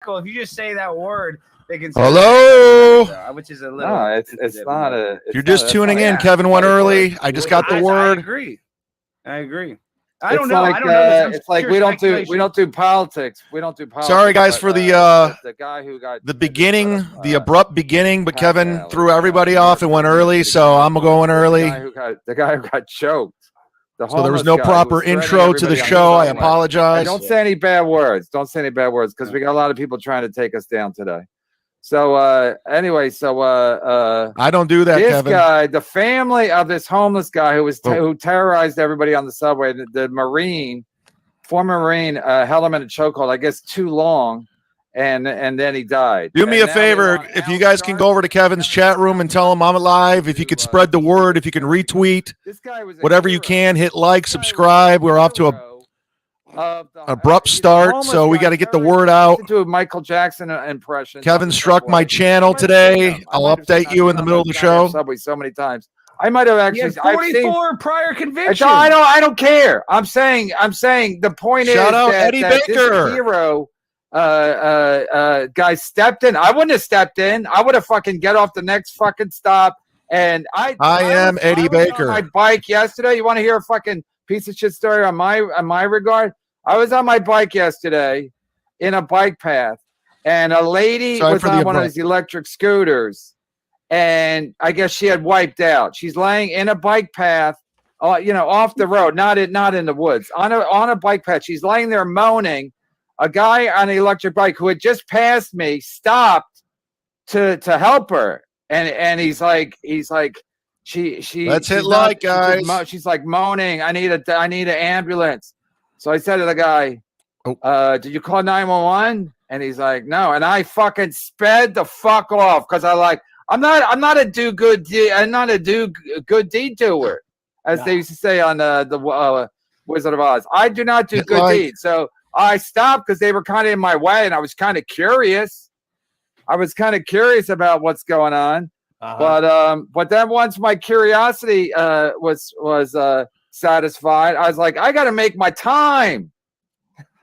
tackle. If you just say that word, they can. Hello. Which is a little. No, it's not a. If you're just tuning in, Kevin went early. I just got the word. I agree. I don't know. I don't know. It's like we don't do politics. We don't do politics. Sorry, guys, for the guy who got the beginning, the abrupt beginning. But Kevin threw everybody off and went early, so I'm going early. The guy who got choked. So there was no proper intro to the show. I apologize. Don't say any bad words. Don't say any bad words because we got a lot of people trying to take us down today. So anyway, I don't do that. This Kevin. guy, the family of this homeless guy who terrorized everybody on the subway, the former Marine, held him in a chokehold, I guess too long, and then he died. Do me a favor, if you guys can go over to Kevin's chat room and tell him I'm alive. If you could spread the word, if you can retweet, whatever you can, hit like, subscribe. We're off to a abrupt start, so we got to get the word out. Do a Michael Jackson impression. Kevin struck my channel today. I'll update you in the middle of the show. Subway so many times. I might have actually 44 prior convictions. I don't care. I'm saying the point is shout out that, Eddie Baker. This hero guy stepped in. I wouldn't have stepped in. I would have fucking get off the next fucking stop. And I am Eddie Baker. On my bike yesterday. You want to hear a fucking piece of shit story on my regard? I was on my bike yesterday in a bike path, and a lady was on one of those electric scooters, and I guess she had wiped out. She's laying in a bike path, off the road, not in the woods, on a bike path. She's laying there moaning. A guy on an electric bike who had just passed me stopped to help her, and he's like she let's hit like, guys. She's like moaning. I need an ambulance. So I said to the guy, did you call 911? And he's like, no. And I fucking sped the fuck off because I'm not a do good deed doer, as they used to say on the Wizard of Oz. I do not do good deeds. So I stopped because they were kind of in my way, and I was kind of curious. About what's going on. But then once my curiosity was satisfied, I was like, I got to make my time.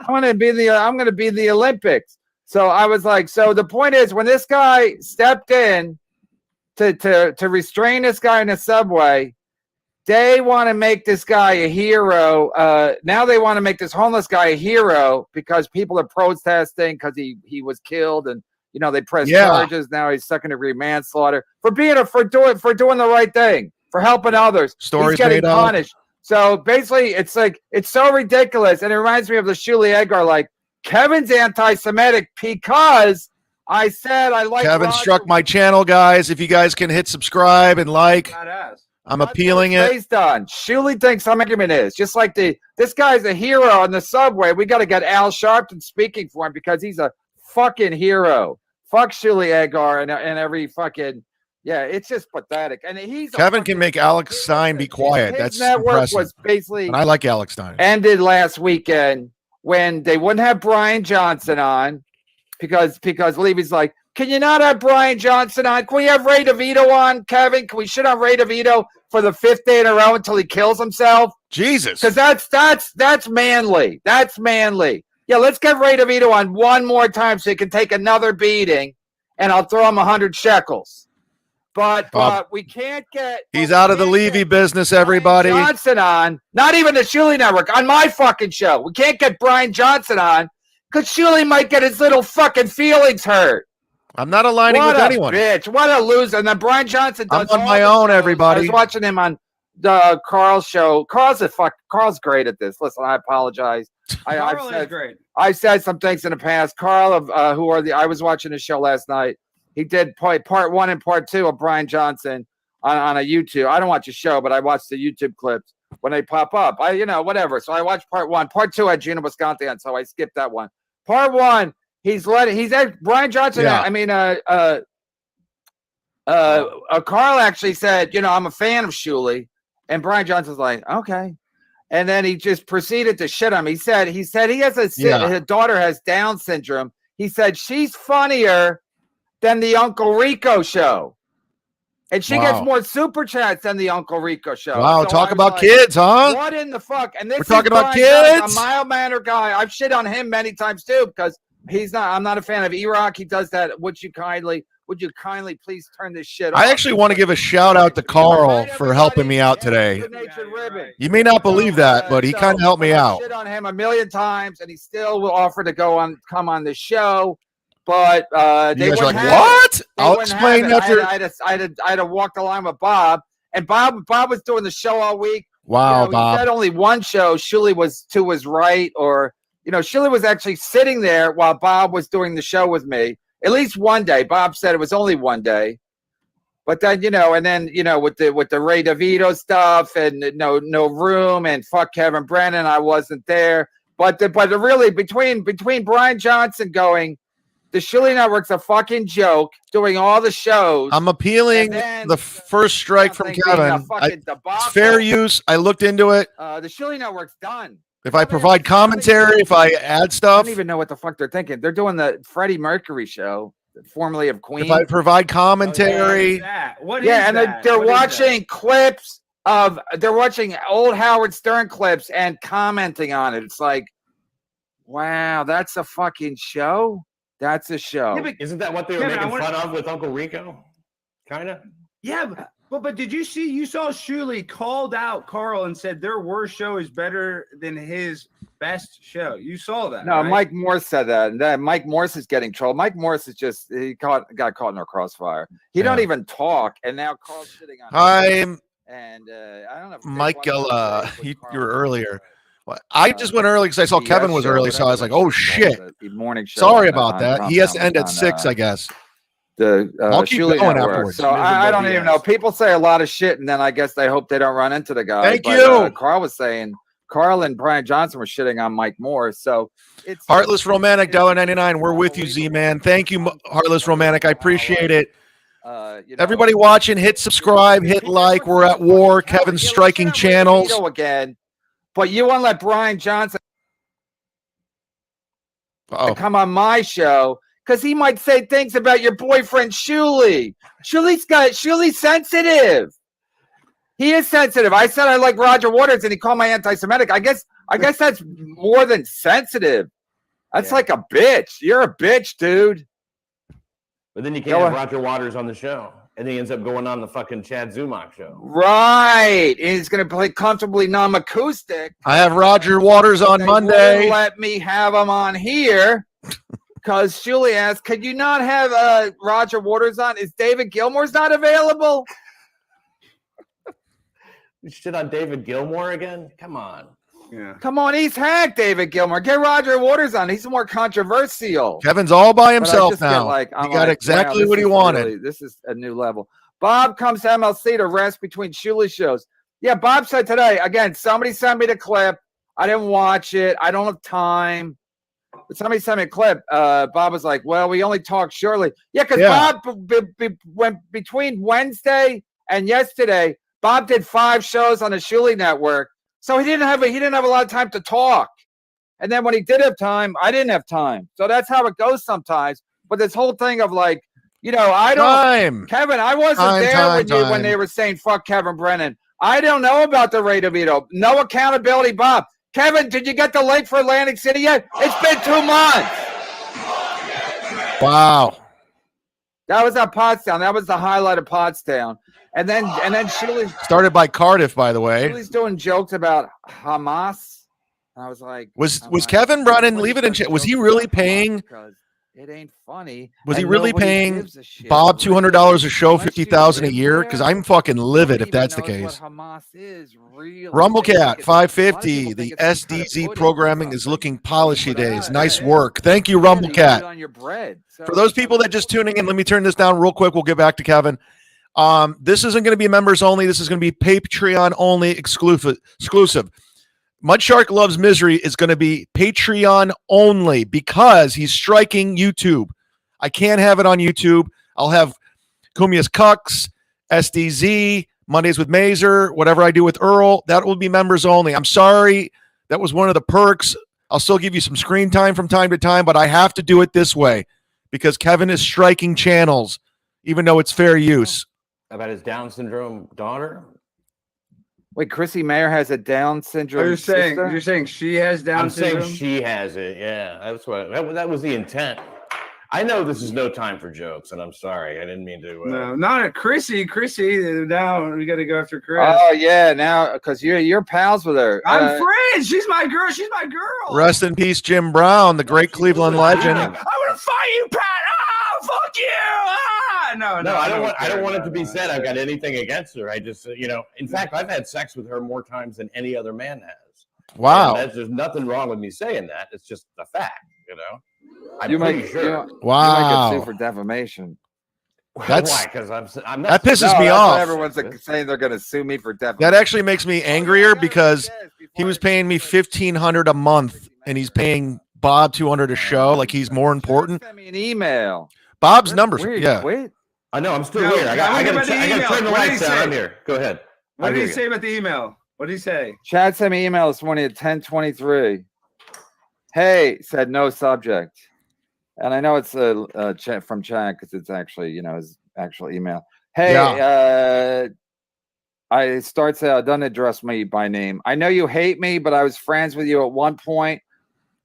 I'm going to be in the Olympics. So I was like, so the point is, when this guy stepped in to restrain this guy in the subway, they want to make this guy a hero. Now they want to make this homeless guy a hero because people are protesting because he was killed, and they press charges. Now he's second-degree manslaughter for doing the right thing, for helping others. Stories he's getting made punished. Up. So basically, it's like it's so ridiculous, and it reminds me of the Shuli Edgar. Like, Kevin's anti-Semitic because I said I like. Kevin struck my channel, guys. If you guys can hit subscribe and like, I'm appealing it. Based on Shuli thinks American is just like this guy's a hero on the subway. We got to get Al Sharpton speaking for him because he's a fucking hero. Fuck Shuli Edgar and every fucking. Yeah, it's just pathetic. And Kevin can make Alex Stein be quiet. That's network impressive. Was basically, and I like Alex Stein. Ended last weekend when they wouldn't have Brian Johnson on because Levy's like, can you not have Brian Johnson on? Can we have Ray DeVito on, Kevin? Can we shit on Ray DeVito for the 5th day in a row until he kills himself? Jesus, because that's manly. That's manly. Yeah, let's get Ray DeVito on one more time so he can take another beating, and I'll throw him 100 shekels. But we can't get. He's out of the Levy business, everybody. Brian Johnson on, not even the Shuli Network, on my fucking show. We can't get Brian Johnson on because Shuli might get his little fucking feelings hurt. I'm not aligning with anyone. Bitch, what a loser! And then Brian Johnson does. I'm on my own, everybody. I was watching him on the Carl's show. Carl's great at this. Listen, I apologize. Carl is great. I've said some things in the past. Carl I was watching his show last night. He did part 1 and part 2 of Brian Johnson on a YouTube. I don't watch his show, but I watch the YouTube clips when they pop up. Whatever. So I watched part 1. Part 2 had Gina Wisconsin on, so I skipped that one. Part 1, he's at Brian Johnson. Yeah. Carl actually said, I'm a fan of Shuli, and Brian Johnson's like, okay. And then he just proceeded to shit him. He said he has his daughter has Down syndrome. He said she's funnier than the Uncle Rico show. And she gets more super chats than the Uncle Rico show. Wow, so talk about kids, huh? What in the fuck? And this we're talking about kids. Johnson, a mild-mannered guy. I've shit on him many times too because He's not. I'm not a fan of E-Rock. He does that. Would you kindly please turn this shit off? I actually want to give a shout out to Carl for helping me out today. You may not believe that, but he kind of helped me out. Shit on him a million times, and he still will offer to come on the show. But they guys are wouldn't like, have what? it. They I'll wouldn't explain have it. after. I had to walk the line with Bob, and Bob was doing the show all week. Wow, He Bob. said only one show. Shuli was to his right, or Shuli was actually sitting there while Bob was doing the show with me. At least one day. Bob said it was only one day. But then, and then, with the Ray DeVito stuff and no room and fuck Kevin Brennan, I wasn't there. But really between Brian Johnson going, the Shuli Network's a fucking joke, doing all the shows. I'm appealing the first strike from Kevin. It's fair use. I looked into it. The Shuli Network's done. If I provide commentary, if I add I stuff, don't even know what the fuck they're thinking. They're doing the Freddie Mercury show, formerly of Queen. if I provide commentary, They're watching clips they're watching old Howard Stern clips and commenting on it. It's like, wow, that's a fucking show. That's a show. Yeah, isn't that what they were making fun of with Uncle Rico? Kind of. Yeah, but did you saw Shuli called out Carl and said their worst show is better than his best show. You saw that? No, right? Mike Morse said that, and then Mike Morse is getting trolled. Mike Morse is got caught in a crossfire. He don't even talk, and now Carl's sitting on. I'm and I don't know. Michael. You were earlier. Well, I just went early because I saw Kevin was early, so I was like, "Oh shit!" The morning show. Sorry about that. He has to end at 6, I guess. I'll keep going afterwards. So I don't even know. People say a lot of shit, and then I guess they hope they don't run into the guy. Thank you. Carl and Brian Johnson were shitting on Mike Moore. So it's Heartless Romantic, $1.99. We're with you, Z-Man. Thank you, Heartless Romantic. I appreciate it. Everybody watching, hit subscribe, hit like. We're at war. Kevin's striking channels. Again, but you want to let Brian Johnson come on my show because he might say things about your boyfriend Shuli. Shuli's sensitive. He is sensitive. I said I like Roger Waters, and he called my anti-Semitic. I guess that's more than sensitive. That's like a bitch. You're a bitch, dude. But then you can't have Roger Waters on the show, and he ends up going on the fucking Chad Zumock show. Right. And he's going to play comfortably non-acoustic. I have Roger Waters on Monday. Let me have him on here. Because Shuli asked, could you not have Roger Waters on? Is David Gilmour's not available? You shit on David Gilmour again? Come on. Yeah. Come on, he's hacked David Gilmour. Get Roger Waters on. He's more controversial. Kevin's all by himself now. He got exactly what he wanted. This is a new level. Bob comes to MLC to rest between Shuli shows. Yeah, Bob said today, again, somebody sent me the clip. I didn't watch it. I don't have time. But somebody sent me a clip. Bob was like, well, we only talked shortly. Yeah, because Bob went between Wednesday and yesterday, Bob did 5 shows on the Shuli Network. So he didn't have a lot of time to talk. And then when he did have time, I didn't have time. So that's how it goes sometimes. But this whole thing of like, Kevin, I wasn't there when they were saying fuck Kevin Brennan. I don't know about the Ray DeVito. No accountability, Bob. Kevin, did you get the link for Atlantic City yet? It's been 2 months. Wow. That was at Pottstown. That was the highlight of Pottstown. And then Shuli started by Cardiff, by the way. Shuli's doing jokes about Hamas. And I was like, was Kevin Brennan? Leave it in chat. Was he really paying? It ain't funny. Was he really paying Bob $200 a show, $50,000 a year? Because I'm fucking livid if that's the case. Rumblecat 550. The SDZ programming is looking polishy days. Nice work. Thank you, Rumblecat. For those people that just tuning in, let me turn this down real quick. We'll get back to Kevin. This isn't going to be members only. This is going to be Patreon only exclusive. MUDSHARK Loves Misery is going to be Patreon only because he's striking YouTube. I can't have it on YouTube. I'll have Kumia's Cucks, SDZ, Mondays with Mazer, whatever I do with Earl. That will be members only. I'm sorry. That was one of the perks. I'll still give you some screen time from time to time, but I have to do it this way because Kevin is striking channels, even though it's fair use. About his Down syndrome daughter? Wait, Chrissy Mayer has a Down syndrome. You're saying she has Down syndrome? I'm saying she has it. Yeah, that's what that was the intent. I know this is no time for jokes, and I'm sorry. I didn't mean to. No, not at Chrissy. Now we got to go after Chris. Oh yeah, now because you're pals with her. I'm friends. She's my girl. She's my girl. Rest in peace, Jim Brown, the great Cleveland legend. I'm gonna fight you, Pat. Ah, fuck you. Ah, no. I don't want it to be said I've got anything against her. I just, in fact, I've had sex with her more times than any other man has. Wow. There's nothing wrong with me saying that. It's just a fact, I'm you pretty might, sure. Wow. You might get sued for defamation. That's why, because I'm not. That pisses me off. Everyone's saying they're going to sue me for defamation. That actually makes me angrier because he was paying me $1,500 a month, and he's paying Bob $200 a show. Like he's more important. Send me an email. Bob's numbers. Wait. I know. I'm still here. I got to turn the lights down. I'm here. Go ahead. What did he say about the email? What did he say? Chad sent me an email this morning at 10:23. Hey, said no subject. And I know it's from Chad because it's actually, his actual email. Hey, I starts out, don't address me by name. I know you hate me, but I was friends with you at one point.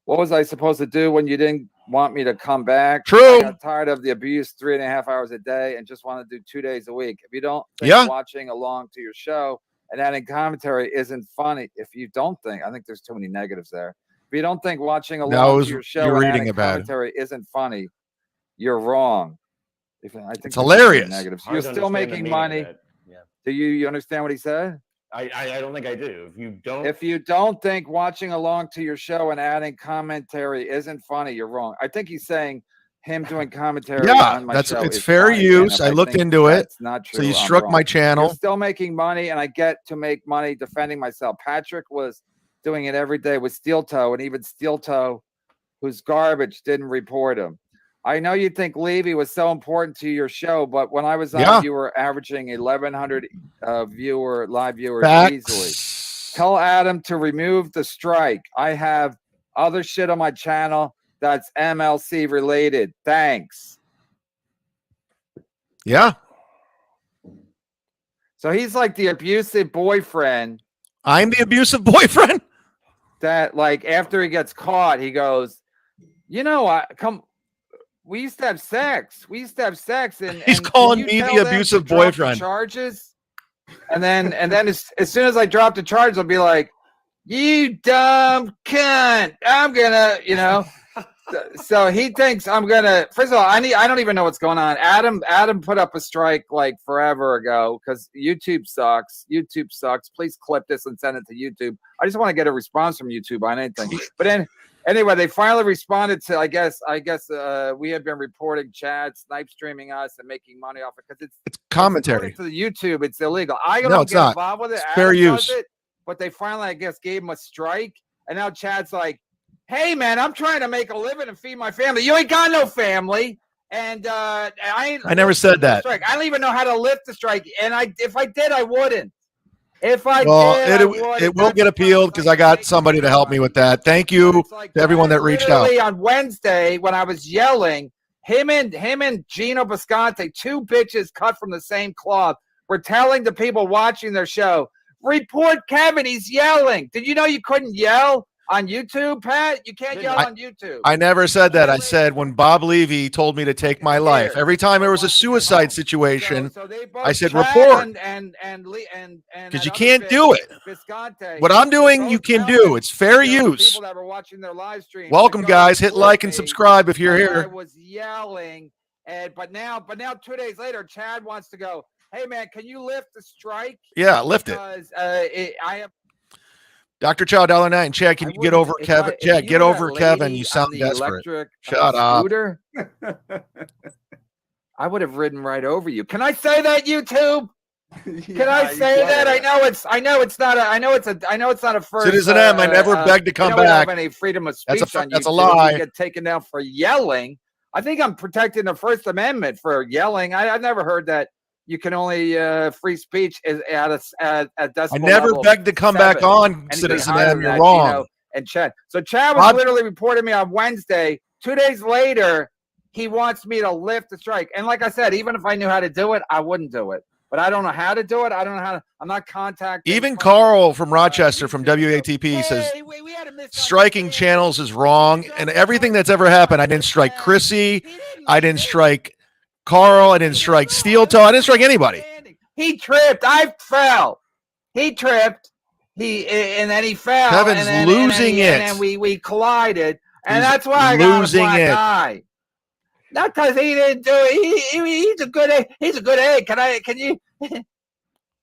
What was I supposed to do when you didn't want me to come back? True. I got tired of the abuse 3.5 hours a day and just want to do 2 days a week. If you don't think watching along to your show and adding commentary isn't funny, if you don't think, I think there's too many negatives there. If you don't think watching along to your show and adding commentary isn't funny, you're wrong. I think it's hilarious. Negatives. You're still making money. Do you understand what he said? I don't think I do. If you don't think watching along to your show and adding commentary isn't funny, you're wrong. I think he's saying him doing commentary on my show it's is fair fine. use. I looked into it. It's not true. So you struck my channel. You're still making money, and I get to make money defending myself. Patrick was doing it every day with Steel Toe, and even Steel Toe, who's garbage, didn't report him. I know you think Levy was so important to your show, but when I was on, you were averaging 1,100 live viewers easily. Tell Adam to remove the strike. I have other shit on my channel that's MLC related. Thanks. Yeah. So he's like the abusive boyfriend. I'm the abusive boyfriend? That, like, after he gets caught, he goes, we used to have sex. And he's calling me the abusive boyfriend. Charges. And then as soon as I drop the charge, I'll be like, you dumb cunt. I'm gonna, So he thinks I'm gonna. First of all, I don't even know what's going on. Adam put up a strike like forever ago because YouTube sucks. Please clip this and send it to YouTube. I just want to get a response from YouTube on anything. But then anyway, they finally responded to. I guess we had been reporting Chad snipe streaming us and making money off it because it's commentary to the YouTube. It's illegal. I don't get involved with it. It's fair use. But they finally, I guess, gave him a strike, and now Chad's like, hey, man, I'm trying to make a living and feed my family. You ain't got no family. And I never said that. Strike. I don't even know how to lift the strike. And if I did, I wouldn't. If I did, it will get appealed because I got somebody to help me with that. Thank you to everyone that reached out. On Wednesday, when I was yelling, him and Gino Bisconte, two bitches cut from the same cloth, were telling the people watching their show, report Kevin, he's yelling. Did you know you couldn't yell on YouTube, Pat? You can't yell on YouTube. I never said that. I said when Bob Levy told me to take my life, every time there was a suicide situation, I said report. Because you can't do it. What I'm doing, you can do. It's fair use. People that were watching their live stream. Welcome, guys. Hit like and subscribe if you're here. I was yelling, but now 2 days later, Chad wants to go, hey, man, can you lift the strike? Yeah, lift it. Because I have. Dr. Chow, $1.09. Chad, can you get over Kevin? Chad, get over Kevin. You sound desperate. Shut up. I would have ridden right over you. Can I say that, YouTube? Can I say that? I know it's not a first. Citizen M, I never begged to come back. Have any freedom of speech on YouTube. That's a lie. You get taken down for yelling. I think I'm protecting the First Amendment for yelling. I've never heard that. You can only free speech is at a decibel. I never begged to come back on, Citizen M. You're wrong. And Chad. So Chad was literally reporting me on Wednesday. 2 days later, he wants me to lift the strike. And like I said, even if I knew how to do it, I wouldn't do it. but I don't know how to do it. I don't know how to. I'm not contacting. Even Carl from Rochester from WATP says striking channels is wrong, and everything that's ever happened. I didn't strike Chrissy. I didn't strike Carl. I didn't strike Steel Toe. I didn't strike anybody. He tripped. I fell. He tripped. And then he fell. Kevin's losing it. And then we collided. And He's that's why I got a black losing it. eye. Not because he didn't do it. He's a good egg. Can you?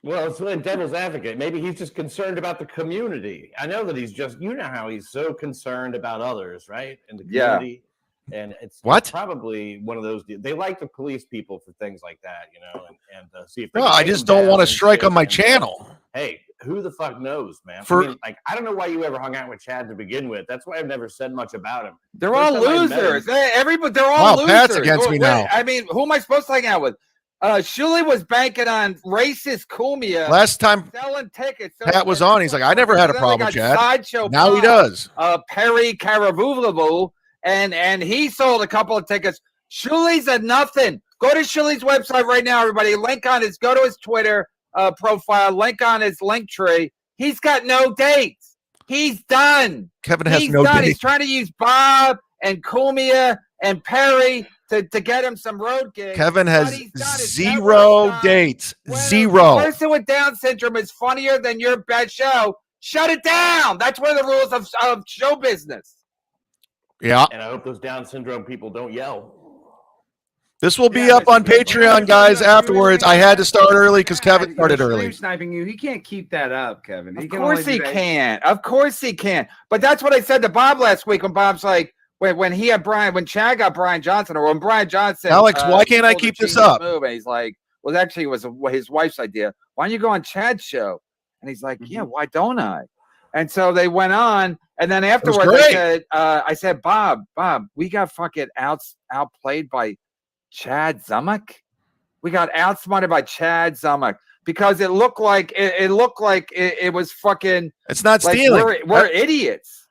Well, it's like devil's advocate. Maybe he's just concerned about the community. I know that he's just, you know how he's so concerned about others, right? In the community. And it's probably one of those. They like to police people for things like that, you know, and see if. No, I just don't want to strike on my channel. Hey, who the fuck knows, man? I don't know why you ever hung out with Chad to begin with. That's why I've never said much about him. They're all losers. They're all losers. Pat's against me now. I mean, who am I supposed to hang out with? Shuli was banking on racist Cumia. Last time selling tickets. Pat was on, he's like, I never had a problem with Chad. Now he does. Perry Caravulavu. And he sold a couple of tickets. Shuli's at nothing. Go to Shuli's website right now, everybody. Go to his Twitter profile. Link on his link tree. He's got no dates. He's done. Kevin has no dates. He's trying to use Bob and Cumia and Perry to get him some road gigs. Kevin has zero dates. Zero. A person with Down syndrome is funnier than your best show. Shut it down. That's one of the rules of show business. Yeah. And I hope those Down syndrome people don't yell. This will be up on Patreon, guys, afterwards. I had to start early because Kevin started early. Sniping you. He can't keep that up, Kevin. Of course he can. Of course he can. But that's what I said to Bob last week when Bob's like, when Chad got Brian Johnson, or when Brian Johnson. Alex, why can't I keep this up? And he's like, well, actually, it was his wife's idea. Why don't you go on Chad's show? And he's like, yeah, why don't I? And so they went on, and then afterwards I said, Bob, we got fucking outplayed by Chad Zumock. We got outsmarted by Chad Zumock because it looked like it was fucking. It's not stealing. We're idiots.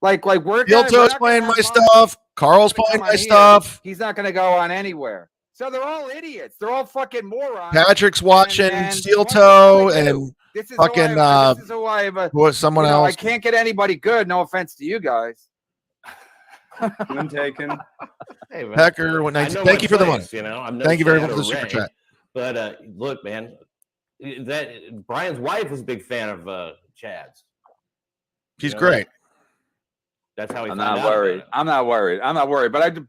Like we're. Steel Toe's playing my stuff. Carl's playing my stuff. He's not going to go on anywhere. So they're all idiots. They're all fucking morons. Patrick's watching Steel Toe and. This is fucking someone else. I can't get anybody good. No offense to you guys. One taken. Hey, Pecker, thank you for the money. You know, thank you very much for the super chat. But look, man, that Brian's wife is a big fan of Chad's. She's great. That's how he. I'm not worried. I'm not worried. But the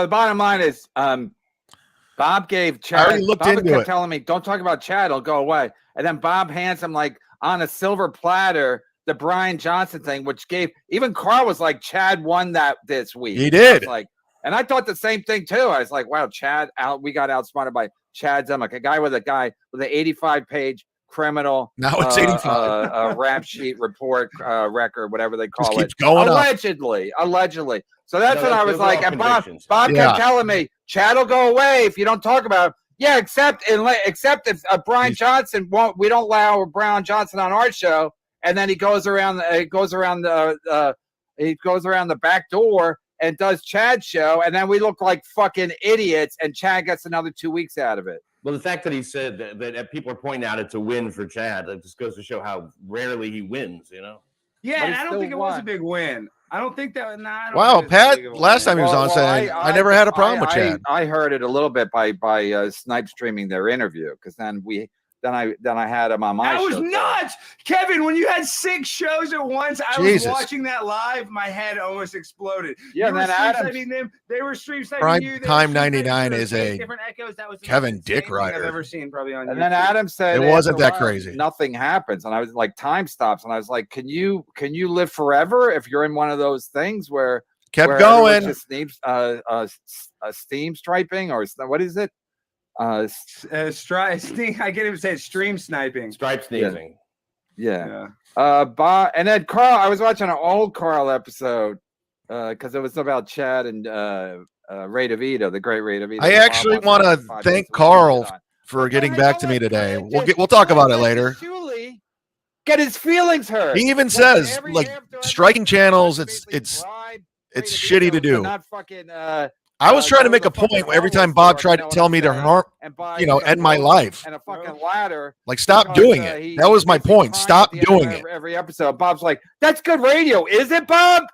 bottom line is, Bob gave Chad. I already looked into it. Telling me, don't talk about Chad. It'll go away. And then Bob hands him like on a silver platter the Brian Johnson thing, which gave even Carl was like, Chad won that this week. He did. And I thought the same thing too. I was like, wow, we got outsmarted by Chad Zumock, a guy with an 85-page criminal. Now it's 85. Rap sheet report record, whatever they call it. Keeps going allegedly. So that's what I was like. And Bob kept telling me, Chad will go away if you don't talk about it. Yeah, except if Brian Johnson won't. We don't allow Brian Johnson on our show, and then he goes around the back door and does Chad's show, and then we look like fucking idiots, and Chad gets another 2 weeks out of it. Well, the fact that he said that people are pointing out it's a win for Chad, that just goes to show how rarely he wins, you know? Yeah, and I don't think it was a big win. I don't think that. Nah, wow, Pat, last time he was on saying, I never had a problem with Chad. I heard it a little bit by Snipe streaming their interview, because then I had him on my show. That was nuts, Kevin. When you had 6 shows at once, I was watching that live. My head almost exploded. Yeah, and then Adam, they were stream sniping you. Time 99 is a different echoes. That was Kevin Dick Rider I've ever seen probably on. And then Adam said it wasn't that crazy. Nothing happens, and I was like, time stops, and I was like, can you live forever if you're in one of those things where going just steam striping, or what is it? I can't even say it, stream sniping. Stripe sneezing. Yeah. Bob, and then Carl, I was watching an old Carl episode because it was about Chad and Ray DeVito, the great Ray DeVito. I actually want to thank Carl for getting back to me today. We'll talk about it later. Get his feelings hurt. He even says, like, striking channels, it's shitty to do. Not fucking I was trying to make a point every time Bob tried to tell me to harm, end my life. And a fucking ladder. Like, stop doing it. That was my point. Stop doing it. Every episode, Bob's like, "That's good radio, is it, Bob?"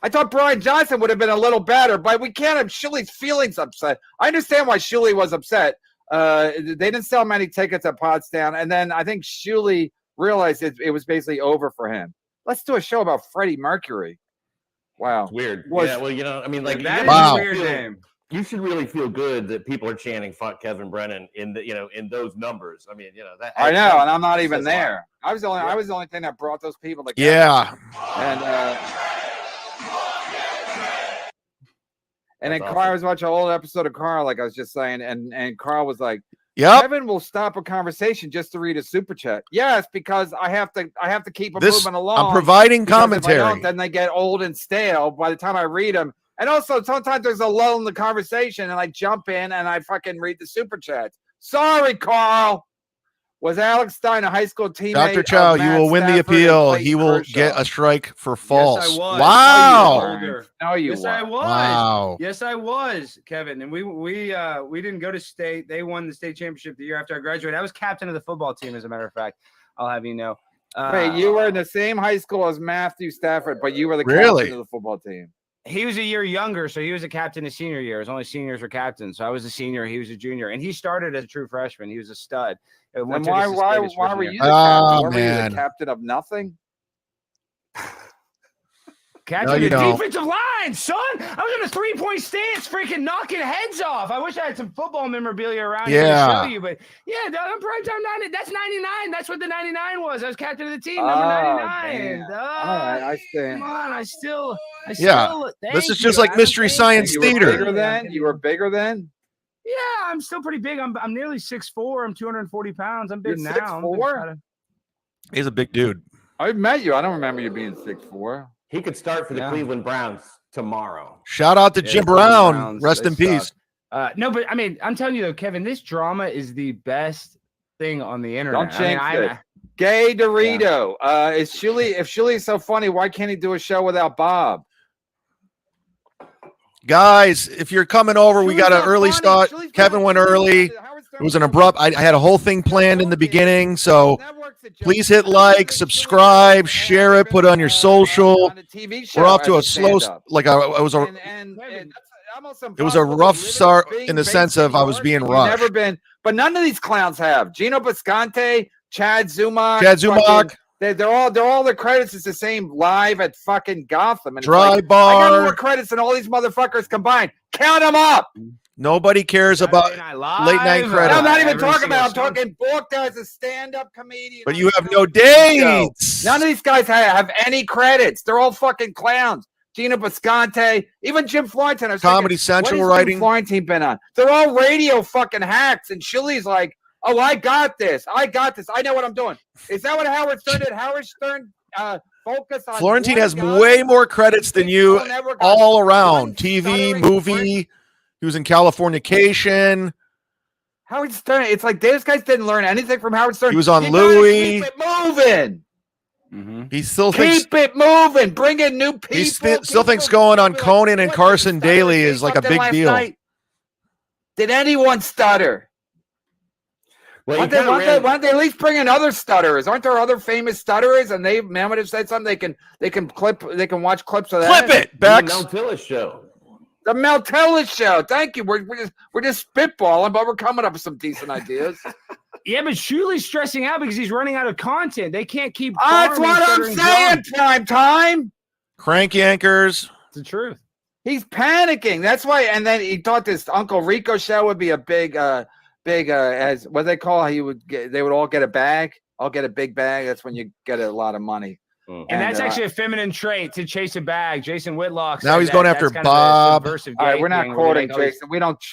I thought Brian Johnson would have been a little better, but we can't have Shuley's feelings upset. I understand why Shuley was upset. They didn't sell many tickets at Potsdam, and then I think Shuley realized it was basically over for him. Let's do a show about Freddie Mercury. Wow, it's weird. Was, yeah, well, I mean, like that is a weird name. You should really feel good that people are chanting "fuck Kevin Brennan" in those numbers. I mean, that. I know, and I'm not even there. I was the only thing that brought those people together. Yeah, and then awesome. Carl was watching an old episode of Carl, like I was just saying, and Carl was like, "Yep, Kevin will stop a conversation just to read a super chat." Yes, because I have to keep them moving along. I'm providing commentary. If I don't, then they get old and stale by the time I read them. And also, sometimes there's a lull in the conversation, and I jump in and I fucking read the super chats. Sorry, Carl. Was Alex Stein a high school teammate? Dr. Chow, you will win the appeal. He will get a strike for false. Yes, I was. Wow. No, you yes, were. I was. Wow. Yes, I was, Kevin. And we didn't go to state. They won the state championship the year after I graduated. I was captain of the football team, as a matter of fact. I'll have you know. Wait, you were in the same high school as Matthew Stafford, but you were the Really? captain of the football team. He was a year younger, so he was a captain his senior year. It was only seniors were captains. So I was a senior, he was a junior, and he started as a true freshman. He was a stud. And why were you the captain? Were you the captain of nothing? Captain of the defensive line, son. I was in a three-point stance, freaking knocking heads off. I wish I had some football memorabilia around here to show you, but yeah, I'm primetime 90. That's 99. That's what the 99 was. I was captain of the team, number 99. All right, I stand. Come on, I still. This is just like Mystery Science Theater. You were bigger then. Yeah, I'm still pretty big. I'm nearly 6'4". I'm 240 pounds. I'm big You're now. 6'4"? He's a big dude. I met you. I don't remember you being 6'4". He could start for the Cleveland Browns tomorrow. Shout out to Jim Brown. Rest in peace. No, but I mean, I'm telling you though, Kevin, this drama is the best thing on the internet. Don't jinx it. Gay Dorito. If Shuley is so funny, why can't he do a show without Bob? Guys, if you're coming over, we got an early start. Kevin went early. It was an abrupt. I had a whole thing planned in the beginning, so please hit like, subscribe, share it, put it on your social. We're off to a slow, it was a rough start in the sense of I was being rushed. Never been, but none of these clowns have. Gino Bisconte, Chad Zumock. They're all the credits is the same live at fucking Gotham. And Dry bar. I got more credits than all these motherfuckers combined. Count them up. Nobody cares about late night credits. I'm not even talking about. I'm talking booked as a stand-up comedian. But you have no dates. None of these guys have any credits. They're all fucking clowns. Gina Bisconte, even Jim Florentine. Comedy Central writing. Jim Florentine been on? They're all radio fucking hacks. And Shuley's like, oh, I got this. I know what I'm doing. Is that what Howard Stern did? Howard Stern focus on. Florentine has way more credits than you all around. TV, movie. He was in Californication. Howard Stern. It's like those guys didn't learn anything from Howard Stern. He was on Louis. Keep it moving. Mm-hmm. He still thinks keep it moving. Bring in new people. He still thinks going on Conan and Carson Daly is like a big deal. Did anyone stutter? Well, why don't they at least bring in other stutterers? Aren't there other famous stutterers? And they would have said something. They can watch clips of that. Clip it, Bex. The Mel Tillis show. The Mel Tillis show. Thank you. We're just spitballing, but we're coming up with some decent ideas. Yeah, but Shuley's stressing out because he's running out of content. They can't keep. That's what I'm saying. Prime time. Crank yankers. It's the truth. He's panicking. That's why. And then he thought this Uncle Rico show would be a big as what they call. They would all get a bag. I'll get a big bag. That's when you get a lot of money. And that's actually a feminine trait to chase a bag. Jason Whitlock. Now he's going after Bob. All right, we're not quoting Jason. We don't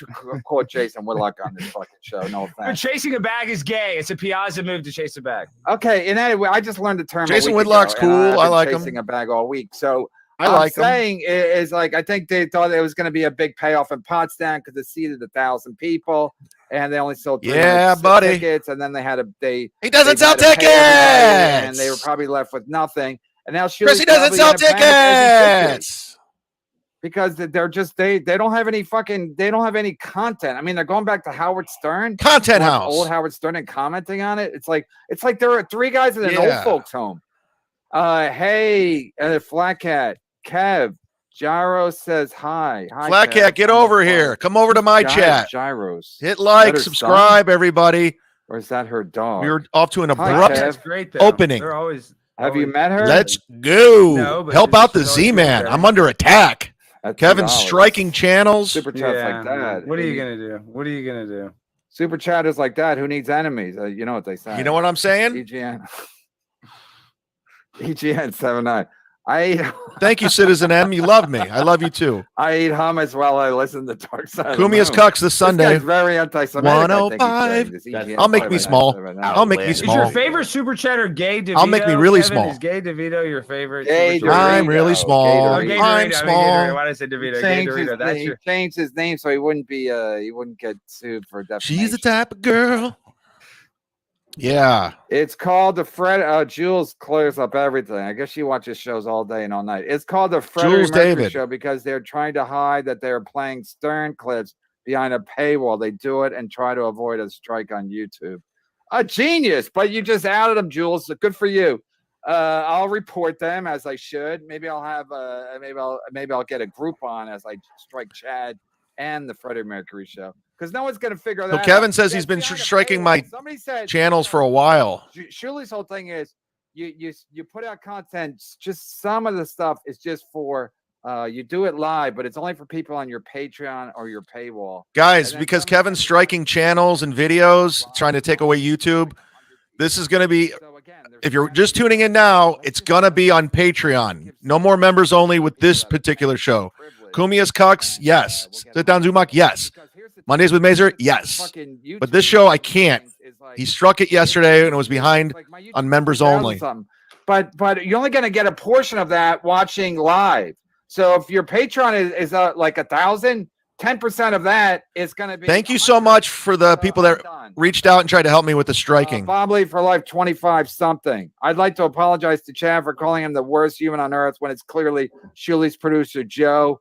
quote Jason Whitlock on this fucking show. No offense. But chasing a bag is gay. It's a Piazza move to chase a bag. Okay, and anyway, I just learned the term. Jason Whitlock's cool. I like him. Chasing a bag all week. So I like him. Saying is like I think they thought it was going to be a big payoff in Potsdam because it seated 1,000 people. And they only sold tickets, and then he doesn't sell tickets, and they were probably left with nothing. And now CHRISSIE doesn't sell tickets. because they're just they don't have any content. I mean, they're going back to Howard Stern, Content House, old Howard Stern, and commenting on it. It's like there are 3 guys in an old folks home. Hey, Flat Cat, Kev, Gyros says hi. Flat Cat, get over here. Come over to my chat. Gyros, hit like, subscribe, everybody. Or is that her dog? We were off to an abrupt opening. They're always. Have you met her? Let's go. No, help out the Z-Man. I'm under attack. Kevin's striking channels. Super chats like that. What are you gonna do? What are you gonna do? Super chatters like that. Who needs enemies? You know what they say. You know what I'm saying? EGN. EGN 79. Thank you, Citizen M. You love me. I love you too. I eat hummus while I listen to Dark Side. Kumia's Cucks this Sunday. This very anti-Semitic. 105. I'll make me small. I'll make me small. Is your favorite super chatter gay DeVito? I'll make me really Kevin, small. Is gay DeVito your favorite? I'm really small. I'm small. Why did I say DeVito? He changed his name so he wouldn't get sued for defamation. She's the type of girl. Yeah. It's called the Fred. Jules clears up everything. I guess she watches shows all day and all night. It's called the Freddie Mercury Show because they're trying to hide that they're playing Stern clips behind a paywall. They do it and try to avoid a strike on YouTube. A genius, but you just outed them, Jules. Good for you. I'll report them as I should. Maybe I'll have maybe I'll get a group on as I strike Chad and the Freddie Mercury Show. Because no one's going to figure that out. Kevin says he's been striking my channels for a while. Shirley's whole thing is you put out content. Just some of the stuff is just for you do it live, but it's only for people on your Patreon or your paywall. Guys, because Kevin's striking channels and videos, trying to take away YouTube, this is going to be, if you're just tuning in now, it's going to be on Patreon. No more members only with this particular show. Kumia's Cucks, yes. Sit Down Zumock, yes. Mondays with Mazer, yes. But this show, I can't. He struck it yesterday and it was behind on members only. But you're only going to get a portion of that watching live. So if your Patreon is like 1,000, 10% of that is going to be. Thank you so much for the people that reached out and tried to help me with the striking. Bob Lee for Life 25 something. I'd like to apologize to Chad for calling him the worst human on earth when it's clearly Shuley's producer, Joe.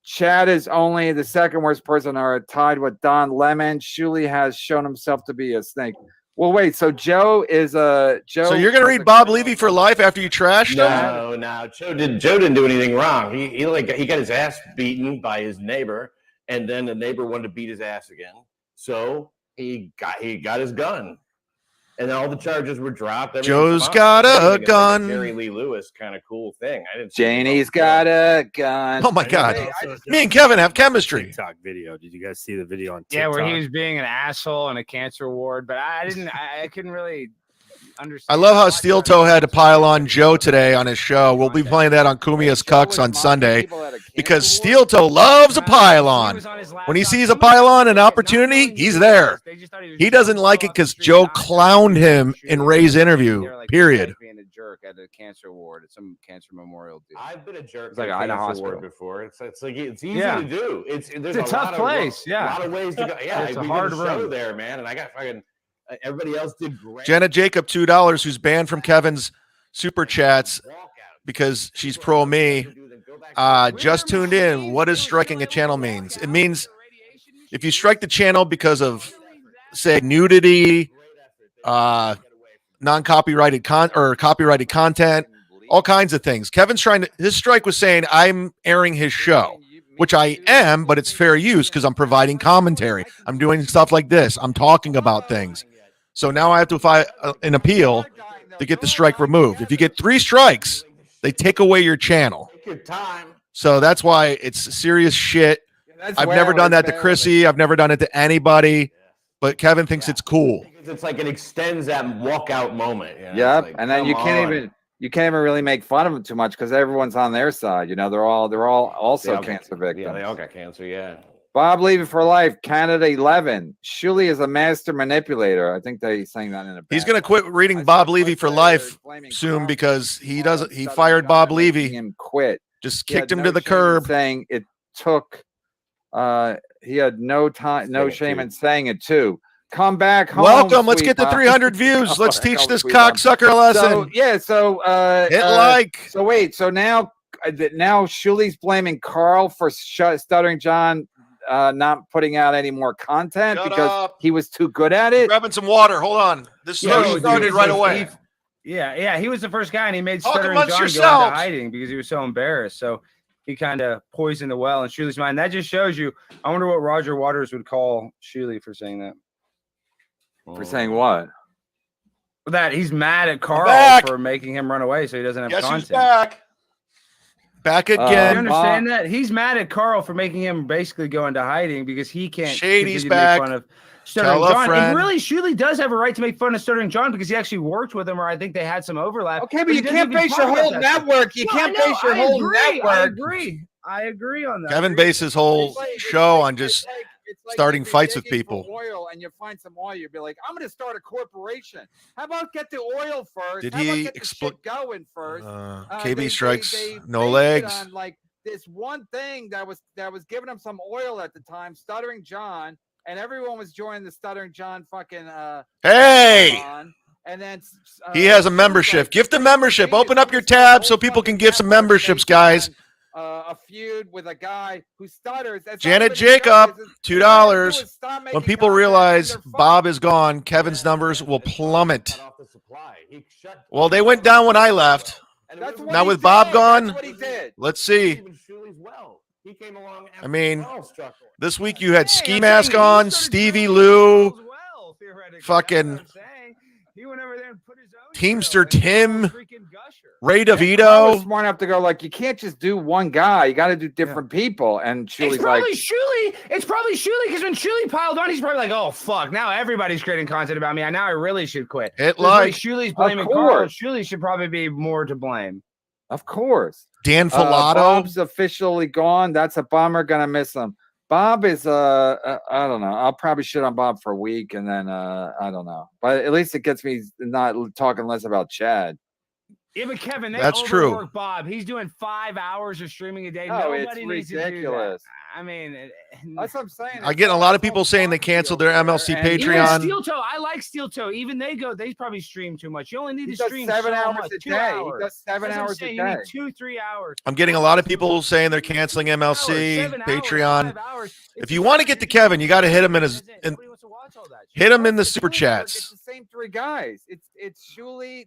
Chad is only the second worst person on earth, tied with Don Lemon. Shuley has shown himself to be a snake. Well, wait. So Joe is Joe. So you're gonna read Bob Levy for life after you trashed him? No. Joe didn't do anything wrong. He got his ass beaten by his neighbor, and then the neighbor wanted to beat his ass again. So he got his gun. And then all the charges were dropped. Joe's got a gun. Jerry Lee Lewis kind of cool thing. Janie's got a gun. Oh my God! Me and Kevin have chemistry. TikTok video. Did you guys see the video on TikTok? Yeah, where he was being an asshole in a cancer ward, but I couldn't really understand. I love how Steel Toe had to pile on Joe today on his show. We'll be playing that on Kumia's Cucks on Sunday because Steel Toe loves a pile-on. When he sees a pile-on, an opportunity, he's there. He doesn't like it because Joe clowned him in Ray's interview, period. Being a jerk at a cancer ward at some cancer memorial. I've been a jerk at a cancer ward before. It's easy to do. There's a tough place. A lot of ways to go. Yeah, it's a hard show there, man. And I got fucking. Everybody else did great. Janet Jacob, $2, who's banned from Kevin's super chats because she's pro me. Just tuned in. What does striking a channel means? It means if you strike the channel because of, say, nudity, non-copyrighted copyrighted content, all kinds of things. Kevin's his strike was saying I'm airing his show, which I am, but it's fair use because I'm providing commentary. I'm doing stuff like this. I'm talking about things. So now I have to file an appeal to get the strike removed. If you get 3 strikes, they take away your channel. So that's why it's serious shit. I've never done that to Chrissy. I've never done it to anybody. But Kevin thinks it's cool. It's like it extends that walkout moment. You know? Yep, like, and then you can't even really make fun of them too much because everyone's on their side. You know, they're all also cancer victims. Yeah, they all got cancer. Yeah. Bob Levy for Life, Canada 11. Shuley is a master manipulator. I think they're saying that in a. He's going to quit reading Bob Levy for Life soon because he doesn't. He fired Bob Levy. Him quit. Just kicked him to the curb. Saying it took. He had no shame in saying it too. Come back home. Welcome. Let's get to 300 views. Let's teach this cocksucker a lesson. So hit like. So wait. So now now Shuley's blaming Carl for Stuttering John not putting out any more content because he was too good at it. Grabbing some water. Hold on. This started right away. Yeah, he was the first guy, and he made Stuttering John go into hiding because he was so embarrassed. So he kind of poisoned the well in Shuley's mind. That just shows you. I wonder what Roger Waters would call Shuley for saying that. For saying what? That he's mad at Carl for making him run away, so he doesn't have content. Who's back again. You understand that? He's mad at Carl for making him basically go into hiding because he can't. Shady's back. Make fun of Stuttering John. And really, Shuley does have a right to make fun of Stuttering John because he actually worked with him, or I think they had some overlap. Okay, but you can't base your whole network. You can't base your whole network. I agree on that. Kevin based his whole show on just starting fights with people. Oil, and you find some oil, you'd be like, I'm going to start a corporation. How about get the oil first? Did How he about get the shit going first? KB strikes no legs. On, like this one thing that was giving him some oil at the time, Stuttering John, and everyone was joining the Stuttering John fucking hey. And then he has a membership. Gift a membership. Open up your tab so people can give some memberships, guys. A feud with a guy who stutters. Janet Jacob, $2. When people realize Bob is gone, Kevin's numbers will plummet. Well, they went down when I left. Now with Bob gone, let's see. I mean, this week you had Ski Mask on, Stevie Lou, fucking Teamster Tim, Ray DeVito. I was smart enough to go like, you can't just do one guy. You got to do different people. And Shuley's it's probably Shuley because when Shuley piled on, he's probably like, oh fuck, now everybody's creating content about me. Now I really should quit. Shuley's blaming Carl. Shuley should probably be more to blame. Of course. Dan Filato. Bob's officially gone. That's a bummer. Gonna miss him. Bob is I don't know. I'll probably shit on Bob for a week and then I don't know. But at least it gets me not talking less about Chad. Yeah, but Kevin, that's true. Bob, he's doing 5 hours of streaming a day. No, it's ridiculous. I mean, that's what I'm saying. I get a lot of people saying they canceled their MLC Patreon. Steel Toe, I like Steel Toe. Even they probably stream too much. You only need to stream 7 hours a day. He does 7 hours a day. You need 2-3 hours. I'm getting a lot of people saying they're canceling MLC Patreon. If you want to get to Kevin, you got to hit him in his. Hit him in the super chats. It's the same three guys. It's Shuley,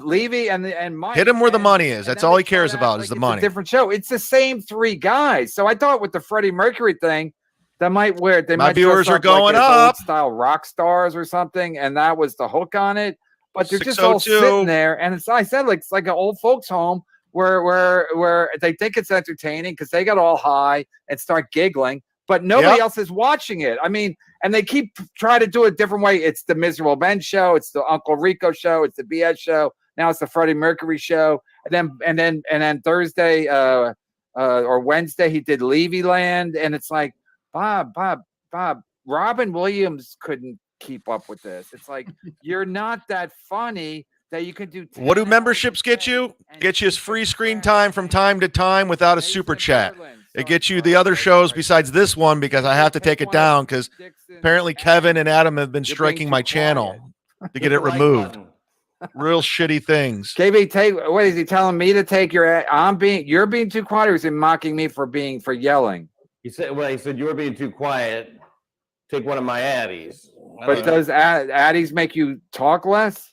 Levy, and Mike. Hit him where the money is. That's all he cares about is the money. It's a different show. It's the same three guys. So I thought with the Freddie Mercury thing, that might my viewers are going up. Style rock stars or something, and that was the hook on it. But they're just all sitting there, and it's like an old folks' home where they think it's entertaining because they got all high and start giggling. But nobody else is watching it. I mean, and they keep trying to do it a different way. It's the Miserable Men show. It's the Uncle Rico show. It's the BS show. Now it's the Freddie Mercury show. And then Thursday or Wednesday he did Levy Land. And it's like, Bob. Robin Williams couldn't keep up with this. It's like you're not that funny that you can do. What do memberships get you? Get you free screen time from time to time without a super chat. It gets you the other shows besides this one because I have to take it down because apparently Kevin and Adam have been striking my channel to get it removed. Real shitty things. KB, what is he telling me to take you're being too quiet, or is he mocking me for yelling? He said you were being too quiet. Take one of my Addies. But does Addies make you talk less?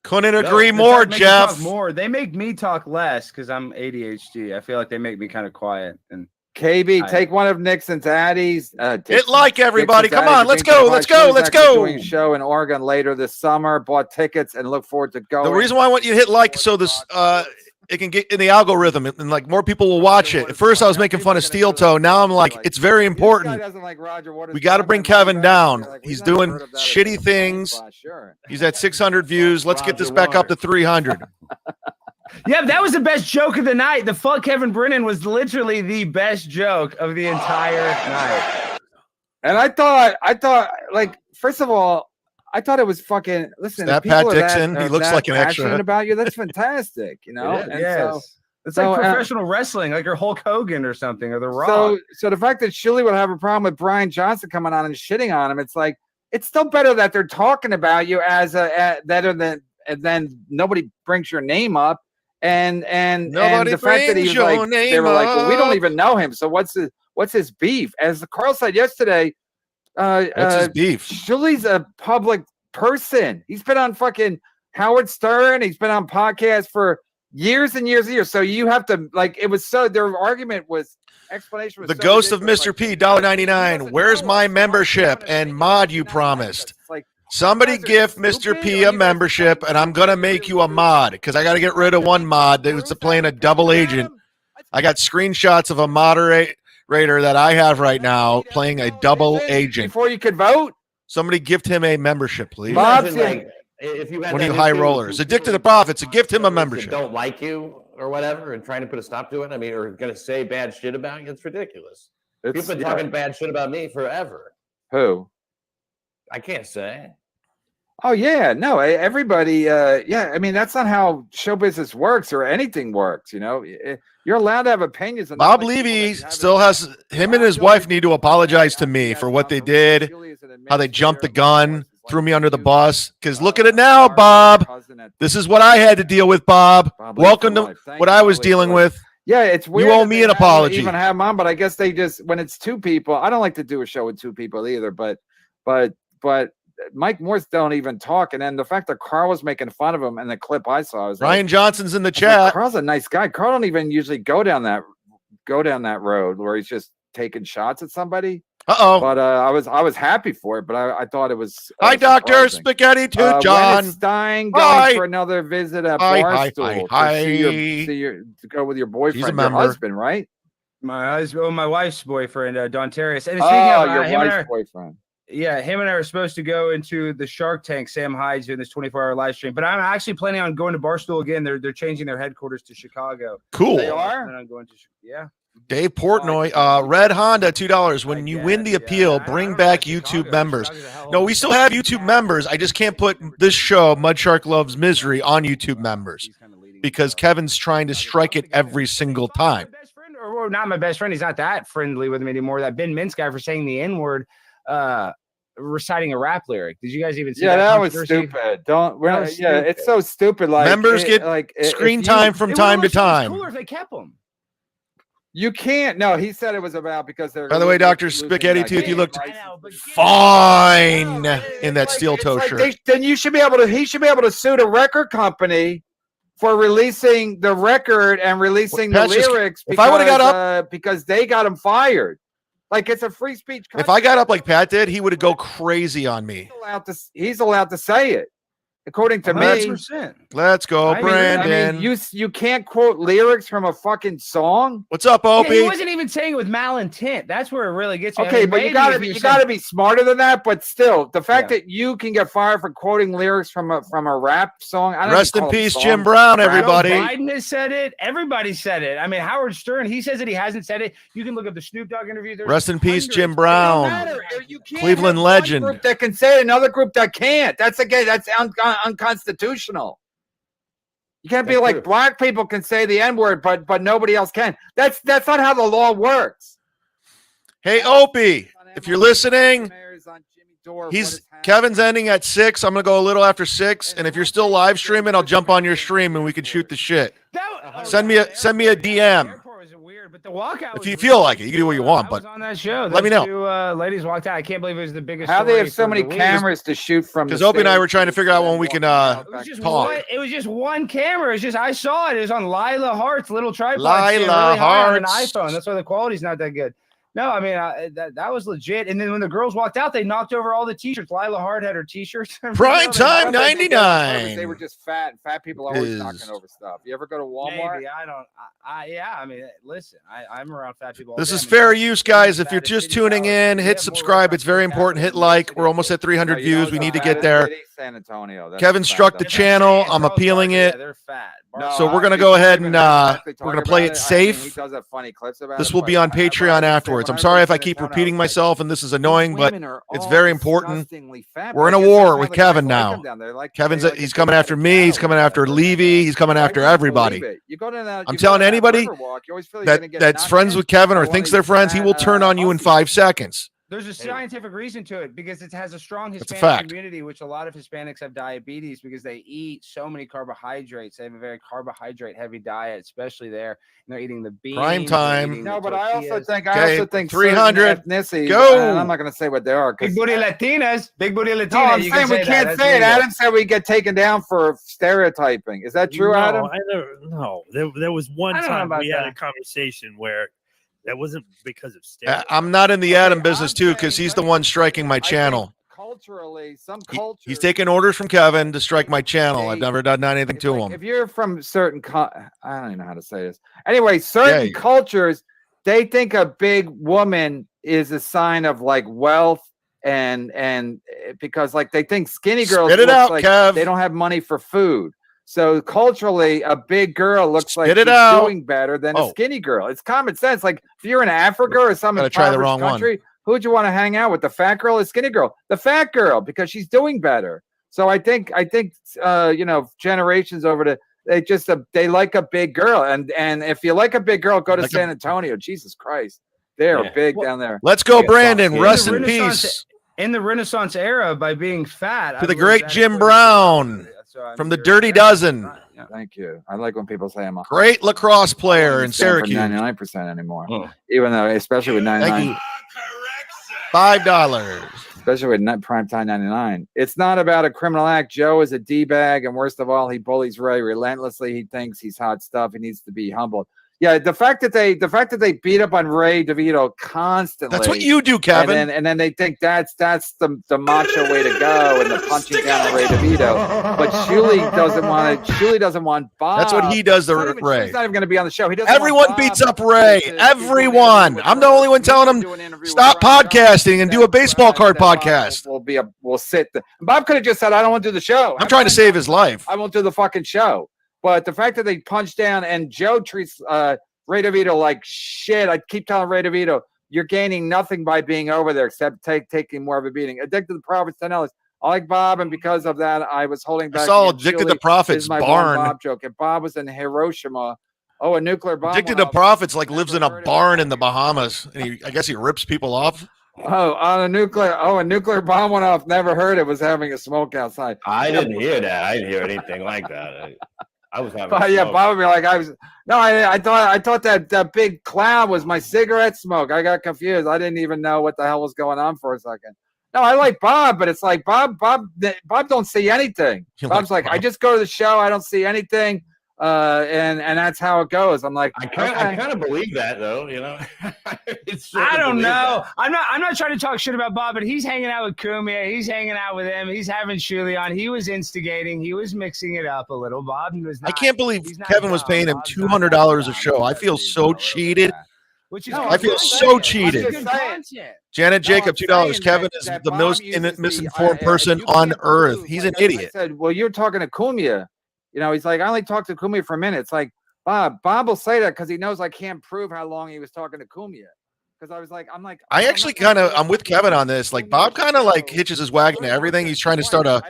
Couldn't agree more, Jeff. More. They make me talk less because I'm ADHD. I feel like they make me kind of quiet. And KB, take one of Nixon's Addies. Everybody. Come on, let's go. Doing a show in Oregon later this summer. Bought tickets and look forward to going. The reason why I want you to hit like so this it can get in the algorithm and like more people will watch it. At first I was making fun of Steel Toe. Now I'm like, it's very important. We got to bring Kevin down. He's doing shitty things. He's at 600 views. Let's get this back up to 300. Yeah, that was the best joke of the night. The fuck Kevin Brennan was literally the best joke of the entire night. And I thought like, first of all, I thought it was fucking. Listen, that Pat Dixon, he looks like an extra. About you, that's fantastic. You know, it's like professional wrestling, like you're Hulk Hogan or something, or The Rock. So the fact that Shuley would have a problem with Brian Johnson coming on and shitting on him, it's like it's still better that they're talking about you as better than nobody brings your name up. and Nobody the fact that he was like, they were like, well, we don't even know him, so what's his beef? As Carl said yesterday, what's his beef? Shuley's a public person. He's been on fucking Howard Stern. He's been on podcasts for years and years and years. So you have to it was so their argument was explanation was the so ghost of ridiculous. Mr. P, $1.99. Where's my membership and mod you promised? Somebody gift Mr. P a membership, and I'm gonna make you a mod because I got to get rid of one mod that was playing a double agent. I got screenshots of a moderator that I have right now playing a double agent. Before you could vote, somebody gift him a membership, please. If you had one of you high rollers addicted to the profits, gift him a membership. Don't like you or whatever, and trying to put a stop to it. I mean, or going to say bad shit about you. It's ridiculous. You've been talking bad shit about me forever. Who? I can't say. Oh yeah, no, everybody. Yeah, I mean that's not how show business works or anything works. You know, you're allowed to have opinions. Bob Levy still has him and his wife need to apologize to me for what they did, how they jumped the gun, threw me under the bus. Because look at it now, Bob. This is what I had to deal with, Bob. Welcome to what I was dealing with. Yeah, it's weird. You owe me an apology. Even have them on, but I guess they just when it's two people. I don't like to do a show with two people either, but Mike Morse don't even talk, and then the fact that Carl was making fun of him in the clip I saw, I was Ryan Johnson's in the chat. Like, Carl's a nice guy. Carl don't even usually go down that road where he's just taking shots at somebody. But I was happy for it, but I thought it was. Hi, Dr. Spaghetti to John. When is Stein going for another visit at Barstool to go with your boyfriend, your husband, right? My husband, my wife's boyfriend, Don Terrius. And speaking of your wife's boyfriend. Yeah, him and I are supposed to go into the Shark Tank. Sam Hyde's doing this 24-hour live stream, but I'm actually planning on going to Barstool again. They're changing their headquarters to Chicago. Cool. They are. I'm going to, yeah. Dave Portnoy, Red Honda, $2. When you win the appeal, bring back YouTube members. No, we still have YouTube members. I just can't put this show, MUDSHARK Loves Misery, on YouTube members because Kevin's trying to strike it every single time. Or not my best friend. He's not that friendly with me anymore. That Ben Mintz guy for saying the N-word. Reciting a rap lyric. Did you guys even see that? Yeah, that was stupid. It's so stupid. Like members get screen time from time to time. Cooler if they kept them. You can't. No, he said it was about because they're. By the way, Dr. Spaghetti Tooth, you looked fine in that steel toe shirt. Then you should be able to. He should be able to sue the record company for releasing the record and releasing the lyrics. If I would have got up, because they got him fired. Like it's a free speech country. If I got up like Pat did, he would go crazy on me. He's allowed to say it, according to 100%. me. Let's go, Brandon. I mean, you can't quote lyrics from a fucking song. What's up, Opie? Yeah, he wasn't even saying it with malintent. That's where it really gets you. Okay, but you gotta be smarter than that. But still, the fact that you can get fired for quoting lyrics from a rap song. Rest in peace, Jim Brown, everybody. Biden has said it. Everybody said it. I mean, Howard Stern, he says it. He hasn't said it. You can look up the Snoop Dogg interview. Rest in peace, Jim Brown. Cleveland legend. One group that can say it, another group that can't. That's unconstitutional. You can't be like black people can say the N-word, but nobody else can. That's not how the law works. Hey, Opie, if you're listening, Kevin's ending at 6. I'm gonna go a little after 6, and if you're still live streaming, I'll jump on your stream and we can shoot the shit. Send me a DM. But the walkout, if you feel like it, you can do what you want. But on that show, let me know. Two ladies walked out. I can't believe it was the biggest. How they have so many cameras to shoot from? Because Opie and I were trying to figure out when we can talk. It was just one camera. It's just I saw it. It was on Lila Hart's little tripod. Lila Hart's on an iPhone. That's why the quality's not that good. No, I mean that was legit. And then when the girls walked out, they knocked over all the T-shirts. Lila Hart had her T-shirts. Prime time 99. They were just fat. Fat people are always knocking over stuff. You ever go to Walmart? Maybe I don't. I mean, listen, I'm around fat people. This is fair use, guys. If you're just tuning in, hit subscribe. It's very important. Hit like. We're almost at 300 views. We need to get there. San Antonio. Kevin struck the channel. I'm appealing it. They're fat. So we're gonna go ahead and we're gonna play it safe. He does have funny clips about this will be on Patreon afterwards. I'm sorry if I keep repeating myself and this is annoying, but it's very important. We're in a war with Kevin now. He's coming after me. He's coming after Levy. He's coming after everybody. I'm telling anybody that's friends with Kevin or thinks they're friends, he will turn on you in 5 seconds. There's a scientific reason to it because it has a strong Hispanic fact. community, which a lot of Hispanics have diabetes because they eat so many carbohydrates. They have a very carbohydrate-heavy diet, especially there. And they're eating the beans. Prime time. No, but I also think 300 ethnicities. Go. I'm not going to say what they are. Big booty Latinas. Big booty Latinas. No, I'm saying we can't say it. Adam said we get taken down for stereotyping. Is that true, Adam? No, there was one time we had a conversation where that wasn't because of stereotyping. I'm not in the Adam business too because he's the one striking my channel. Culturally, some cultures. He's taking orders from Kevin to strike my channel. I've never done anything to him. If you're from certain, I don't even know how to say this. Anyway, certain cultures, they think a big woman is a sign of like wealth and because like they think skinny girls Spit it out, like Kev. they don't have money for food. So culturally, a big girl looks like she's doing better than a skinny girl. It's common sense. Like if you're in Africa or some impoverished country, who would you want to hang out with? The fat girl or the skinny girl? The fat girl, because she's doing better. So I think you know, generations over they like a big girl. And if you like a big girl, go to San Antonio. Jesus Christ. They're big down there. Let's go, Brandon. Rest in peace. In the Renaissance era, by being fat. To the great Jim Brown. From the Dirty Dozen. Thank you. I like when people say I'm a great lacrosse player in Syracuse. 99% anymore. Even though, especially with 99. $5. Especially with primetime 99. It's not about a criminal act. Joe is a D-bag, and worst of all, he bullies Ray relentlessly. He thinks he's hot stuff. He needs to be humbled. Yeah, the fact that they beat up on Ray DeVito constantly. That's what you do, Kevin. And then they think that's the macho way to go and the punching down on Ray DeVito. But Shuli doesn't want Bob. That's what he does to Ray. He's not even going to be on the show. He doesn't. Everyone beats up Ray. Everyone. I'm the only one telling him stop podcasting and do a baseball card podcast. We'll sit. Bob could have just said, "I don't want to do the show. I'm trying to save his life. I won't do the fucking show." But the fact that they punch down and Joe treats Ray DeVito like shit. I keep telling Ray DeVito, you're gaining nothing by being over there except taking more of a beating. Addicted to Profits, $10. I like Bob, and because of that, I was holding back. I saw Addicted to Profits barn. Bob joke. If Bob was in Hiroshima, a nuclear bomb. Addicted to Profits like lives in a barn in the Bahamas, and I guess he rips people off. A nuclear bomb went off. Never heard it. Was having a smoke outside. I didn't hear that. I didn't hear anything like that. I was having. Bob would be like, I thought that big cloud was my cigarette smoke. I got confused. I didn't even know what the hell was going on for a second. No, I like Bob, but it's like Bob don't see anything. Bob's like, I just go to the show. I don't see anything. And that's how it goes. I'm like, I kind of believe that though, you know. I don't know. I'm not trying to talk shit about Bob, but he's hanging out with Cumia. He's hanging out with him. He's having Shuli on. He was instigating. He was mixing it up a little. Bob was not. I can't believe Kevin was paying him $200 a show. I feel so cheated. I feel so cheated. Janet Jacob, $2. Kevin is the most misinformed person on earth. He's an idiot. I said, well, you're talking to Cumia. You know, he's like, I only talked to Cumia for a minute. It's like, Bob will say that because he knows I can't prove how long he was talking to Cumia. Because I'm with Kevin on this. Like, Bob kind of like hitches his wagon to everything. He's trying to start a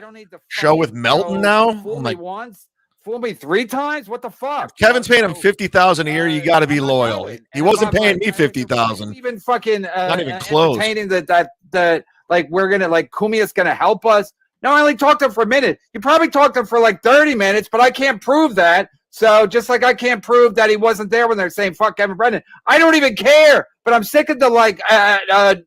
show with Melton now. Fool me once, fool me 3 times. What the fuck? If Kevin's paying him $50,000 a year. You got to be loyal. He wasn't paying me $50,000. Even fucking not even close. Entertaining that like we're gonna like Cumia's gonna help us. No, I only talked to him for a minute. He probably talked to him for like 30 minutes, but I can't prove that. So just like I can't prove that he wasn't there when they're saying fuck Kevin Brennan. I don't even care. But I'm sick of the like everything's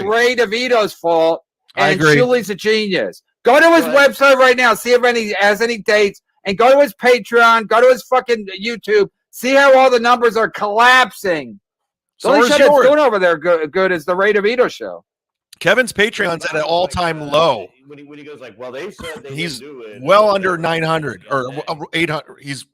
Ray DeVito's fault and Shuli's a genius. Go to his website right now, see if he has any dates, and go to his Patreon, go to his fucking YouTube, see how all the numbers are collapsing. The only show that's doing over there good is the Ray DeVito show. Kevin's Patreon's at an all-time low. When he goes like, well, they said he's well under 900 or 800. He's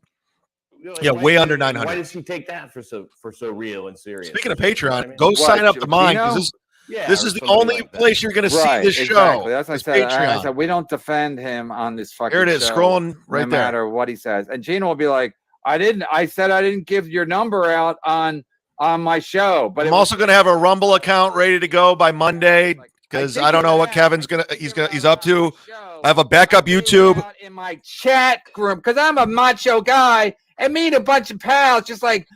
way under 900. Why does he take that for so real and serious? Speaking of Patreon, go sign up to mine because this is the only place you're going to see this show. That's what I said. We don't defend him on this fucking show. Here it is, scrolling right there. No matter what he says. And Gina will be like, I said I didn't give your number out on my show, but I'm also going to have a Rumble account ready to go by Monday. because I don't know what Kevin's he's up to. I have a backup YouTube in my chat group because I'm a macho guy and me and a bunch of pals, just like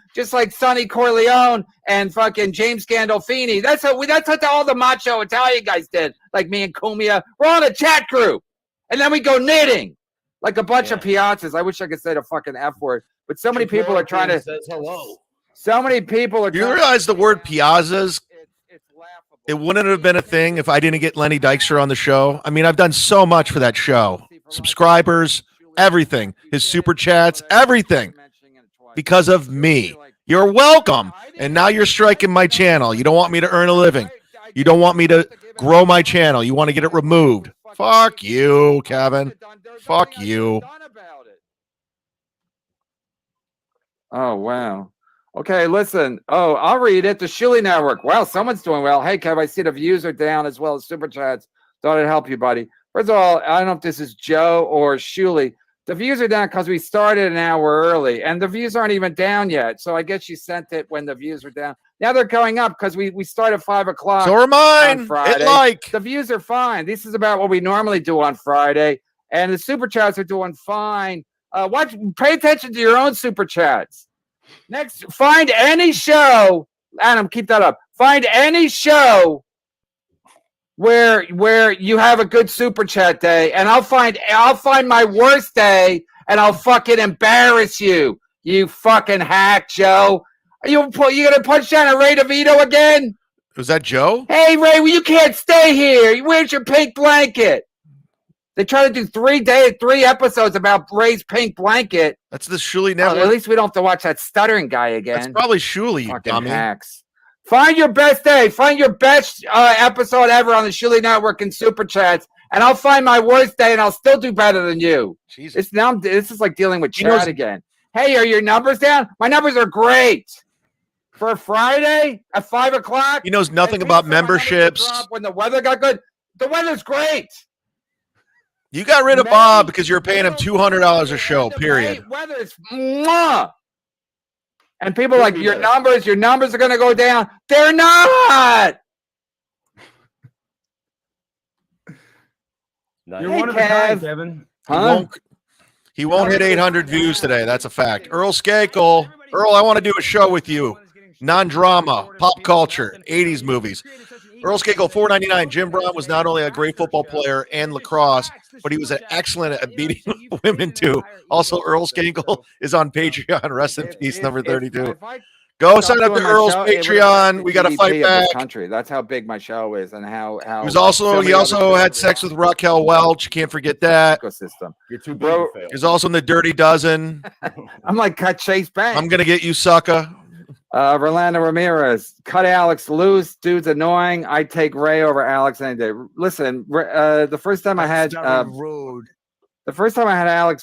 Sonny Corleone and fucking James Gandolfini. That's what all the macho Italian guys did. Like me and Cumia, we're on a chat group, and then we go knitting like a bunch of piazzas. I wish I could say the fucking F word, but so many people are trying to. Says hello. So many people are. Do you realize the word piazzas? It wouldn't have been a thing if I didn't get Lenny Dykstra on the show. I mean, I've done so much for that show. Subscribers, everything. His super chats, everything. Because of me. You're welcome. And now you're striking my channel. You don't want me to earn a living. You don't want me to grow my channel. You want to get it removed. Fuck you, Kevin. Fuck you. Oh, wow. Okay, listen. Oh, I'll read it. The Shuli Network. Wow, someone's doing well. Hey, Kev, I see the views are down as well as super chats. Thought I'd help you, buddy. First of all, I don't know if this is Joe or Shuli. The views are down because we started an hour early, and the views aren't even down yet. So I guess you sent it when the views are down. Now they're going up because we start at 5 o'clock. So are mine. Friday. The views are fine. This is about what we normally do on Friday, and the super chats are doing fine. Pay attention to your own super chats. Next, find any show, Adam, keep that up. Find any show where you have a good super chat day, and I'll find my worst day, and I'll fucking embarrass you. You fucking hack, Joe. Are you gonna punch down at Ray DeVito again? Was that Joe? Hey, Ray, you can't stay here. Where's your pink blanket? They try to do 3 episodes about Ray's pink blanket. That's the Shuli Network. At least we don't have to watch that stuttering guy again. That's probably Shuli, you fucking dummy. hacks. Find your best day. Find your best episode ever on the Shuli Network and Super Chats, and I'll find my worst day, and I'll still do better than you. Jesus. This is like dealing with Chad again. Hey, are your numbers down? My numbers are great. For Friday at 5 o'clock. He knows nothing about memberships. When the weather got good. The weather's great. You got rid of Bob because you're paying him $200 a show, period. Weather is mwah. And people are like, your numbers are going to go down. They're not. You're one of a kind, Kevin. Huh? He won't hit 800 views today. That's a fact. Earl Skakel. Earl, I want to do a show with you. Non-drama, pop culture, 80s movies. Earl Skakel, $4.99. Jim Brown was not only a great football player and lacrosse, but he was excellent at beating women too. Also, Earl Skakel is on Patreon. Rest in peace, number 32. Go sign up to Earl's Patreon. We got to fight back. Country. That's how big my show is, and how. He also had sex with Raquel Welch. You can't forget that. Ecosystem. You're too big. He's also in the Dirty Dozen. I'm like cut Chase Bank. I'm gonna get you, sucker. Rolando Ramirez, cut Alex loose. Dude's annoying. I take Ray over Alex any day. Listen, the first time I had Alex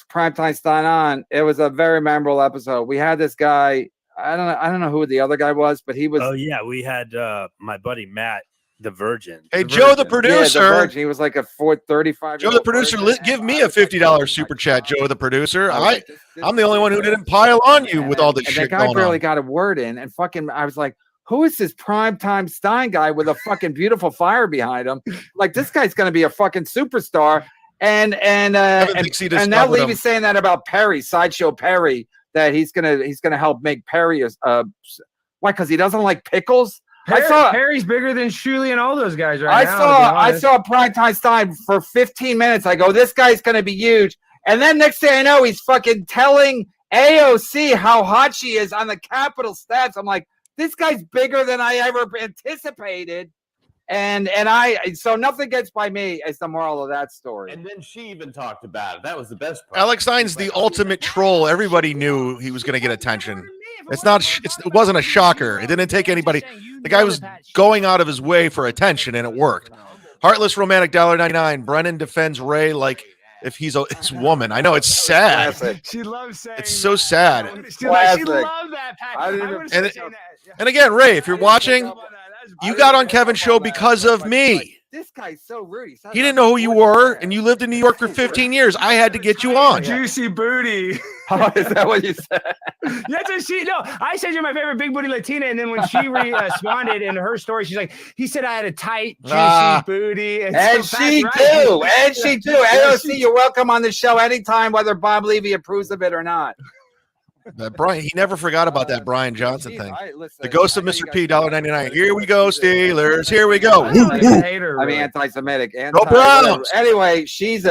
Primetime Stein on, it was a very memorable episode. We had this guy. I don't know who the other guy was, but he was. Oh yeah, we had my buddy Matt, the Virgin. Hey, Joe, the producer. Yeah, the Virgin. He was like a 35. Joe, the producer. Give me a $50 super chat, Joe, the producer. I'm the only one who didn't pile on you with all this shit going on. That guy barely got a word in, and fucking, I was like, who is this Primetime Stein guy with a fucking beautiful fire behind him? Like, this guy's gonna be a fucking superstar. And now Levy's saying that about Perry, Sideshow Perry, that he's gonna help make Perry why? Because he doesn't like pickles. Perry's bigger than Shuli and all those guys right now. I saw Primetime Stein for 15 minutes. I go, this guy's going to be huge. And then next thing I know, he's fucking telling AOC how hot she is on the Capitol steps. I'm like, this guy's bigger than I ever anticipated. So nothing gets by me is the moral of that story. And then she even talked about it. That was the best part. Alex Stein's the ultimate troll. Everybody knew he was going to get attention. It wasn't a shocker. It didn't take anybody. The guy was going out of his way for attention, and it worked. Heartless Romantic, $1.99. Brennan defends Ray like if he's his woman. I know it's sad. She loves saying it's so sad. She loved that. And again, Ray, if you're watching, you got on Kevin's show because of me. this guy's so rude. He didn't know who you were, and you lived in New York for 15 years. I had to get you on. Juicy booty. Oh, is that what you said? That's what she. No, I said you're my favorite big booty Latina, and then when she responded in her story, she's like, "He said I had a tight, juicy booty." And so she do. And she do. AOC, you're welcome on the show anytime, whether Bob Levy approves of it or not. Brian, he never forgot about that Brian Johnson thing. The ghost of Mr. P, $1.99. Here we go, Steelers. Here we go. I mean, anti-Semitic. Go Browns. Anyway, she's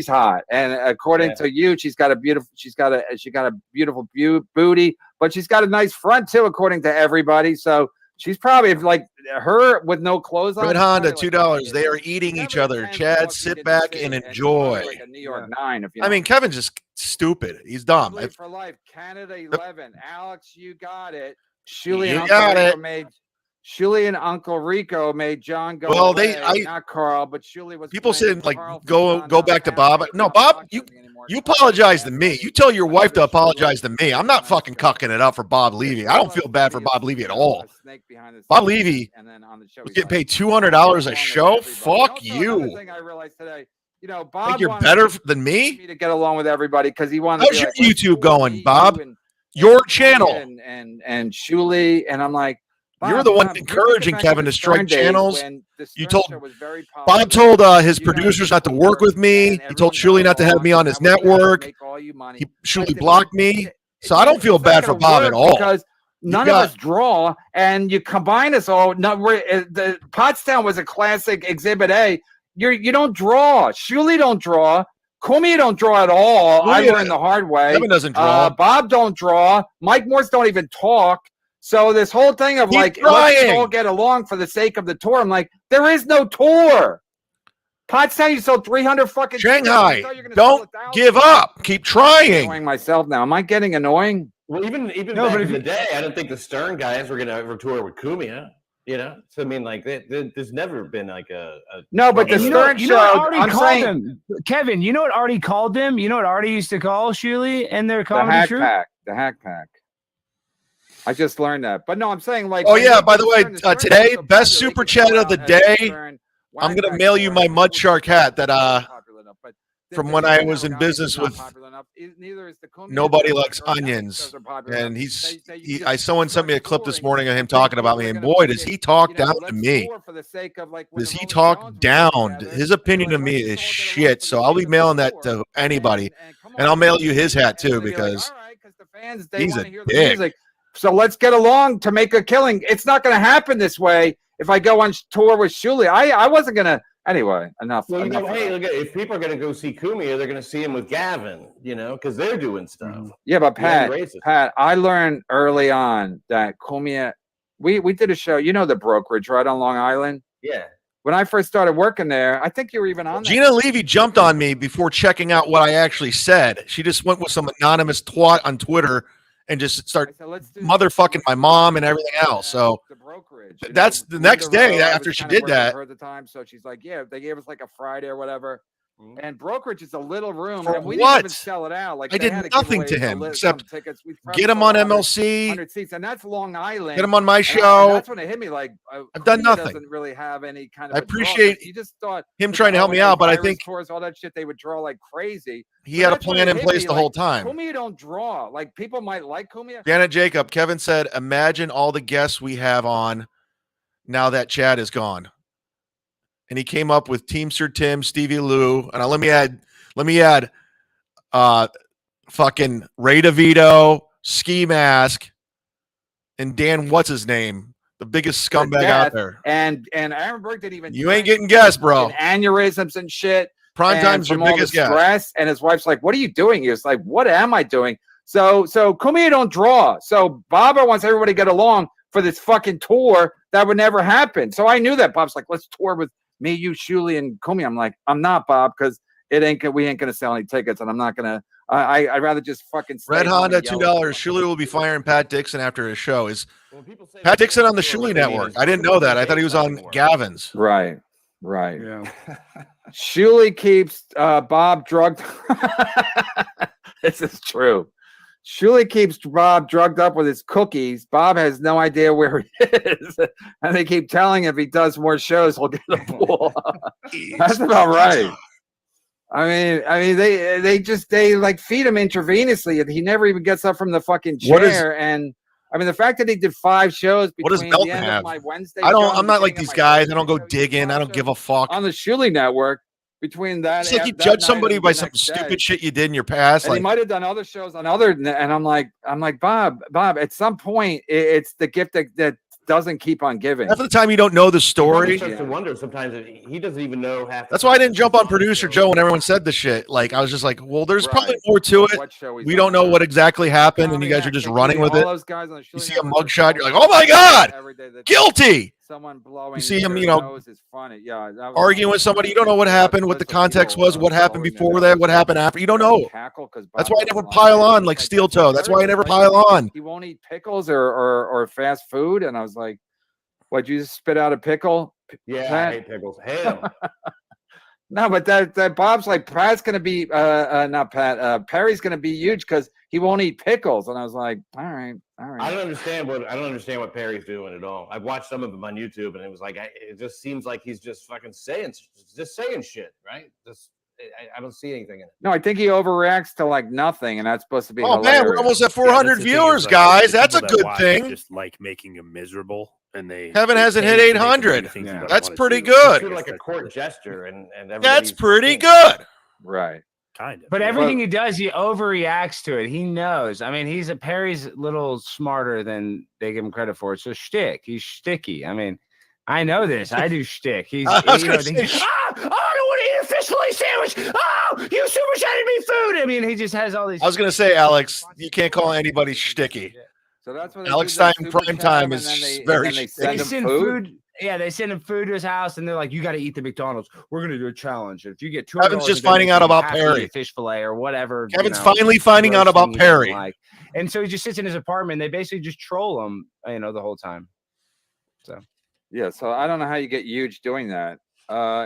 hot, and according to you, she's got a beautiful booty, but she's got a nice front too, according to everybody. So she's probably like her with no clothes on. Red Honda, $2. They are eating each other. Chad, sit back and enjoy. Like a New York 9. If you I mean, Kevin's just stupid. He's dumb. For life, Canada 11. Alex, you got it. Shuli and Uncle Rico made John go. Well, away. Not Carl, but Shuli was. People said like go back to Bob. No, Bob, you apologize to me. You tell your wife to apologize to me. I'm not fucking cucking it up for Bob Levy. I don't feel bad for Bob Levy at all. Bob Levy was getting paid $200 a show. Fuck you. I realized today. Bob, think you're better than me to get along with everybody because he wanted. How's your YouTube going, Bob? Your channel and Shuli, and I'm like, you're the one encouraging Kevin to strike channels. You told Bob told his producers not to work with me. He told Shuli not to have me on his network. Shuli blocked me, so I don't feel bad for Bob at all. Because none of us draw, and you combine us all. The Pottstown was a classic Exhibit A. You don't draw. Shuli don't draw. Kumi don't draw at all. I learned the hard way. Kevin doesn't draw. Bob don't draw. Mike Morse don't even talk. So this whole thing of let's all get along for the sake of the tour. I'm like, there is no tour. Pottstown, you sold 300 fucking Shanghai. Don't give up. Keep trying. I'm annoying myself now. Am I getting annoying? Well, even back in the day, I don't think the Stern guys were going to ever tour with Kumia. So I mean, like, there's never been like a no, but the Stern show. I'm saying, them. Kevin, you know what Artie called them? You know what Artie used to call Shuli and their comedy troupe? The Hack Pack. I just learned that, but no, I'm saying like. Oh yeah, by the way, today best super chat of the day. I'm gonna mail you my MUDSHARK hat that from when I was in business with Nobody Likes Onions, and someone sent me a clip this morning of him talking about me, and boy, does he talk down to me. Does he talk down? His opinion of me is shit, so I'll be mailing that to anybody, and I'll mail you his hat too because he's a dick. So let's get along to make a killing. It's not going to happen this way if I go on tour with Shuli. I wasn't going to. Anyway, enough. Well, hey, look, if people are going to go see Kumia, they're going to see him with Gavin, because they're doing stuff. Yeah, but Pat, I learned early on that Kumia, we did a show, the brokerage right on Long Island? Yeah. When I first started working there, I think you were even on there. Gina Levy jumped on me before checking out what I actually said. She just went with some anonymous twat on Twitter and just start motherfucking my mom and everything else. So that's the next day after she did that. At the time, so she's like, yeah, they gave us like a Friday or whatever. And brokerage is a little room, and we didn't even sell it out. Like I did nothing to him except get him on MLC, 100 seats, and that's Long Island. Get him on my show. And that's when it hit me. Like I've done nothing. Doesn't really have any kind of. I appreciate you just thought him trying to help me out, but I think tours, all that shit, they would draw like crazy. He had a plan in place the whole time. Kumia don't draw. Like people might like Kumia. Janet Jacob, Kevin said, "Imagine all the guests we have on now that Chad is gone." And he came up with Teamster Tim, Stevie Lou, and let me add, fucking Ray DeVito, Ski Mask, and Dan, what's his name, the biggest scumbag out there. And Aaron Burke didn't even. You ain't getting guests, bro. Aneurysms and shit. Prime time's your biggest guest. And his wife's like, "What are you doing?" He was like, "What am I doing?" So Kumia don't draw. So Baba wants everybody to get along for this fucking tour that would never happen. So I knew that. Bob's like, "Let's tour with me, you, Shuli, and Kumia." I'm like, "I'm not, Bob, because we ain't gonna sell any tickets, and I'm not gonna. I'd rather just fucking." Red Honda, $2. Shuli will be firing Pat Dixon after his show. Is Pat Dixon on the Shuli network? I didn't know that. I thought he was on Gavin's. Right. Yeah. Shuli keeps Bob drugged. This is true. Shuli keeps Bob drugged up with his cookies. Bob has no idea where he is, and they keep telling him if he does more shows, he'll get a pool. That's about right. I mean, they like feed him intravenously. He never even gets up from the fucking chair. And I mean, the fact that he did 5 shows between the end of my Wednesday. I'm not like these guys. I don't go digging. I don't give a fuck on the Shuli network. Between that, it's like you judge somebody by some stupid shit you did in your past. And he might have done other shows on other, and I'm like, Bob. At some point, it's the gift that doesn't keep on giving. Half the time you don't know the story. I wonder sometimes he doesn't even know half. That's why I didn't jump on producer Joe when everyone said the shit. Like I was just like, well, there's probably more to it. We don't know what exactly happened, and you guys are just running with it. You see a mugshot, you're like, oh my god, guilty. Someone blowing. You see him, is funny. Yeah, arguing with somebody. You don't know what happened, what the context was, what happened before that, what happened after. You don't know. That's why I never pile on like steel toe. That's why I never pile on. He won't eat pickles or fast food, and I was like, "What? You just spit out a pickle?" Yeah, Pat? I hate pickles. Hate them. No, but that Bob's like Pat's gonna be not Pat. Perry's gonna be huge because he won't eat pickles, and I was like, all right. I don't understand what Perry's doing at all. I've watched some of them on YouTube, and it was like it just seems like he's just fucking saying shit, right? I don't see anything in it. No, I think he overreacts to like nothing, and that's supposed to be. Oh man, we're almost at 400 viewers, guys. That's a good thing. Just like making him miserable. And Kevin hasn't hit 800. That's pretty good. Like a court gesture, and that's pretty good. Right. Kind of. But everything he does, he overreacts to it. He knows. I mean, Perry's a little smarter than they give him credit for. It's a shtick. He's shticky. I mean, I know this. I do shtick. He's I don't want to eat a fish fillet sandwich. Oh, you super chatted me food. I mean, he just has all these. I was gonna say, Alex, you can't call anybody shticky. So that's what Alex Stein prime time is very. They send food. Yeah, they send him food to his house, and they're like, "You got to eat the McDonald's. We're gonna do a challenge. If you get $200, Kevin's just finding out about Perry, fish fillet or whatever. Kevin's finally finding out about Perry, and so he just sits in his apartment. They basically just troll him, the whole time. So yeah, so I don't know how you get huge doing that.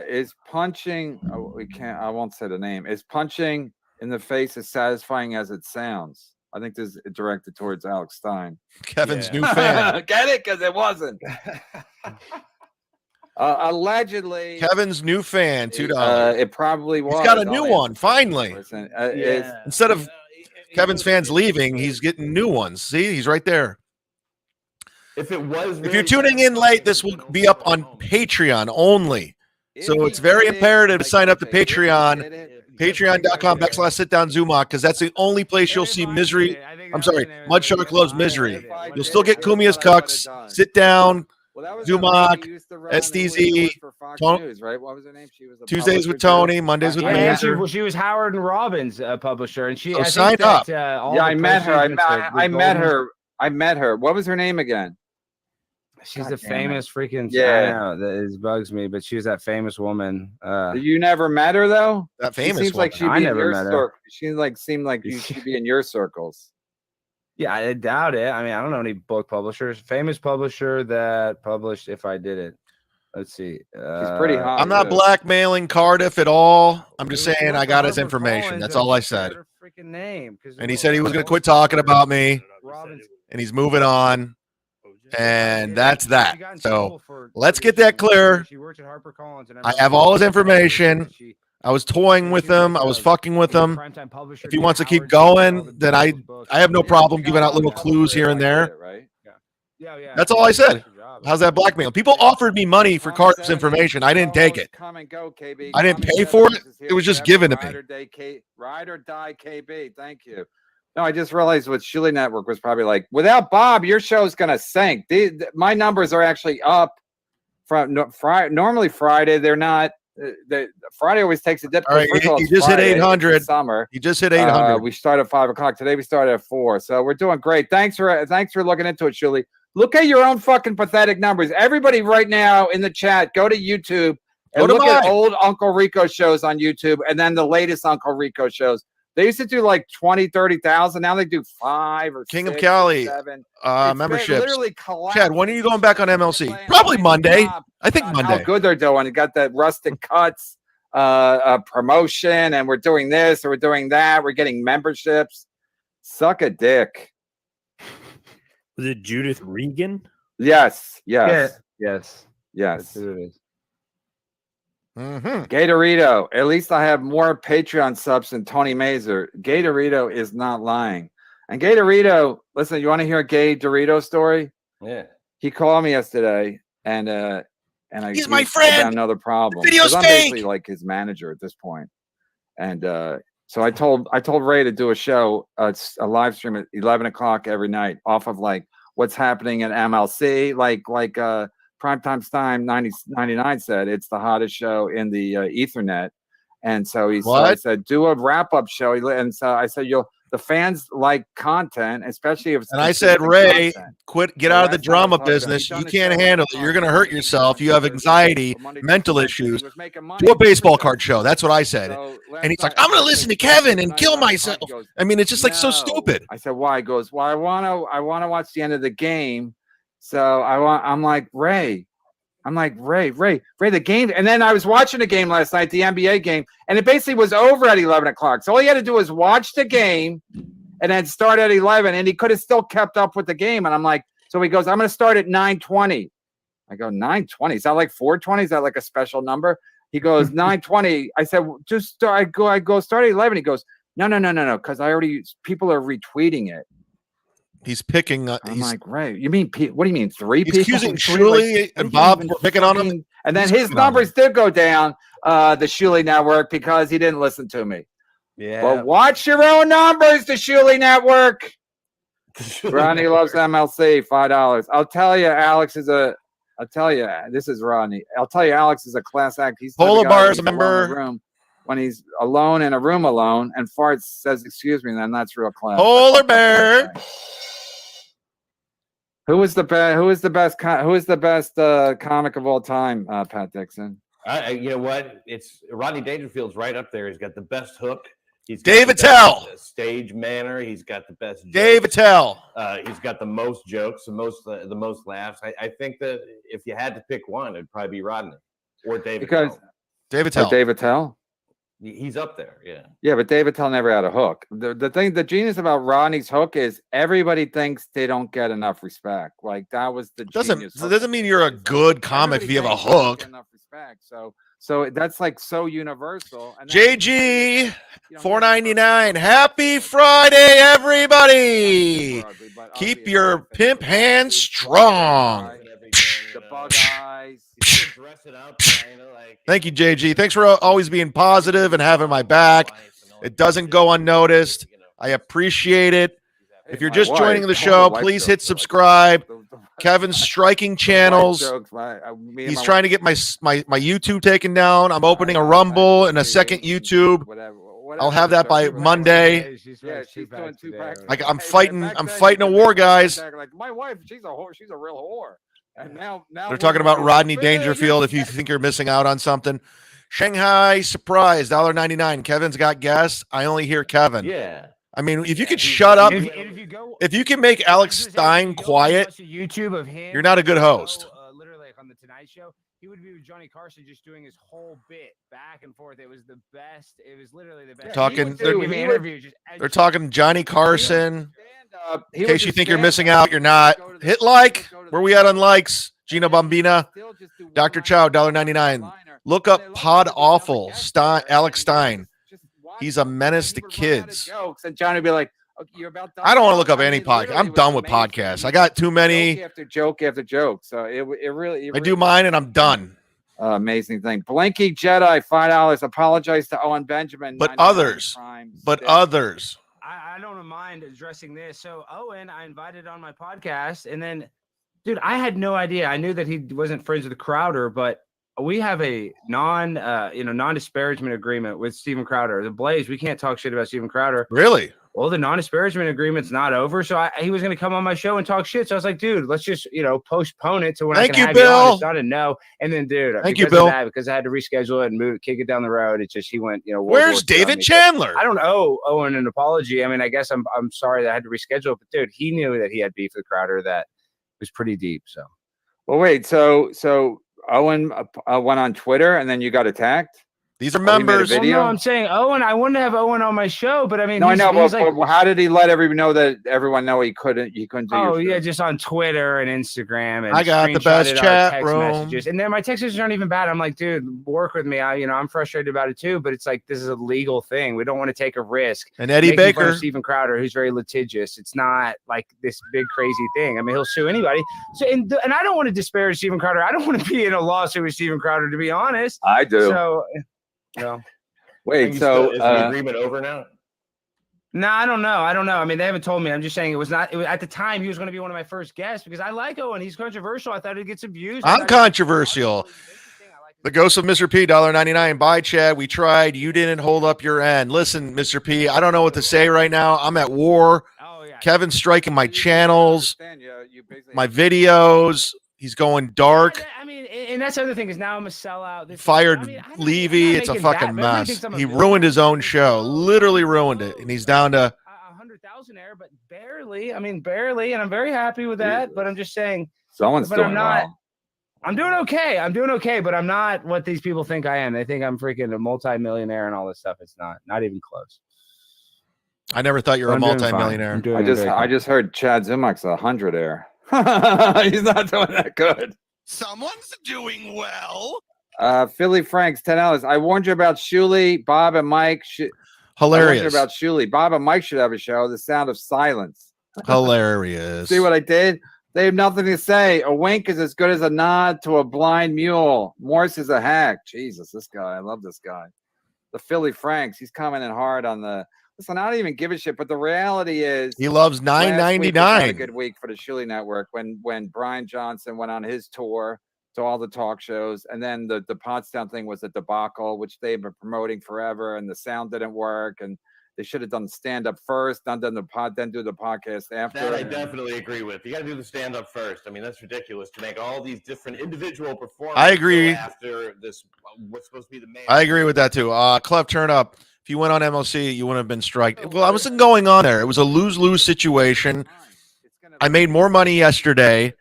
Is punching? I won't say the name. Is punching in the face as satisfying as it sounds? I think this is directed towards Alex Stein. Kevin's new fan. Get it? Because it wasn't. Allegedly. Kevin's new fan, $2. It probably was. He's got a new one, finally. Instead of Kevin's fans leaving, he's getting new ones. See, he's right there. If you're tuning in late, this will be up on Patreon only. So it's very imperative to sign up to Patreon. Patreon.com/sitdown Zumock, because that's the only place you'll see misery. I'm sorry, MUDSHARK loves misery. You'll still get Kumia's Cucks, Sit Down, Zumock, SDZ, right? What was her name? She was Tuesdays with Tony, Mondays with me. She was Howard and Robin's publisher, and she signed up. I met her. I met her. What was her name again? She's a famous freaking. I know that bugs me, but she was that famous woman. You never met her though. That famous. She seems like she'd be in your circle. She seemed like she'd be in your circles. Yeah, I doubt it. I mean, I don't know any book publishers. Famous publisher that published If I Did It. Let's see. She's pretty hot. I'm not blackmailing Cardiff at all. I'm just saying I got his information. That's all I said. Freaking name. And he said he was going to quit talking about me, and he's moving on. And that's that. So let's get that clear. I have all his information. I was toying with him. I was fucking with him. If he wants to keep going, then I have no problem giving out little clues here and there. That's all I said. How's that blackmail? People offered me money for Carter's information. I didn't take it. I didn't pay for it. It was just given to me. Ride or die, KB. Thank you. No, I just realized what Shuli Network was probably like. Without Bob, your show's gonna sink. My numbers are actually up from Friday. Normally Friday, they're not. Friday always takes a dip. All right, you just hit 800. Summer. You just hit 800. We start at 5 o'clock today. We started at 4, so we're doing great. Thanks for looking into it, Shuli. Look at your own fucking pathetic numbers. Everybody, right now in the chat, go to YouTube and look at old Uncle Rico shows on YouTube, and then the latest Uncle Rico shows. They used to do like 20, 30,000. Now they do 5 or King 6 of Cali or 7. Memberships. Chad, when are you going back on MLC? Probably Monday. I think Monday. How good they're doing. You got that Rustic Cuts promotion, and we're doing this or we're doing that. We're getting memberships. Suck a dick. Was it Judith Regan? Yes. Yes. That's who it is. Gatorito. At least I have more Patreon subs than Tony Mazer. Gatorito is not lying. And Gatorito, listen, you want to hear a Gay Dorito story? Yeah. He called me yesterday, and he's my friend. About another problem. Video's I'm fake. basically like his manager at this point. And so I told Ray to do a show, it's a live stream at 11 o'clock every night, off of like what's happening in MLC, like Primetime Time 99 said, it's the hottest show in the Ethernet. And so I said, do a wrap-up show. And so I said, the fans like content, especially if it's. And I said, Ray, content. get out of the drama business. You can't handle it. You're going to hurt yourself. You have anxiety, mental issues. Do a baseball card show. That's what I said. And he's like, I'm going to listen to Kevin and kill myself. I mean, it's just like so stupid. I said, why? He goes, well, I want to watch the end of the game. So I'm like, Ray, the game. And then I was watching the game last night, the NBA game, and it basically was over at 11 o'clock. So all he had to do was watch the game and then start at 11, and he could have still kept up with the game. And I'm like, so he goes, I'm going to start at 9:20. I go, 9:20? Is that like 4:20? Is that like a special number? He goes, 9:20. I said, just start. I go start at 11. He goes, no, because people are retweeting it. He's picking. I'm like, right. You mean, what do you mean? 3 people? He's accusing Shuley and Bob for picking on him. And then his numbers did go down, the Shuley Network, because he didn't listen to me. Yeah. But watch your own numbers, the Shuley Network. Ronnie loves MLC, $5. I'll tell you, this is Ronnie. I'll tell you, Alex is a class act. He's Polar Bars member. When he's alone in a room alone and farts, says, excuse me, then that's real class. Polar Bear. Who is the best comic of all time, Pat Dixon? You know what? It's Rodney Dangerfield's right up there. He's got the best hook. He's Dave Attell. Stage manner. He's got the best jokes. Dave Attell. He's got the most jokes, the most laughs. I think that if you had to pick one, it'd probably be Rodney or Dave Attell. Dave Attell. Dave Attell. He's up there, yeah. Yeah, but Dave Attell never had a hook. The genius about Rodney's hook is everybody thinks they don't get enough respect. Like that was the genius. Doesn't mean you're a good comic if you have a hook. Enough respect. So that's like so universal. And JG, $4.99. Happy Friday, everybody! Keep your pimp hands strong. The bug eyes. Thank you, JG. Thanks for always being positive and having my back. It doesn't go unnoticed. I appreciate it. If you're just joining the show, please hit subscribe. Kevin's striking channels. He's trying to get my YouTube taken down. I'm opening a Rumble and a second YouTube. I'll have that by Monday. I'm fighting a war, guys. My wife, she's a whore. She's a real whore. And now they're talking about Rodney Dangerfield. If you think you're missing out on something, Shanghai surprise, $1.99. Kevin's got guests. I only hear Kevin. Yeah. I mean, if you could shut up, if you can make Alex Stein quiet, YouTube of him, you're not a good host. Literally, like on the Tonight Show, he would be with Johnny Carson, just doing his whole bit back and forth. It was the best. It was literally the best. They're talking Johnny Carson. In case you think you're missing out, you're not. Hit like. Where we at on likes? Gina Bombina, Dr. Chow, $1.99. Look up Pod Awful, Alex Stein. He's a menace to kids. And Johnny would be like, I don't want to look up any podcast. I'm done with podcasts. I got too many. Joke after joke. So it really. I do mine and I'm done. Amazing thing. Blinky Jedi, $5. Apologize to Owen Benjamin. But others. I don't mind addressing this. So Owen, I invited on my podcast, and then, dude, I had no idea. I knew that he wasn't friends with Crowder, but we have a non-disparagement agreement with Steven Crowder. The Blaze, we can't talk shit about Steven Crowder. Really? Well, the non-disparagement agreement's not over, so he was going to come on my show and talk shit. So I was like, dude, let's just postpone it to when I can have you on. It's not a no. And then, dude, thank you, Bill. Because I had to reschedule it and kick it down the road. It just he went, Where's David Chandler? I don't owe Owen an apology. I mean, I guess I'm sorry that I had to reschedule it, but dude, he knew that he had beef with Crowder that was pretty deep. So, well, wait, so Owen went on Twitter and then you got attacked? These are members. Well, no, I'm saying Owen. I wouldn't have Owen on my show, but I mean, no, I know. But, like, how did he let everyone know he couldn't? You couldn't do. Oh yeah, just on Twitter and Instagram. And I got the best chat room. Messages. And then my text messages aren't even bad. I'm like, dude, work with me. I'm frustrated about it too. But it's like this is a legal thing. We don't want to take a risk. And Eddie Baker, Steven Crowder, who's very litigious. It's not like this big crazy thing. I mean, he'll sue anybody. So and I don't want to disparage Steven Crowder. I don't want to be in a lawsuit with Steven Crowder, to be honest. I do. So, no. Wait, so is the agreement over now? No, I don't know. I mean, they haven't told me. I'm just saying it was not. At the time, he was going to be one of my first guests because I like Owen. He's controversial. I thought he'd get some views. I'm controversial. The ghost of Mr. P, $1.99. Bye, Chad. We tried. You didn't hold up your end. Listen, Mr. P, I don't know what to say right now. I'm at war. Oh, yeah. Kevin's striking my channels, my videos. He's going dark. I mean, and that's the other thing is now I'm a sellout. Fired Levy. It's a fucking mess. He ruined his own show. Literally ruined it. And he's down to 100,000 there, but barely. I mean, barely. And I'm very happy with that. But I'm just saying. Someone's doing well. I'm doing okay. But I'm not what these people think I am. They think I'm freaking a multimillionaire and all this stuff. It's not even close. I never thought you were a multimillionaire. I just heard Chad Zumock's 100-aire. He's not doing that good. Someone's doing well. Philly Franks, $10. I warned you about Shuley, Bob, and Mike. Hilarious. I warned you about Shuley. Bob and Mike should have a show. The Sound of Silence. Hilarious. See what I did? They have nothing to say. A wink is as good as a nod to a blind mule. Morse is a hack. Jesus, this guy. I love this guy. The Philly Franks. He's coming in hard on the. Listen, I don't even give a shit, but the reality is he loves $9.99. A good week for the Shuley Network when Brian Johnson went on his tour to all the talk shows, and then the Pottstown thing was a debacle, which they've been promoting forever, and the sound didn't work, and they should have done stand-up first, then do the podcast after. That I definitely agree with. You got to do the stand-up first. I mean, that's ridiculous to make all these different individual performances. I agree. After this, what's supposed to be the main. I agree with that too. Clef, turn up. If you went on MLC, you wouldn't have been striked. Well, I wasn't going on there. It was a lose-lose situation. I made more money yesterday,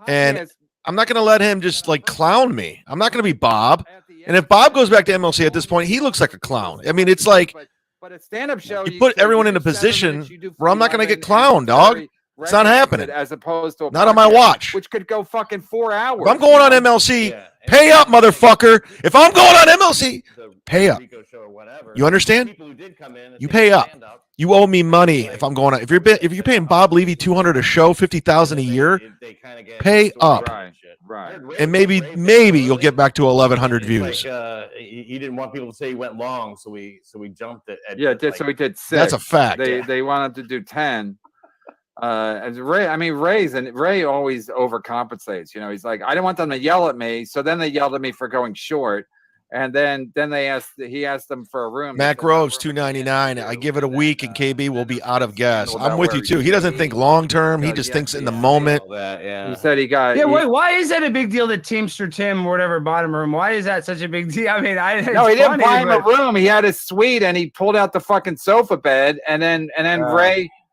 and I'm not going to let him just like clown me. I'm not going to be Bob. And if Bob goes back to MLC at this point, he looks like a clown. I mean, it's like but a stand-up show. You put everyone in a position where I'm not going to get clowned, dog. It's not happening. As opposed to not on my watch, which could go fucking 4 hours. If I'm going on MLC, pay up, motherfucker. If I'm going on MLC, pay up. You understand? You pay up. You owe me money if I'm going on. If you're paying Bob Levy $200 a show, $50,000 a year, pay up. Right. And maybe you'll get back to 1,100 views. Like, he didn't want people to say he went long, so we jumped it. So we did 6. That's a fact. They wanted to do 10. As Ray always overcompensates. You know, he's like, I didn't want them to yell at me, so then they yelled at me for going short, and then he asked them for a room. Matt Groves, $2.99. I give it a week, and KB will be out of gas. I'm with you too. He doesn't think long term. He just thinks in the moment. He said he got. Yeah, wait. Why is that a big deal that Teamster Tim or whatever bought him a room? Why is that such a big deal? I mean, he didn't buy him a room. He had his suite, and he pulled out the fucking sofa bed, and then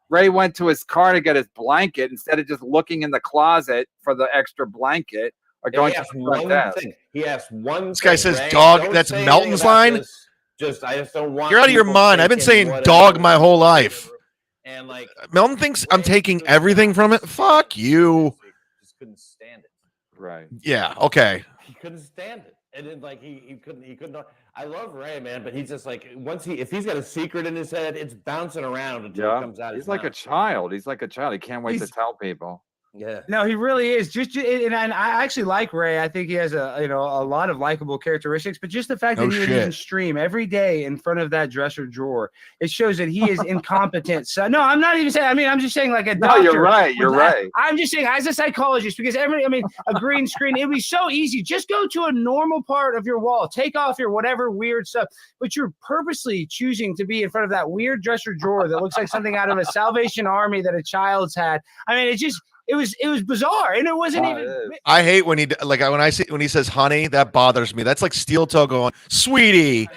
Ray went to his car to get his blanket instead of just looking in the closet for the extra blanket or going to the front desk. He asked one. This guy says, "Dog." That's Melton's line. I just don't want. You're out of your mind. I've been saying "dog" my whole life. And like Melton thinks I'm taking everything from it. Fuck you. Just couldn't stand it. Right. Yeah. Okay. He couldn't stand it. And then like he couldn't. I love Ray, man, but he's just like if he's got a secret in his head, it's bouncing around until it comes out. He's like a child. He's like a child. He can't wait to tell people. Yeah. No, he really is. And I actually like Ray. I think he has a lot of likable characteristics, but just the fact that he would even stream every day in front of that dresser drawer, it shows that he is incompetent. So no, I'm not even saying. I mean, I'm just saying like a doctor. No, you're right. You're right. I'm just saying as a psychologist because a green screen. It would be so easy. Just go to a normal part of your wall, take off your whatever weird stuff, but you're purposely choosing to be in front of that weird dresser drawer that looks like something out of a Salvation Army that a child's had. I mean, it was bizarre, and it wasn't even. I hate when when he says honey, that bothers me. That's like steel toe going, sweetie,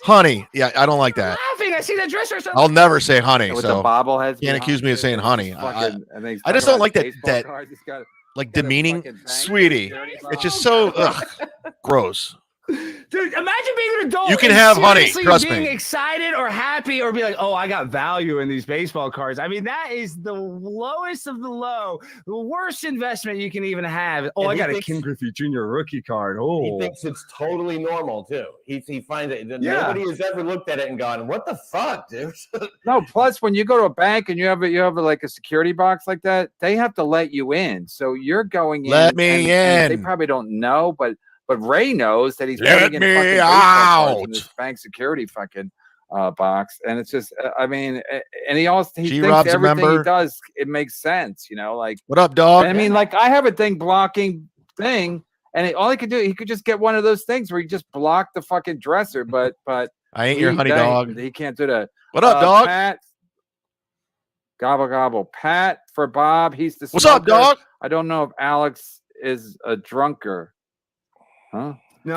honey. Yeah, I don't like that. Laughing, I see that dresser. I'll never say honey. With so the bobbleheads, can't accuse me of saying honey. I just don't like that like demeaning, sweetie. It's just so gross. Dude, imagine being an adult. You can have honey, trust being me. excited or happy or be like, oh, I got value in these baseball cards. I mean, that is the lowest of the low, the worst investment you can even have. Oh, I got a Ken Griffey Jr. rookie card. Oh, he thinks it's totally normal too. He finds it. Nobody has ever looked at it and gone, "What the fuck, dude?" No. Plus, when you go to a bank and you have like a security box like that, they have to let you in. So you're going in. Let me in. And they probably don't know, but Ray knows that he's let putting in me fucking out in this bank security fucking box, and it's just, I mean, and he thinks everything he does, it makes sense, like, what up, dog? I mean, like, I have a thing blocking thing, and all he could do, he could just get one of those things where he just block the fucking dresser, but I ain't your honey dog. He can't do that. What up, dog? Pat, gobble gobble. Pat for Bob. He's the What's up, dog? I don't know if Alex is a drunker. Huh? No,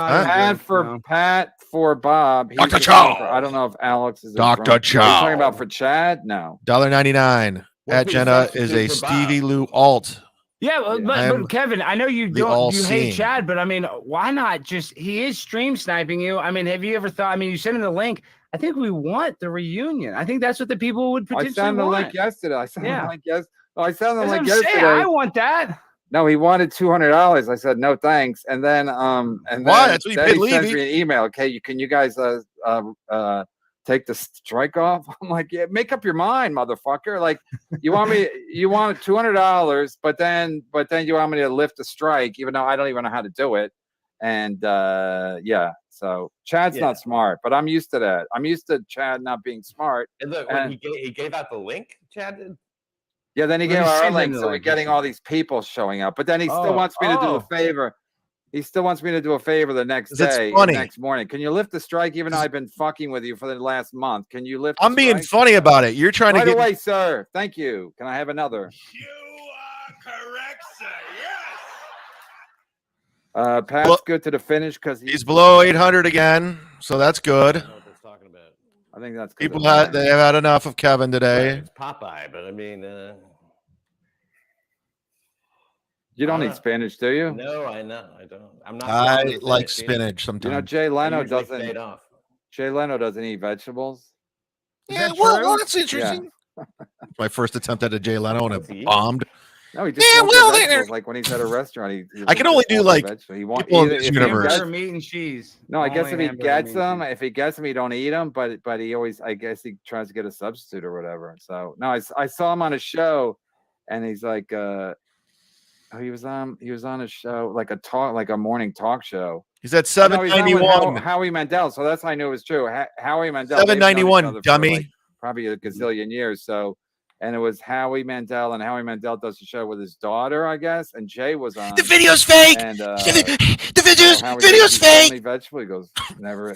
Pat for Bob. Dr. Chow. I don't know if Alex is a Dr. Chow. Are you talking about for Chad? No. $1.99 at Jenna is a Stevie Lou alt. Yeah, but Kevin, I know you hate Chad, but I mean, why not he is stream sniping you. I mean, have you ever thought, you sent him the link. I think we want the reunion. I think that's what the people would potentially want. I sent the link yesterday. I sent the link yesterday. I want that. No, he wanted $200. I said no, thanks. And then why? That's what you paid he Levy. sends me an email. Okay, can you guys take the strike off? I'm like, yeah, make up your mind, motherfucker. Like, you want $200, but then you want me to lift the strike, even though I don't even know how to do it. And so Chad's not smart, but I'm used to that. I'm used to Chad not being smart. And look, when he gave out the link, Chad did. Yeah, then he gave our link, so we're getting all these people showing up. But then he still wants me to do a favor. He still wants me to do a favor the next day, next morning. Can you lift the strike, even though I've been fucking with you for the last month? Can you lift? I'm being funny about it. You're trying to get away, sir. Thank you. Can I have another? You are correct, sir. Yes. Pat's good to the finish because he's below 800 again, so that's good. I don't know what they're talking about. I think that's good. People have had enough of Kevin today. It's Popeye, but I mean, you don't need spinach, do you? No, I know. I don't. I'm not. I like spinach sometimes. Jay Leno doesn't. Jay Leno doesn't eat vegetables. Yeah, well, that's interesting. Yeah. My first attempt at a Jay Leno and it bombed. No, he just like when he's at a restaurant. I can only do like he wants meat and cheese. No, I guess if he gets them, he don't eat them. But he always, I guess he tries to get a substitute or whatever. So no, I saw him on a show, and he's like, he was on a show like a morning talk show. He's at 791. Howie Mandel. So that's how I knew it was true. Howie Mandel. 791, dummy. Probably a gazillion years. So. And it was Howie Mandel, and Howie Mandel does a show with his daughter, I guess. And Jay was on. The video's fake. And, the video's fake. Vegetable. He goes, never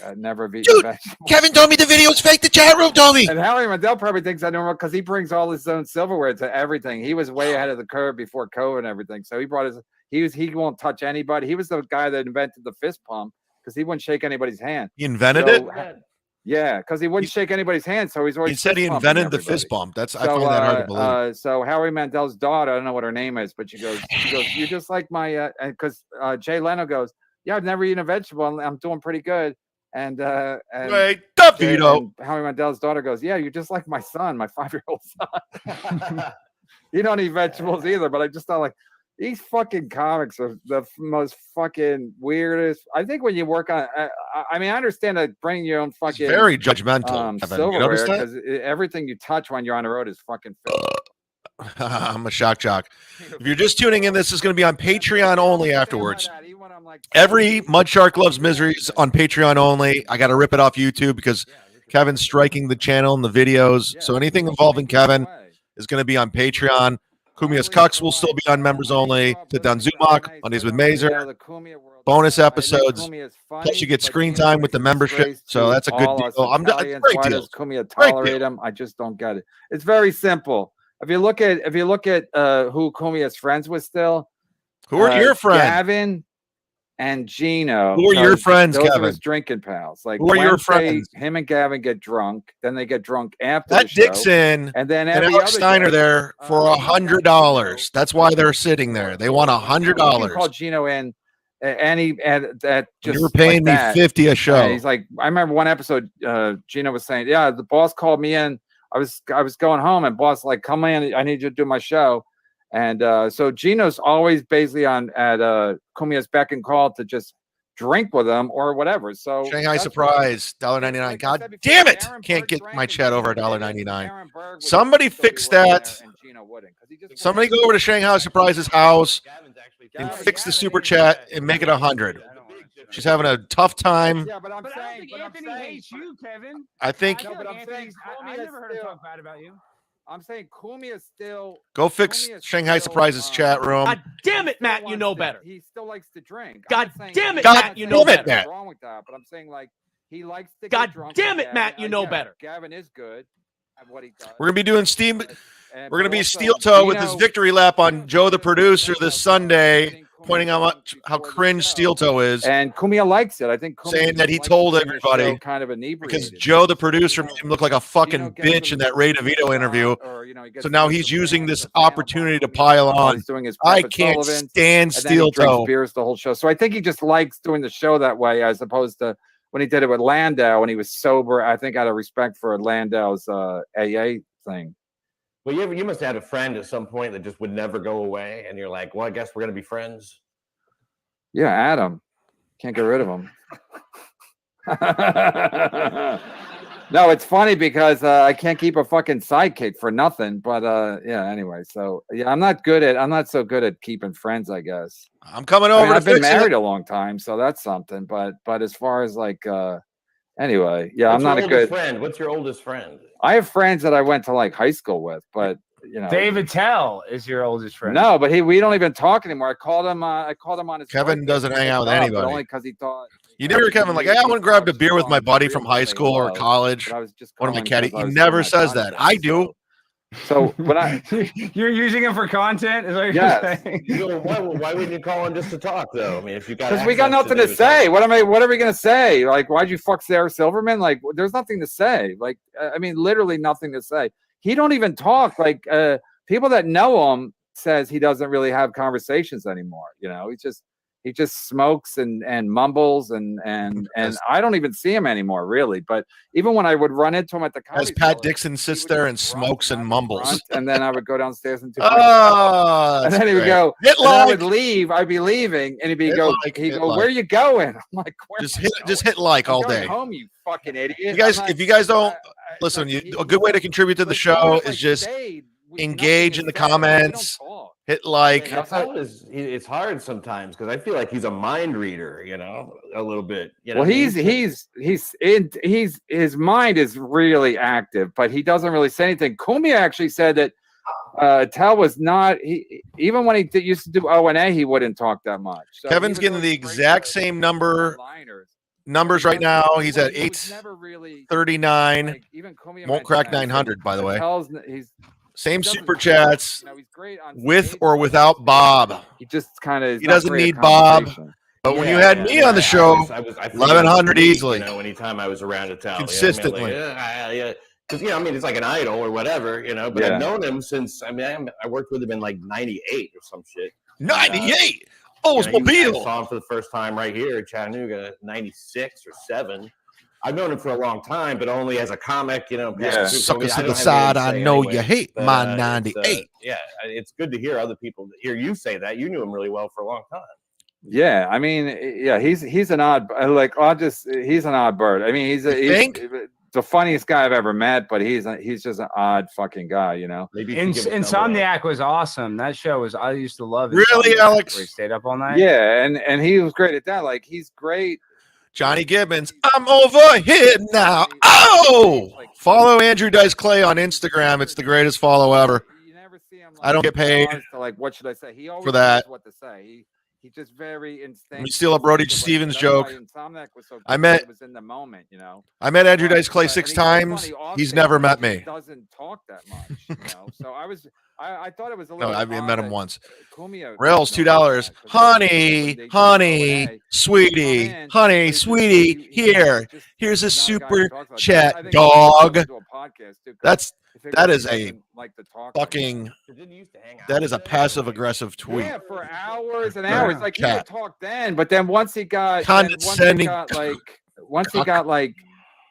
eaten vegetable. Kevin told me the video's fake. The chat room told me. And Howie Mandel probably thinks I know because he brings all his own silverware to everything. He was way ahead of the curve before COVID and everything. So he brought he won't touch anybody. He was the guy that invented the fist pump because he wouldn't shake anybody's hand. He invented it. Yeah, because he wouldn't shake anybody's hand, so he's always. He said he invented the fist bump. I find that hard to believe. So Howie Mandel's daughter, I don't know what her name is, but she goes, you're just like my, because Jay Leno goes, yeah, I've never eaten a vegetable, and I'm doing pretty good. And Howie Mandel's daughter goes, yeah, you're just like my son, my 5-year-old son. You don't eat vegetables either, but I just thought like. These fucking comics are the most fucking weirdest. I think when you work on, I understand that bringing your own fucking very judgmental silverware because everything you touch when you're on the road is fucking fake. I'm a shock jock. If you're just tuning in, this is going to be on Patreon only afterwards. Every MUDSHARK Loves Miseries on Patreon only. I got to rip it off YouTube because Kevin's striking the channel and the videos. So anything involving Kevin is going to be on Patreon. Kumia's Cucks will still be on members only. Sit down Zumock, Mondays with Mazer, bonus episodes. Plus you get screen time with the membership. So that's a good deal. Great deal. Kumia tolerate him? I just don't get it. It's very simple. If you look at who Kumia's friends with still, who are your friends? Gavin and Gino. Who are your friends, those Kevin? Are his drinking pals. Like who are your friends? Him and Gavin get drunk, then they get drunk after that the show. Dixon and then Alex Steiner there for $100. That's why they're sitting there. They want $100. Call Gino in that just you were paying me $50 a show. He's like, I remember one episode, Gino was saying, yeah, the boss called me in. I was going home, and boss like, come in, I need you to do my show. And so Gino's always basically at Kumia's beck and call to just drink with him or whatever. So Shanghai Surprise, $1.99. God damn it! Can't get my chat over $1.99. Somebody fix that. Somebody go over to Shanghai Surprise's house and fix the super chat and make it 100. She's having a tough time. Yeah, but I don't think Anthony hates you, Kevin. I think. I never heard him talk bad about you. I'm saying Kumia still. Go fix Shanghai Surprise's chat room. God damn it, Matt, you know better. He still likes to drink. God damn it, Matt, you know better. What's wrong with that? But I'm saying like he likes to. God damn it, Matt, you know better. Gavin is good at what he does. We're gonna be doing Steam. We're gonna be steel toe with his victory lap on Joe the producer this Sunday, pointing out how cringe steel toe is. And Kumia likes it. I think Kumia saying that he told everybody kind of inebriated because Joe the producer made him look like a fucking bitch in that Ray DeVito interview. So now he's using this opportunity to pile on. I can't stand steel toe. Beers the whole show. So I think he just likes doing the show that way, as opposed to when he did it with Landau when he was sober. I think out of respect for Landau's AA thing. Well, you must have had a friend at some point that just would never go away, and you're like, well, I guess we're gonna be friends. Yeah, Adam. Can't get rid of him. No, it's funny because I can't keep a fucking sidekick for nothing. But yeah, anyway. So yeah, I'm not so good at keeping friends, I guess. I'm coming over. I've been married a long time, so that's something. But as far as like anyway, yeah, I'm not a good friend. What's your oldest friend? I have friends that I went to like high school with, but you know, David Tell is your oldest friend. No, but we don't even talk anymore. I called him on his. Kevin doesn't hang out with anybody. Only because he thought. You never hear Kevin like, hey, I want to grab a beer with my buddy from high school or college. One of my caddies. He never says that. I do. So when you're using him for content, is what you're saying? Why wouldn't you call him just to talk though? I mean, if you got because we got nothing to say. What are we gonna say? Like, why'd you fuck Sarah Silverman? Like, there's nothing to say. Like, I mean, literally nothing to say. He don't even talk. Like, people that know him says he doesn't really have conversations anymore. You know, he just smokes and mumbles and I don't even see him anymore, really. But even when I would run into him at the as Pat Dixon sits there and smokes and mumbles, and then I would go downstairs and do and then he would go, hit like, I would leave, I'd be leaving, and he'd go, where are you going? I'm like, just hit like all day. Home, you fucking idiot. If you guys don't listen, a good way to contribute to the show is just engage in the comments. Hit like. It's hard sometimes because I feel like he's a mind reader, you know, a little bit. You know, well, his mind is really active, but he doesn't really say anything. Kumia actually said that Tal was not. Even when he used to do O&A, he wouldn't talk that much. So Kevin's getting the exact same numbers right now. He's at 839. Won't crack 900, by the way. Same super chats with or without Bob. He just kind of. He doesn't need Bob. But when you had me on the show, 1,100 easily. You know, anytime I was around a town, consistently. Yeah. Because I mean, it's like an idol or whatever, you know. But I've known him since. I mean, I worked with him in like '98 or some shit. 98. Oldsmobile. I saw him for the first time right here in Chattanooga, '96 or '97. I've known him for a long time, but only as a comic, you know. Suckers to the side, I know you hate my 98. It's good to hear other people hear you say that. You knew him really well for a long time. Yeah, I mean, yeah, he's an odd, he's an odd bird. I mean, he's the funniest guy I've ever met, but he's just an odd fucking guy, you know. Maybe Insomniac was awesome. That show I used to love it. Really, Alex? Where he stayed up all night. Yeah, and he was great at that. Like, he's great. Johnny Gibbons, I'm over here now. Oh! Follow Andrew Dice Clay on Instagram. It's the greatest follow ever. You never see him, I don't get paid what should I say? He always for that. Knows what to say. He's just very instinctive. We steal a Brody Stevens joke. I met was in the moment, you know. I met Andrew Dice Clay 6 times. He's never met me. He doesn't talk that much, you know. So I thought it was a little. No, I met him once. Kumia, Rails $2. Honey, sweetie, here's a super chat, dog. That's That is a fucking. That is a passive aggressive tweet. Yeah, for hours and hours. Like he would talk then, but then once he got condescending, once he got like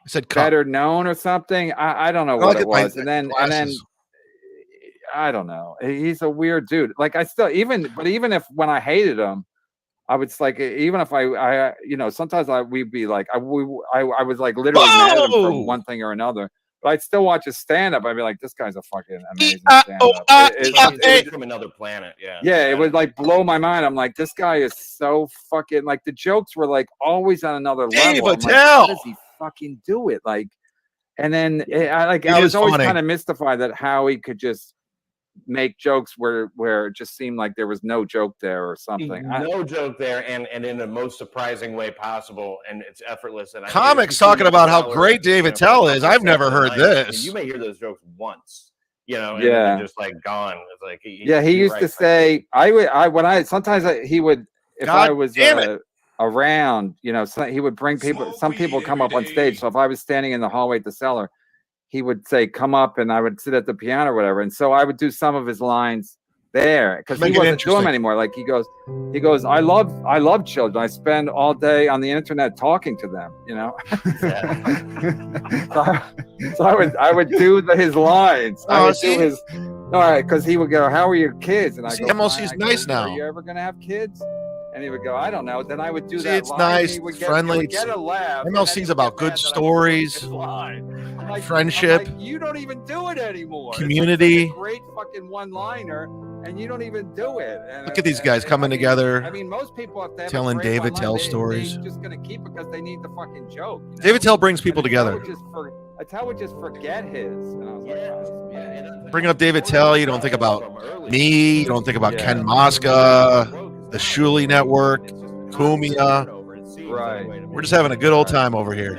I said better known or something. I don't know what it was, and then I don't know. He's a weird dude. Like I still even if when I hated him, I would like even if I sometimes we'd be like I was like literally mad at him for one thing or another. But I'd still watch his stand-up. I'd be like, this guy's a fucking amazing stand-up. It's from another planet, Yeah, it would like blow my mind. I'm like, this guy is so fucking like the jokes were like always on another level. I'm like, how does he fucking do it? Like, and then I was always kind of mystified that how he could just make jokes where it just seemed like there was no joke there or something. No joke there, and in the most surprising way possible, and it's effortless. And comics talking about how great David Tell is. I've never heard this. You may hear those jokes once, and they're just like gone. It's like he used to say he would if I was around, he would bring people. Some people come up on stage. So if I was standing in the hallway at the cellar, he would say, come up, and I would sit at the piano or whatever. And so I would do some of his lines there because he wasn't doing them anymore. Like he goes, I love children. I spend all day on the internet talking to them, so I would do his lines. All right, because he would go, how are your kids? And I go, MLC's nice now. Are you ever going to have kids? And he would go, I don't know. Then I would do that. It's nice, friendly. Get a laugh. MLC's about good stories, friendship. Like, you don't even do it anymore. Community. It's a great fucking one-liner, and you don't even do it. And, look at these guys coming together. I mean, most people have to have telling David Tell stories. They're just gonna keep it because they need the fucking joke. David Tell brings people together. Attell would just forget his. And I was like, bring up David Tell. You don't think about me. You don't think about Ken Mosca. The Shuli Network, Kumia. Right. We're just having a good old time over here.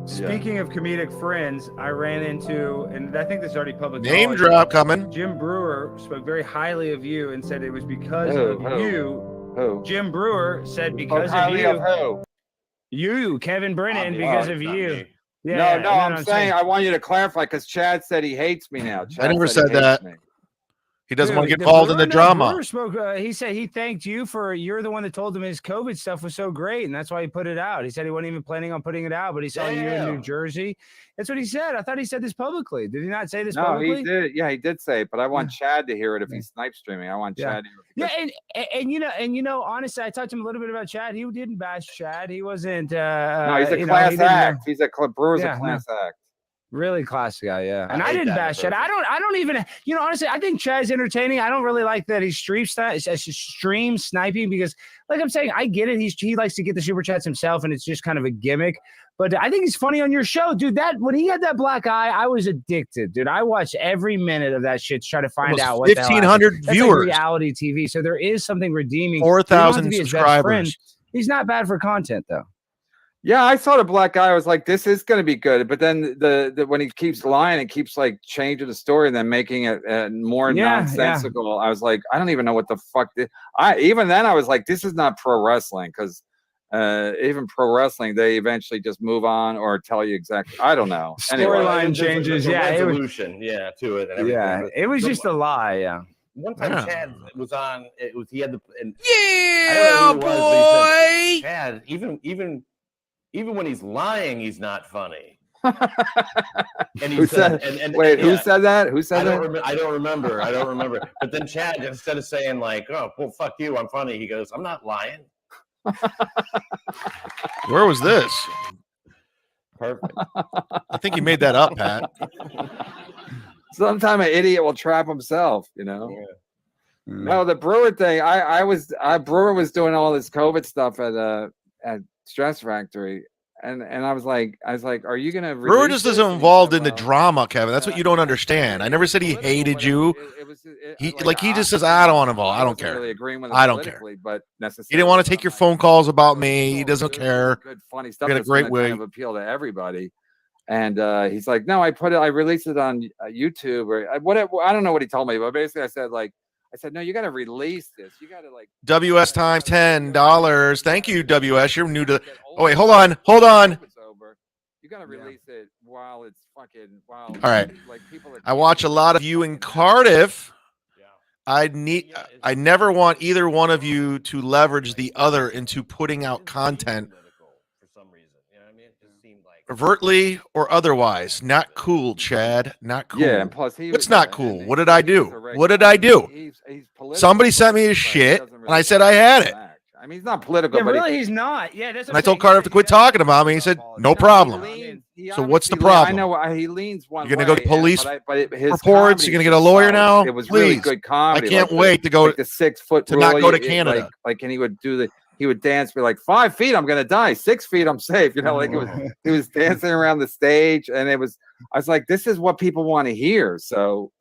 Speaking of comedic friends, I ran into, and I think this is already public. Name drop coming. Jim Brewer spoke very highly of you and said it was because of you. Jim Brewer said because of you. You, Kevin Brennan, because of you. Yeah, no, I'm saying I want you to clarify because Chad said he hates me now. I never said that. He doesn't want to get involved in the drama. Brewer spoke, he said he thanked you you're the one that told him his COVID stuff was so great, and that's why he put it out. He said he wasn't even planning on putting it out, but he saw you in New Jersey. That's what he said. I thought he said this publicly. Did he not say this publicly? No, he did. Yeah, he did say it, but I want Chad to hear it if he's snipe streaming. I want Chad to hear it. Yeah, and honestly, I talked to him a little bit about Chad. He didn't bash Chad. He wasn't. No, he's a class act. He's a Brewer's a class act. Really class guy, yeah. And I didn't bash Chad. I don't even, honestly, I think Chad's entertaining. I don't really like that he's stream sniping because, like I'm saying, I get it. He likes to get the super chats himself, and it's just kind of a gimmick. But I think he's funny on your show, dude. When he had that black eye, I was addicted, dude. I watched every minute of that shit to try to find out what 1,500 viewers. Like reality TV. So there is something redeeming. 4,000 subscribers. He's not bad for content, though. Yeah, I saw the black guy. I was like, this is going to be good. But then when he keeps lying and keeps like changing the story and then making it more nonsensical, I was like, I don't even know what the fuck. Even then, I was like, this is not pro wrestling because even pro wrestling, they eventually just move on or tell you exactly. I don't know. Storyline changes. Resolution, to it. And yeah, it was just a lie. Yeah. One time Chad was on. He had the. Boy. Chad, even when he's lying, he's not funny. And he who said that? Who said that? I don't remember. But then Chad, instead of saying like, "Oh, well, fuck you, I'm funny," he goes, "I'm not lying." Where was this? Perfect. I think you made that up, Pat. Sometime an idiot will trap himself, Yeah. No, the Brewer thing. Brewer was doing all this COVID stuff at Stress Factory, and I was like, are you gonna? Brewer just isn't involved in the drama, Kevin. That's what you don't understand. I never said he hated you. He just says, I don't want to involve. I don't care. Really agreeing with I don't care. But he didn't want to take your phone calls about me. He doesn't care. Good funny stuff. Got a great way of appeal to everybody. And he's like, no, I released it on YouTube or whatever. I don't know what he told me, but basically I said, no, you got to release this. You got to like WS times $10. Thank you, WS. You're new to. Oh wait, hold on. You got to release it while it's fucking. All right. Like people. I watch a lot of you in Cardiff. I never want either one of you to leverage the other into putting out content for some reason. You know what I mean? It just seemed like overtly or otherwise. Not cool, Chad. Not cool. Yeah, and plus it's not cool. What did I do? What did I do? He's Somebody sent me his shit, and I said I had it. I mean, he's not political. Yeah, but really, he's not. Yeah, that's. And I told Cardiff to quit talking about me. He said, "No problem." So what's the problem? I know he leans one. You're gonna go to police but his reports. You're gonna get a lawyer now. It was Please. really good comedy. I can't wait to go like the 6 foot to not go to Canada. Like, and he would do he would dance, be like 5 feet, I'm gonna die. 6 feet, I'm safe. You know, like he was dancing around the stage, and I was like, this is what people want to hear. So,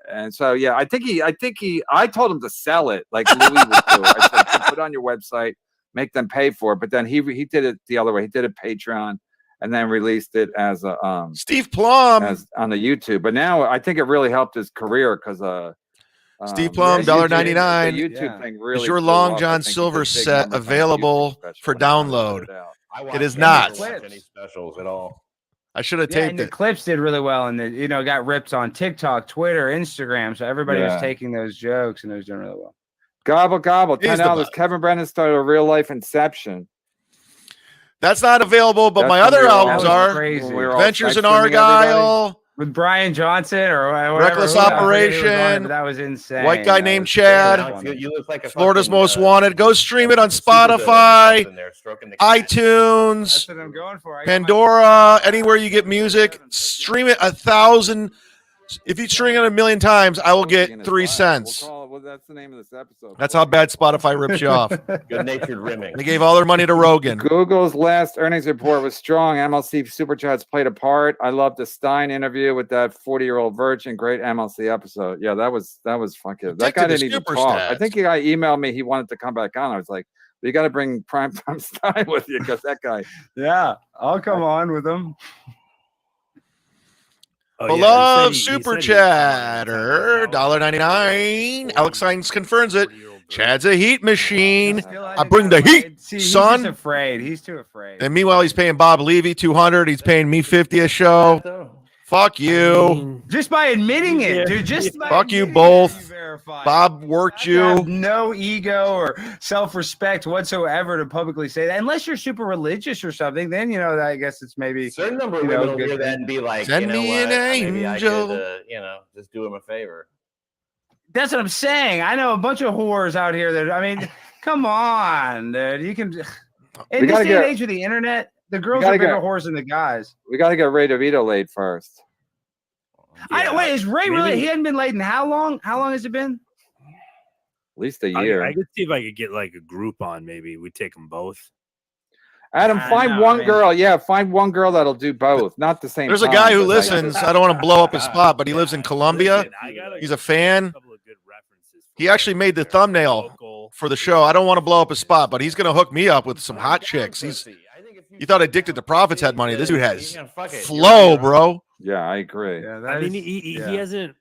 and so, yeah, I told him to sell it like Louis would do. I said, put it on your website, make them pay for it. But then he did it the other way. He did a Patreon and then released it as a Steve Plum on the YouTube. But now I think it really helped his career because Steve Plum, $1.99. The YouTube thing really is your Long John Silver set available for download? It is not. Any specials at all? I should have taped and it. The clips did really well, and got ripped on TikTok, Twitter, Instagram. So everybody was taking those jokes, and it was doing really well. Gobble gobble. $10. Kevin Brennan started a real life Inception. That's not available, but my other albums are crazy. Adventures in Argyle. With Brian Johnson or whatever, Reckless Operation. That was insane. White Guy Named Chad. You look like Florida's Most Wanted. Go stream it on Spotify, iTunes, That's what I'm going for. Pandora, anywhere you get music. Stream it 1,000. If you stream it 1,000,000 times, I will get 3 cents. That's the name of this episode. That's how bad Spotify rips you off. Good-natured rimming. They gave all their money to Rogan. Google's last earnings report was strong. MLC Superchats played a part. I love the Stein interview with that 40-year-old virgin. Great MLC episode. Yeah, that was fucking. That guy didn't even talk. I think he emailed me. He wanted to come back on. I was like, you got to bring Primetime Stein with you because that guy. Yeah, I'll come on with him. Beloved Super Chatter, $1.99. Alex Sainz confirms it. Chad's a heat machine. I bring the heat, son. He's afraid. He's too afraid. And meanwhile, he's paying Bob Levy $200. He's paying me $50 a show. Fuck you. Just by admitting it, dude. Fuck you both. Bob worked you. Have no ego or self-respect whatsoever to publicly say that. Unless you're super religious or something, then I guess it's maybe a certain number of women will hear that and be like, send me an angel. Maybe I could, just do him a favor. That's what I'm saying. I know a bunch of whores out here that come on, dude. You can in this day and age of the internet. The girls are bigger whores than the guys. We got to get Ray DeVito laid first. Yeah. Wait, is Ray really? He hadn't been laid in how long? How long has it been? At least a year. I could see if I could get like a group on. Maybe we take them both. Adam, find one girl. Yeah, find one girl that'll do both. Not the same. There's a guy who listens. I don't want to blow up his spot, but he lives in Colombia. He's a fan. He actually made the thumbnail for the show. I don't want to blow up his spot, but he's going to hook me up with some hot chicks. You thought Addicted to Profits had money. This dude has flow, bro. Yeah, I agree. Yeah, I mean, he hasn't,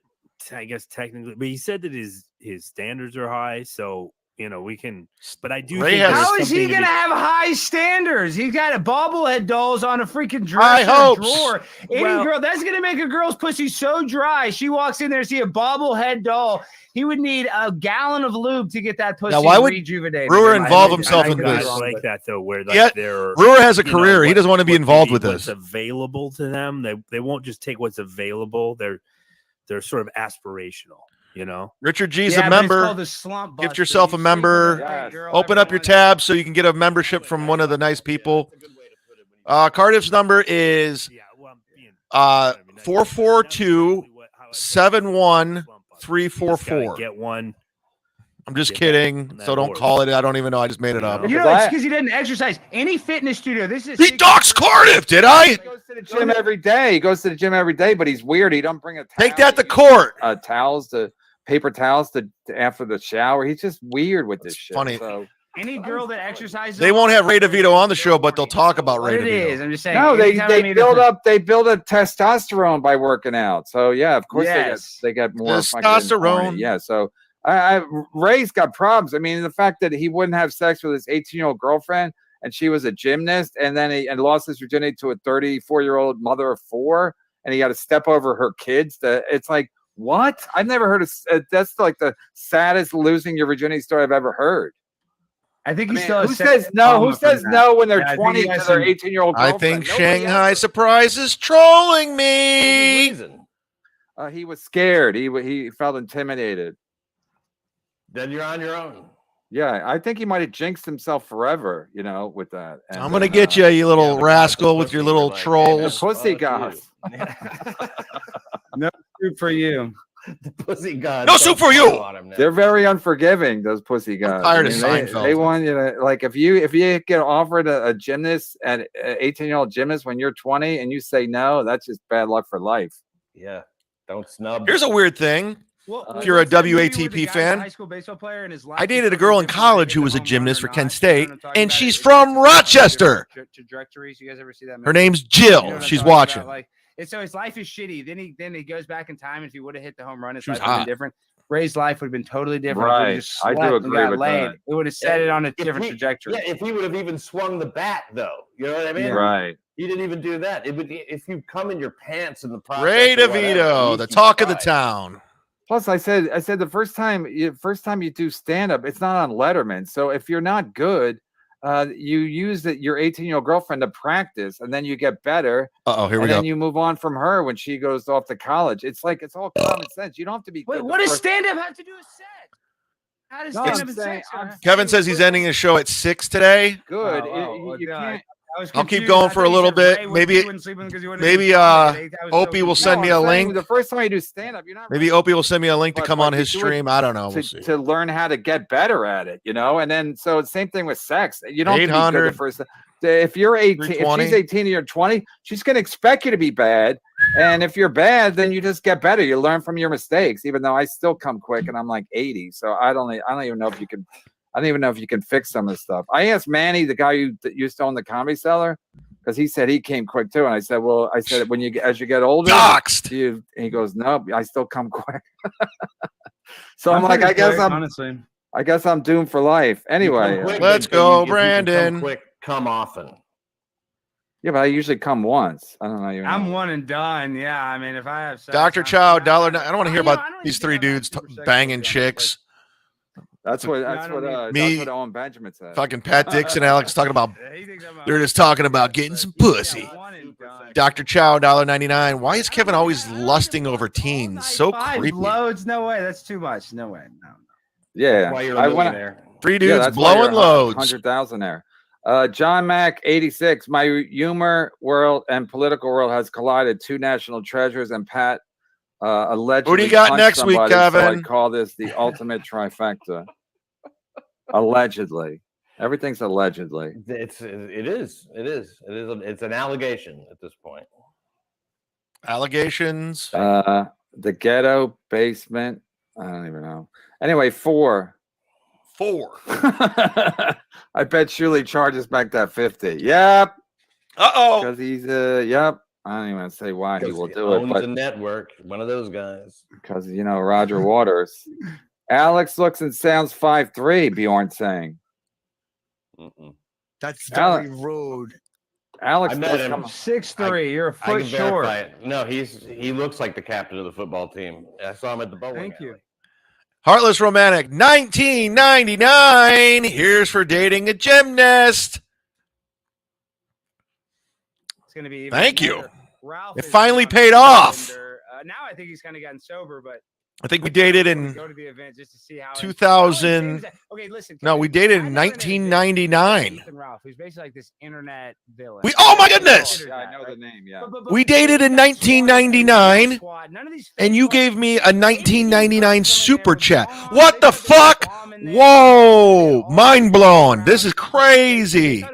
I guess, technically, but he said that his standards are high. So, we can, but I do think how is he going to have high standards? He's got a bobblehead dolls on a freaking drawer. Any girl, that's going to make a girl's pussy so dry. She walks in there and see a bobblehead doll. He would need a gallon of lube to get that pussy rejuvenated. Brewer involve himself in this? I like that though, where Brewer has a career. He doesn't want to be involved with this. What's available to them, they won't just take what's available. They're sort of aspirational. Richard G's a member. Gift yourself a member. Yes. Open up your tab so you can get a membership from one of the nice people. Cardiff's number is 442-71-344. Get one. I'm just kidding. So don't call it. I don't even know. I just made it up. It's because he didn't exercise. Any fitness studio. He docs Cardiff. Did I? He goes to the gym every day. But he's weird. He don't bring a towel. Take that to court. Paper towels to after the shower. He's just weird with this shit. Funny. So. Any girl that exercises, they won't have Ray DeVito on the show, but they'll talk about Ray DeVito. It is. I'm just saying. No, they build up testosterone by working out. So yeah, of course they get more testosterone. Yeah. So Ray's got problems. I mean, the fact that he wouldn't have sex with his 18-year-old girlfriend and she was a gymnast, and then he lost his virginity to a 34-year-old mother of 4, and he had to step over her kids. It's like, what? I've never heard of. That's like the saddest losing your virginity story I've ever heard. I think who says no? Who says no when they're 20 to their 18-year-old girlfriend? I think Shanghai Surprise is trolling me. He was scared. He felt intimidated. Then you're on your own. Yeah, I think he might have jinxed himself forever, with that. And, I'm gonna get you, you little rascal, with your little trolls. Pussy guys. No soup for you. The pussy god. No soup for you. They're very unforgiving, those pussy guys. I'm tired of Seinfeld. They want you to, like, if you get offered a gymnast, an 18-year-old gymnast when you're 20 and you say no, that's just bad luck for life. Yeah, don't snub. Here's a weird thing. If you're a WATP fan, high school baseball player and his life I dated a girl in college who was a gymnast for Kent State, and she's from Rochester. Trajectories. You guys ever see that movie? Her name's Jill. She's watching. And so his life is shitty. Then he goes back in time. If he would have hit the home run, his She was life would have hot. been different. Ray's life would have been totally different. Right. I do agree with that. It would have set it on a different trajectory. Yeah, if he would have even swung the bat, though. You know what I mean? Right. He didn't even do that. It would, if you come in your pants in the process. Ray DeVito, the talk of the town. Plus, I said the first time you do stand up, it's not on Letterman. So if you're not good, you use your 18-year-old girlfriend to practice, and then you get better. Here we and go. then you move on from her when she goes off to college. It's like it's all common sense. You don't have to be. Wait, good what does stand-up have to do with sex? How does stand-up and sex? Kevin says he's ending his show at 6 today. Good. You can't. I'll keep going for a little bit. Maybe Opie will send me a link. The first time you do stand up, you're not. Maybe Opie will send me a link to come on his stream. I don't know. We'll see. To learn how to get better at it, and then so same thing with sex. You don't have to be good the first. If you're 18, if she's 18 and you're 20, she's going to expect you to be bad. And if you're bad, then you just get better. You learn from your mistakes. Even though I still come quick, and I'm like 80, so I don't even know if you can. I don't even know if you can fix some of this stuff. I asked Manny, the guy who used to own the Comedy Cellar, because he said he came quick too. And I said, well, when as you get older, doxed. He goes, no, I still come quick. So I'm like, I guess I'm doomed for life. Anyway, let's go, Brandon. Quick, come often. Yeah, but I usually come once. I don't know. I'm one and done. Yeah, I mean, if I have sex, Dr. Chow, $1. I don't want to hear about these 3 dudes banging chicks. That's what Owen Benjamin said. Fucking Pat Dixon, Alex talking about. They're just talking about getting some pussy. Dr. Chow, $1.99. Why is Kevin always lusting over teens? So creepy. Loads, no way. That's too much. No way. No. Yeah, I want there. 3 dudes blowing loads. 100,000 there. John Mack, 86. My humor world and political world has collided. 2 national treasures, and Pat allegedly. Who do you got next week, Kevin? So I call this the ultimate trifecta. Allegedly, everything's allegedly. It is. It's an allegation at this point. Allegations. The ghetto basement. I don't even know. Anyway, 4. I bet Shuley charges back that 50. Yep. Because he's yep. I don't even say why he will do it. But the network, one of those guys. Because Roger Waters. Alex looks and sounds 5'3", Bjorn saying. That's very rude. Alex, I met him. 6'3". You're a foot short. No, he looks like the captain of the football team. I saw him at the bowling. Thank you. Heartless Romantic, $19.99. Here's for dating a gymnast. It's gonna be. Thank you. Ralph it finally paid off. Now I think he's kind of gotten sober, but I think we dated in go to the event just to see how 2000. Okay, listen. No, we dated in 1999. Ralph, who's basically like this internet villain. Oh my goodness! Yeah, I know the name. Yeah. We dated in 1999, and you gave me a 1999 super chat. What the fuck? Whoa! Mind blown. This is crazy.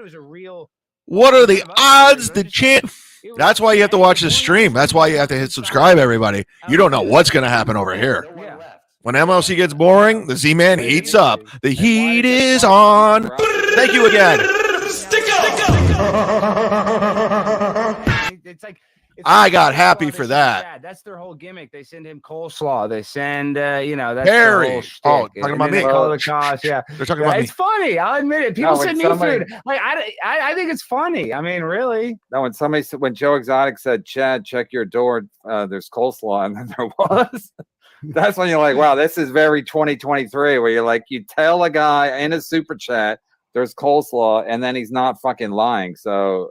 What are the odds? The chance. That's why you have to watch this stream. That's why you have to hit subscribe, everybody. You don't know what's going to happen over here. When MLC gets boring, the Z-Man heats up. The heat is on. Thank you again. It's like I got happy for that. Yeah, that's their whole gimmick. They send him coleslaw. They send, that's Perry. their whole shtick. Talking about me. They call it Kosh. Yeah, they're talking about me. It's funny. I'll admit it. People send me food. Like I think it's funny. I mean, really. No, when Joe Exotic said, "Chad, check your door. There's coleslaw," and then there was. That's when you're like, wow, this is very 2023, where you're like, you tell a guy in a super chat there's coleslaw, and then he's not fucking lying. So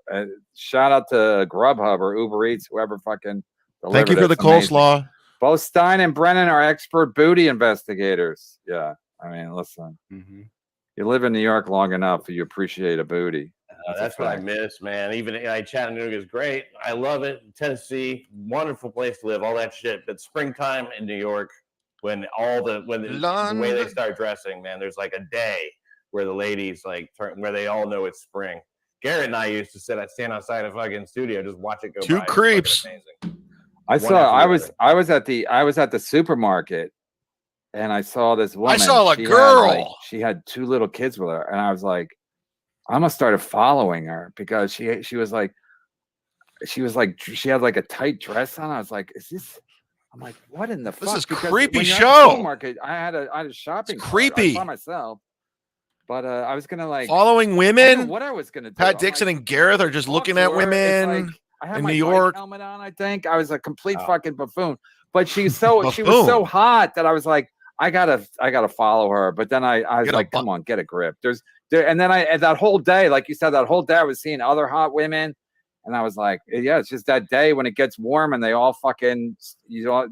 shout out to Grubhub or Uber Eats, whoever fucking delivered. Thank you for the coleslaw. Both Stein and Brennan are expert booty investigators. Yeah, I mean, listen, you live in New York long enough, you appreciate a booty. That's what I miss, man. Even Chattanooga is great. I love it. Tennessee, wonderful place to live. All that shit. But springtime in New York, when the way they start dressing, man, there's like a day where the ladies where they all know it's spring. Garrett and I used to stand outside a fucking studio, just watch it go. Two by. creeps. I was at the supermarket, and I saw this woman. I saw a girl. She had 2 little kids with her, and I was like, I almost started following her because she had like a tight dress on. I was like, I'm like, what in the fuck? This is because creepy show. Market, I had a shopping cart. Creepy. I saw myself. But I was gonna following women. What I was gonna do. Pat Dixon and Gareth are just looking at women in New York. Helmet on, I think I was a complete fucking buffoon. But she was so hot that I was like, I gotta follow her. But then I was like, come on, get a grip. And then that whole day, like you said, I was seeing other hot women, and I was like, yeah, it's just that day when it gets warm and they all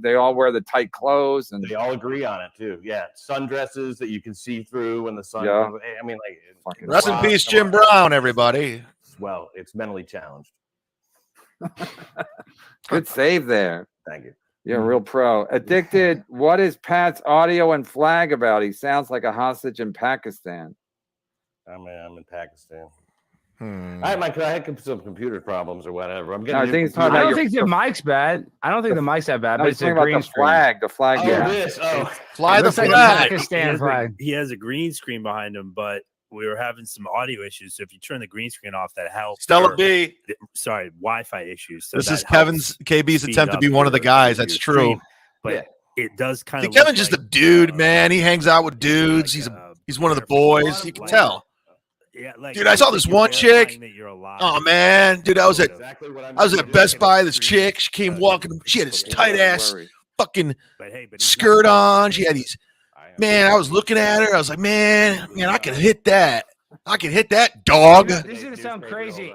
they all wear the tight clothes and they all agree on it too. Yeah, sundresses that you can see through when the sun. Yeah. I mean, like, rest in peace, Jim Brown, everybody. Well, it's mentally challenged. Good save there. Thank you. Yeah, real pro. Addicted. What is Pat's audio and flag about? He sounds like a hostage in Pakistan. I'm in Pakistan. I had some computer problems or whatever. I'm getting. I don't think the mic's bad. I don't think the mic's that bad. But it's a green flag. The flag. Fly the flag. Pakistan flag. He has a green screen behind him, but we were having some audio issues. So if you turn the green screen off, that helps. Stella B. Sorry, Wi-Fi issues. So this is KB's attempt to be one of the guys. That's true. But it does kind of. Kevin's just a dude, man. He hangs out with dudes. He's one of the boys. You can tell. Yeah, dude, I saw this one chick. Oh man, dude, I was at Best Buy. This chick, she came walking. She had this tight ass fucking skirt on. She had these. Man, I was looking at her. I was like, man, I can hit that. I can hit that dog. This is gonna sound crazy,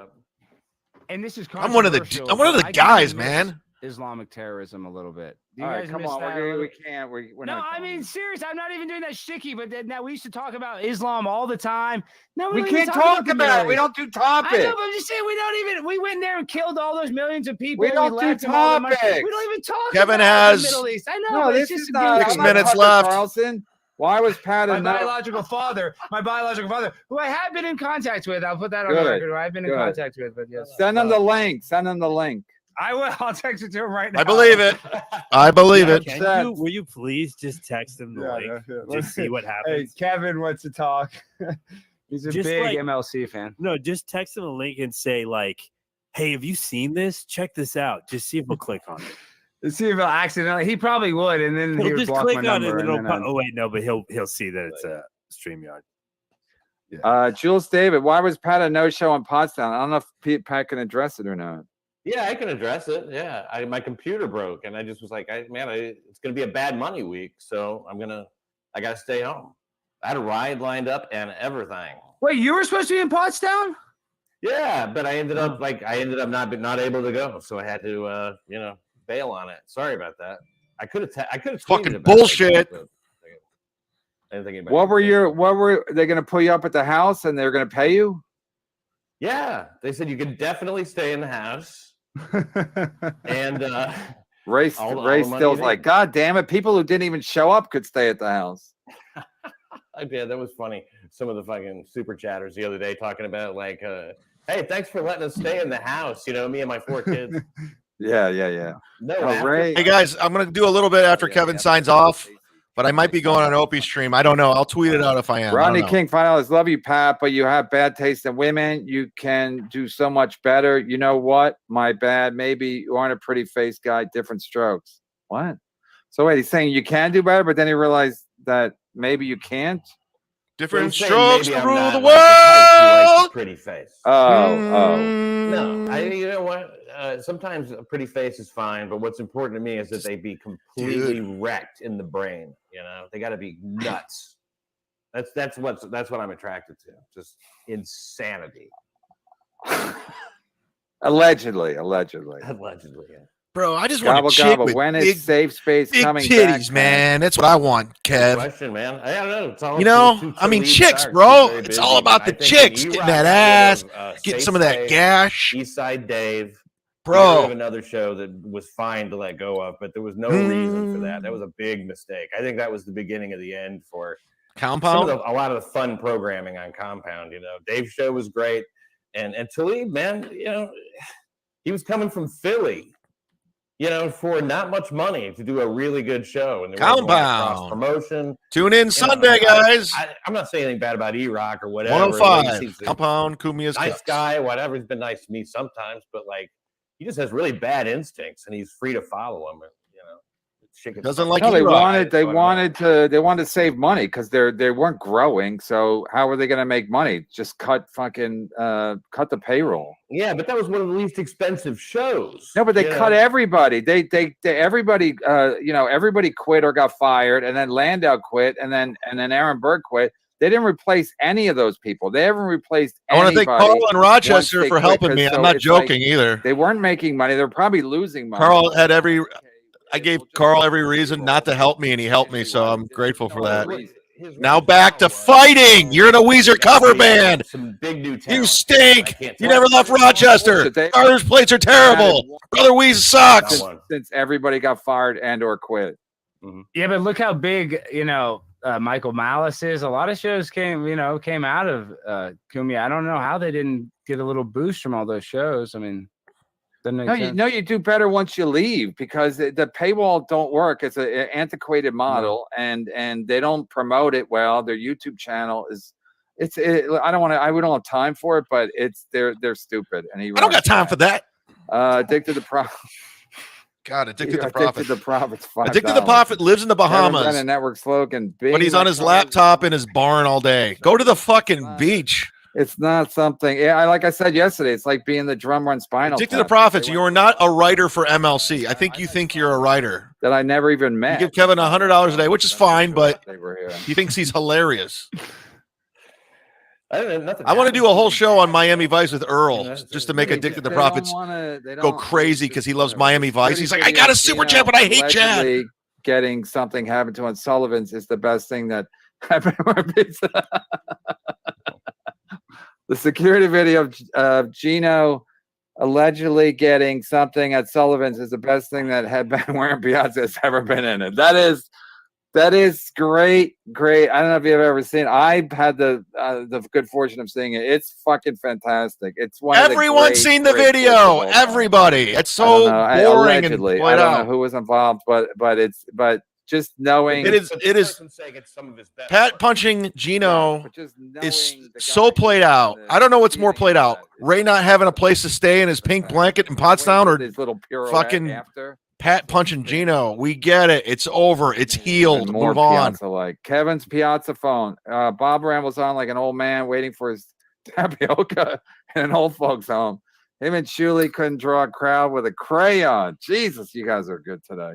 and this is I'm one of the guys, man. Islamic terrorism a little bit. All right, come on, we can't. No, I mean, serious. I'm not even doing that shticky, but now we used to talk about Islam all the time. No, we can't talk about it. We don't do topics. I know, but I'm just saying we went there and killed all those millions of people. We don't do topics. We don't even talk Kevin about has the Middle East. I know. No, this is not 6 minutes left. Carlson. Why was Pat my biological father, who I have been in contact with? I'll put that on the record. Who I've been in contact with, but yes. Send him the link. Send him the link. I will. I'll text it to him right now. I believe it. I believe it. Will you please just text him the link? Just see what happens. Hey, Kevin wants to talk. He's a big MLC fan. No, just text him a link and say hey, have you seen this? Check this out. Just see if he'll click on it. Let's see if he'll accidentally. He probably would, and then he'll just click on it. Oh wait, no, but he'll see that it's a StreamYard. Yeah. Jules David, why was Pat a no-show on Pottstown? I don't know if Pat can address it or not. Yeah, I can address it. Yeah, my computer broke, and I just was like, it's going to be a bad money week, so I got to stay home. I had a ride lined up and everything. Wait, you were supposed to be in Pottstown? Yeah, but I ended up not able to go, so I had to bail on it. Sorry about that. I could have fucking bullshit. What were they going to pull you up at the house and they're going to pay you? Yeah, they said you could definitely stay in the house. And Ray still's like, God damn it! People who didn't even show up could stay at the house. Yeah, that was funny. Some of the fucking super chatters the other day talking about hey, thanks for letting us stay in the house. Me and my 4 kids. Yeah. No, Ray. Hey guys, I'm gonna do a little bit after Kevin signs off. But I might be going on Opie's stream. I don't know. I'll tweet it out if I am. Rodney King, finalist. Love you, Pat, but you have bad taste in women. You can do so much better. You know what? My bad. Maybe you aren't a pretty face guy. Different strokes. What? So wait, he's saying you can do better, but then he realized that maybe you can't. Different strokes to rule the world. Pretty face. No. You know what? Sometimes a pretty face is fine, but what's important to me is that they be completely wrecked in the brain. You know, they got to be nuts. That's what I'm attracted to. Just insanity. Allegedly. Yeah. Bro, I just want a chick with when big, is safe space big coming titties, back, man. That's what I want, Kev. Good question, man. I don't know. It's all I mean, chicks, bro. It's all about the chicks getting that ass, getting some of that gash. Eastside Dave. Bro, have another show that was fine to let go of, but there was no reason for that. That was a big mistake. I think that was the beginning of the end for Compound. A lot of the fun programming on Compound. You know, Dave's show was great, and Talib, man, you know, he was coming from Philly, you know, for not much money to do a really good show. And Compound promotion. Tune in Sunday, guys. I'm not saying anything bad about E-Rock or whatever. 105. Compound, Kumia's nice guy, whatever. He's been nice to me sometimes, but like, he just has really bad instincts, and he's free to follow him. You know, doesn't like. No, they wanted to save money because they weren't growing. So how were they going to make money? Just cut the payroll. Yeah, but that was one of the least expensive shows. No, but they cut everybody. They everybody everybody quit or got fired, and then Landau quit, and then Aaron Burr quit. They didn't replace any of those people. They haven't replaced anybody. I want to thank Carl in Rochester for helping me. I'm not joking either. They weren't making money. They're probably losing money. Carl had I gave Carl every reason not to help me, and he helped me, so I'm grateful for that. Now back to fighting. You're in a Weezer cover band. Some big new talent. You stink. You never left Rochester. Starters plates are terrible. Brother Weezer sucks. Since everybody got fired and or quit. Yeah, but look how big, Michael Malice is. A lot of shows came out of Kumia. I don't know how they didn't get a little boost from all those shows. I mean, you do better once you leave because the paywall don't work. It's an antiquated model, and they don't promote it well. Their YouTube channel is we don't have time for it, but they're stupid. And I don't got time for that. Addicted to Profit. God, Addicted to Profit. Addicted to Profit's $5. Addicted to Profit lives in the Bahamas. A network slogan. But he's on his laptop in his barn all day. Go to the fucking beach. It's not something. Like I said yesterday, it's like being the drummer on Spinal. Addicted to Profits. You are not a writer for MLC. I think you think you're a writer. That I never even met. You give Kevin $100 a day, which is fine, but he thinks he's hilarious. I want to do a whole show on Miami Vice with Earl just to make Addicted to Profits go crazy because he loves Miami Vice. He's like, I got a super chat, but I hate Chad. Getting something happened to on Sullivan's is the best thing that happened to our pizza. The security video of Gino allegedly getting something at Sullivan's is the best thing that had been wearing Piazza has ever been in it. That is great. I don't know if you've ever seen. I've had the good fortune of seeing it. It's fucking fantastic. It's one. Everyone's seen the video. Everybody. It's so boring. Allegedly, I don't know who was involved, but just knowing it is Pat punching Gino is so played out. I don't know what's more played out. Ray not having a place to stay in his pink blanket in Pottstown, or fucking Pat punching Gino. We get it. It's over. It's healed. Move on. Like Kevin's Piazza phone. Bob rambles on like an old man waiting for his tapioca in an old folks home. Him and Shuley couldn't draw a crowd with a crayon. Jesus, you guys are good today.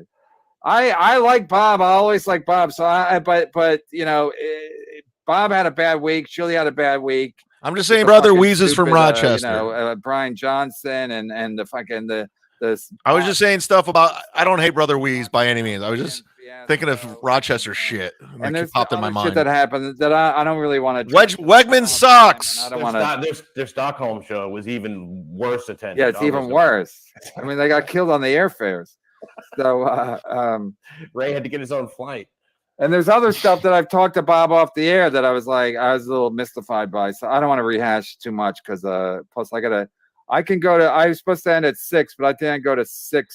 I like Bob. I always like Bob. So but Bob had a bad week. Shuley had a bad week. I'm just saying, brother Weezus from Rochester. Brian Johnson and the fucking the. I was just saying stuff about. I don't hate Brother Weeze by any means. I was just thinking of Rochester shit. And there's popped in my mind shit that happened that I don't really want to. Wegman sucks. I don't want to. Their Stockholm show was even worse attended. Yeah, it's even worse. I mean, they got killed on the airfares. So Ray had to get his own flight. And there's other stuff that I've talked to Bob off the air that I was a little mystified by. So I don't want to rehash too much because plus I was supposed to end at 6, but I think I go to 6:20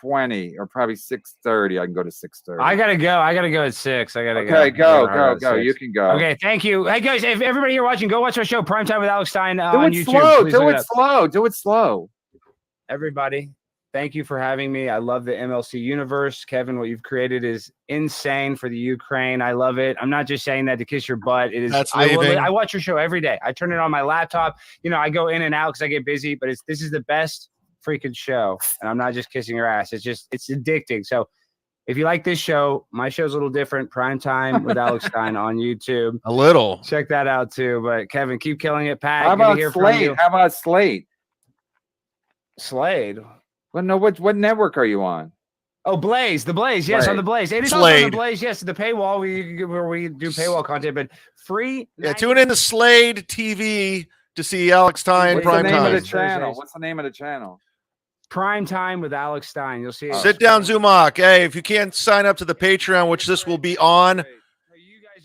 6:20 or probably 6:30. I can go to 6:30. I gotta go. I gotta go at 6. I gotta go. Okay, go. You can go. Okay, thank you. Hey guys, if everybody here watching, go watch our show Primetime with Alex Stein on YouTube. Do it slow. Everybody, thank you for having me. I love the MLC universe. Kevin, what you've created is insane for the Ukraine. I love it. I'm not just saying that to kiss your butt. It is. I watch your show every day. I turn it on my laptop. I go in and out because I get busy, but this is the best freaking show. And I'm not just kissing your ass. It's addicting. So if you like this show, my show's a little different. Primetime with Alex Stein on YouTube. A little. Check that out too. But Kevin, keep killing it. Pat, How about Slade? How about Slade? Slade. Well, no. What network are you on? Oh, Blaze, the Blaze, yes, on the Blaze. It is also on the Blaze, yes, the paywall where we do paywall content, but free. Yeah, tune in to Slade TV to see Alex Stein Primetime. What's the name of the channel? Primetime with Alex Stein. You'll see it. Sit down, Zumock. Hey, if you can't sign up to the Patreon, which this will be on,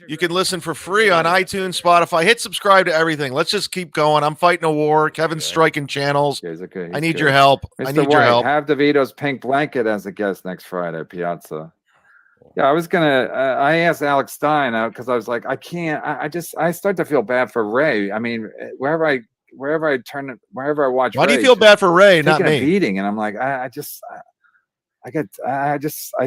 you can listen for free on iTunes, Spotify. Hit subscribe to everything. Let's just keep going. I'm fighting a war. Kevin's striking channels. Okay. I need your help. Mr. I need White, your help. Have DeVito's Pink Blanket as a guest next Friday, Piazza. Yeah, I was gonna. I asked Alex Stein because I was like, I can't. I start to feel bad for Ray. I mean, wherever I watch. Why do you feel bad for Ray, not me? A beating, and I'm like, I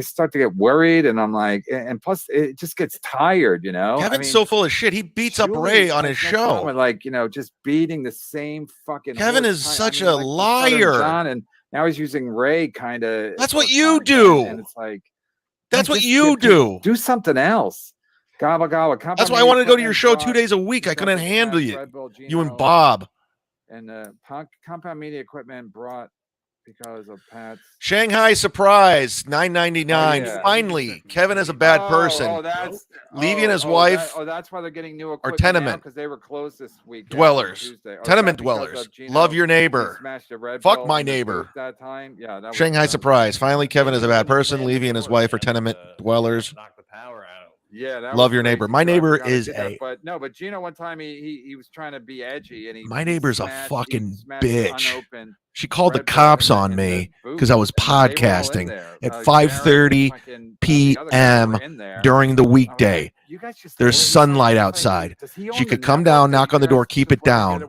start to get worried, and I'm like, and plus it just gets tired, Kevin's so full of shit. He beats up Ray on his show. Like, just beating the same fucking. Kevin is such a liar. John, and now he's using Ray kind of. That's what you do. And it's like, that's what you do. Do something else. Gobble gobble. That's why I wanted to go to your show 2 days a week. I couldn't handle you. You and Bob. And Compound Media Equipment brought because of Pat's Shanghai Surprise, $9.99. Finally, Kevin is a bad person. Levy and his wife. That's why they're getting new equipment. Or tenement because they were closed this week. Dwellers, tenement dwellers. Love your neighbor. Fuck my neighbor. That time, yeah. Shanghai Surprise. Finally, Kevin is a bad person. Levy and his wife are tenement dwellers. Knock the power out. Yeah, love your neighbor. My neighbor is but Gino one time he was trying to be edgy and my neighbor's a fucking bitch. She called the cops on me because I was podcasting at 5:30 p.m. during the weekday. There's sunlight outside. She could come down, knock on the door, keep it down.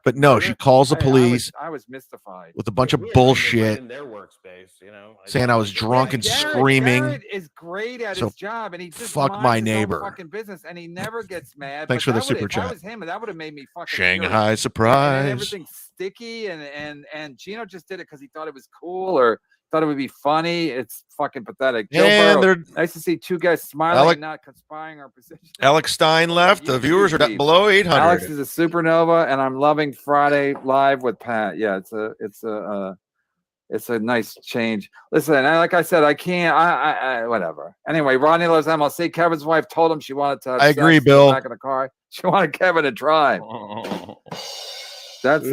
But no, she calls the police. I was mystified with a bunch of bullshit, saying I was drunk and screaming. Garrett is great at his job, and he just fuck my neighbor. Fucking business, and he never gets mad. Thanks for the super chat. If I was him, that would have made me fucking Shanghai Surprise. Everything's sticky, and Gino just did it because he thought it was cool or thought it would be funny. It's fucking pathetic. Nice to see two guys smiling and not conspiring our position. Alex Stein left. The viewers are below 800. Alex is a supernova, and I'm loving Friday Live with Pat. Yeah, it's a nice change. Listen, like I said, I can't. I whatever. Anyway, Rodney loves MLC. Kevin's wife told him she wanted to. I agree, Bill. Back in the car, she wanted Kevin to drive. That's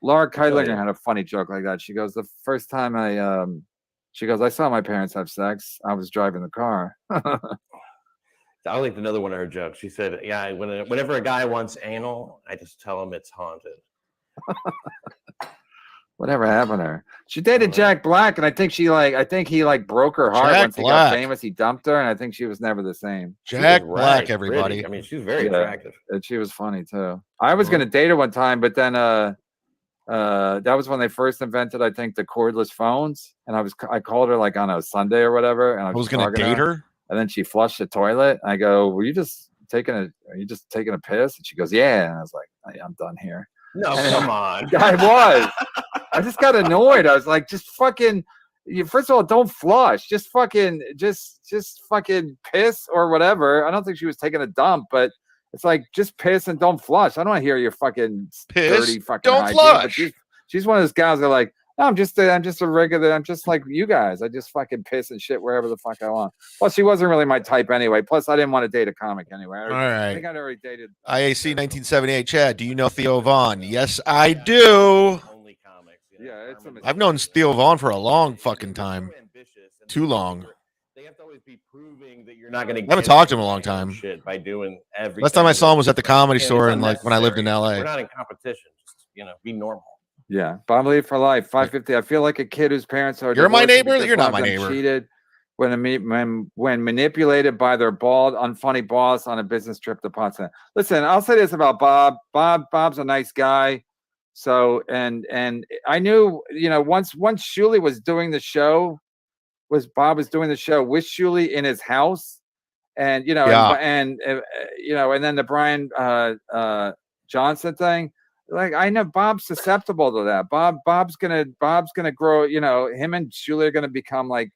Laura Keitlinger had a funny joke like that. She goes, the first time I saw my parents have sex, I was driving the car. I liked another one of her jokes. She said, yeah, whenever a guy wants anal, I just tell him it's haunted. Whatever happened to her? She dated Jack Black, and I think he broke her heart once he got famous. He dumped her, and I think she was never the same. Jack Black, everybody. Pretty. I mean, she's very attractive. And she was funny too. I was gonna date her one time, but then that was when they first invented, I think, the cordless phones. And I called her like on a Sunday or whatever, and I was gonna date her. And then she flushed the toilet. I go, "Are you just taking a piss?" And she goes, "Yeah." And I was like, "I'm done here." No, come on. I was. I just got annoyed. I was like, just fucking. First of all, don't flush. Just fucking piss or whatever. I don't think she was taking a dump, but it's like just piss and don't flush. I don't want to hear your fucking dirty fucking. Don't flush. She's one of those guys that are like, no, I'm just a regular. I'm just like you guys. I just fucking piss and shit wherever the fuck I want. Plus, she wasn't really my type anyway. Plus, I didn't want to date a comic anyway. All right. I think I'd already dated. IAC 1978. Chad, do you know Theo Vaughn? Yes, I do. Only comics. Yeah, I've known Theo Vaughn for a long fucking time. Too long. They have to always be proving that you're not going to. I haven't talked to him in a long time. Shit by doing everything. Last time I saw him was at the Comedy Store and like when I lived in LA. We're not in competition. Just be normal. Yeah, Bob Lee for life. 550. I feel like a kid whose parents are. You're my neighbor. You're not my neighbor. Cheated when manipulated by their bald, unfunny boss on a business trip to Potsdam. Listen, I'll say this about Bob. Bob's a nice guy. So and I knew, once Shuli was doing the show, Bob was doing the show with Shuli in his house, and and then the Brian Johnson thing. Like, I know Bob's susceptible to that. Bob's gonna grow. Him and Shuli are gonna become like,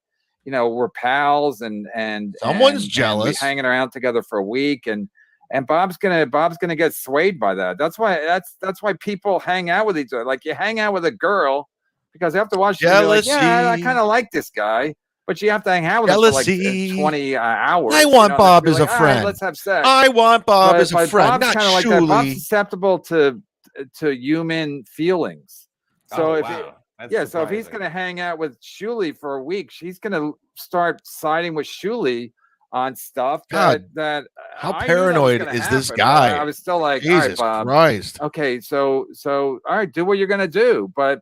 we're pals, and someone's jealous. And hanging around together for a week, and Bob's gonna get swayed by that. That's why people hang out with each other. Like, you hang out with a girl because after a while she'll be like, yeah, I kind of like this guy, but you have to hang out with him for like 20 hours. I want Bob as a friend. Right, let's have sex. I want Bob as a friend. Bob's kind of like that. Bob's susceptible to human feelings. So if he's going to hang out with Shuli for a week, she's going to start siding with Shuli on stuff that how paranoid is this guy? I was still like, Jesus all right, Bob. Christ. Okay, so all right, do what you're going to do, but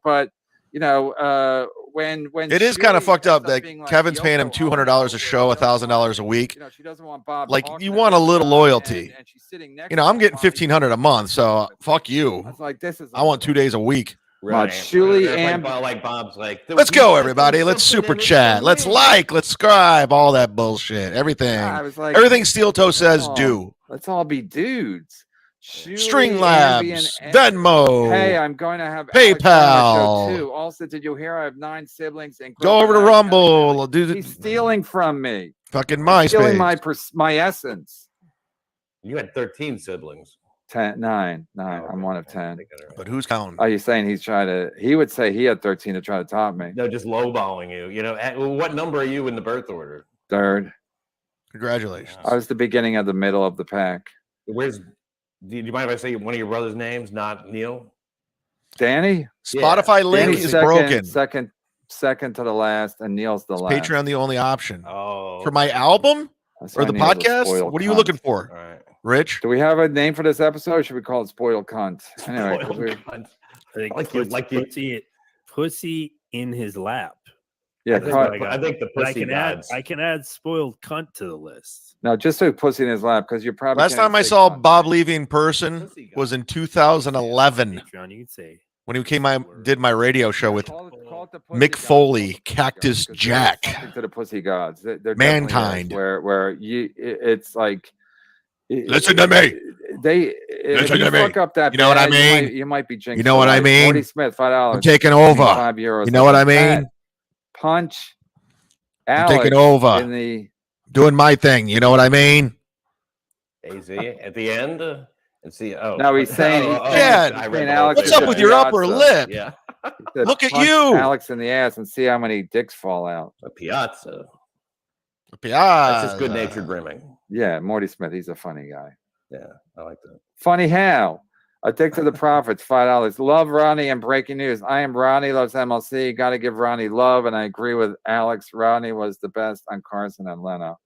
when it is kind of fucked up that Kevin's paying him $200 a show, $1,000 a week. She doesn't want Bob. Like, you want a little loyalty. And she's sitting next I'm getting $1,500 a month, so fuck you. I was like, I want 2 days a week. Right. Shuli and like Bob's like, let's go, everybody. Let's super chat. Let's let's subscribe, all that bullshit. Everything. I was like, everything Steel Toe says do. Let's all be dudes. Streamlabs, Venmo. Hey, I'm going to have PayPal too. Also, did you hear I have 9 siblings? And go over to Rumble. He's stealing from me. Fucking MySpace. Stealing my essence. You had 13 siblings. 9. I'm one of 10. But who's counting? Are you saying he would say he had 13 to try to top me? No, just lowballing you. What number are you in the birth order? 3rd. Congratulations. I was the beginning of the middle of the pack. Do you mind if I say one of your brother's names, not Neil? Danny? Spotify link is broken. Second to the last, and Neil's the last. Patreon the only option. Oh. For my album? Or the podcast? What are you looking for? All right. Rich? Do we have a name for this episode, or should we call it Spoiled Cunt? Anyway, Spoiled Cunt. Pussy in his lap. Yeah, I think the pussy gods. I can add spoiled cunt to the list. No, just say pussy in his lap, because you're probably last time I saw Bob Levy in person was in 2011. You can say when he did my radio show with Mick Foley, Cactus Jack. To the pussy gods, they're Mankind. Where it's like, listen to me. Listen to me. Fuck up that. You know what I mean? You might be jinxed. You know what I mean? Morty Smith, $5. I'm taking over. €5. You know what I mean? Punch. I'm taking over. Doing my thing. You know what I mean? AZ at the end. And see. Oh, no, he's saying. What's up with your upper lip? Yeah. Look at you, Alex, in the ass, and see how many dicks fall out. A piazza. That's just good-natured rimming. Yeah, Morty Smith. He's a funny guy. Yeah, I like that. Funny how? Addicted to the Profits, $5. Love Ronnie and breaking news. I am Ronnie, loves MLC. Got to give Ronnie love, and I agree with Alex. Ronnie was the best on Carson and Leno.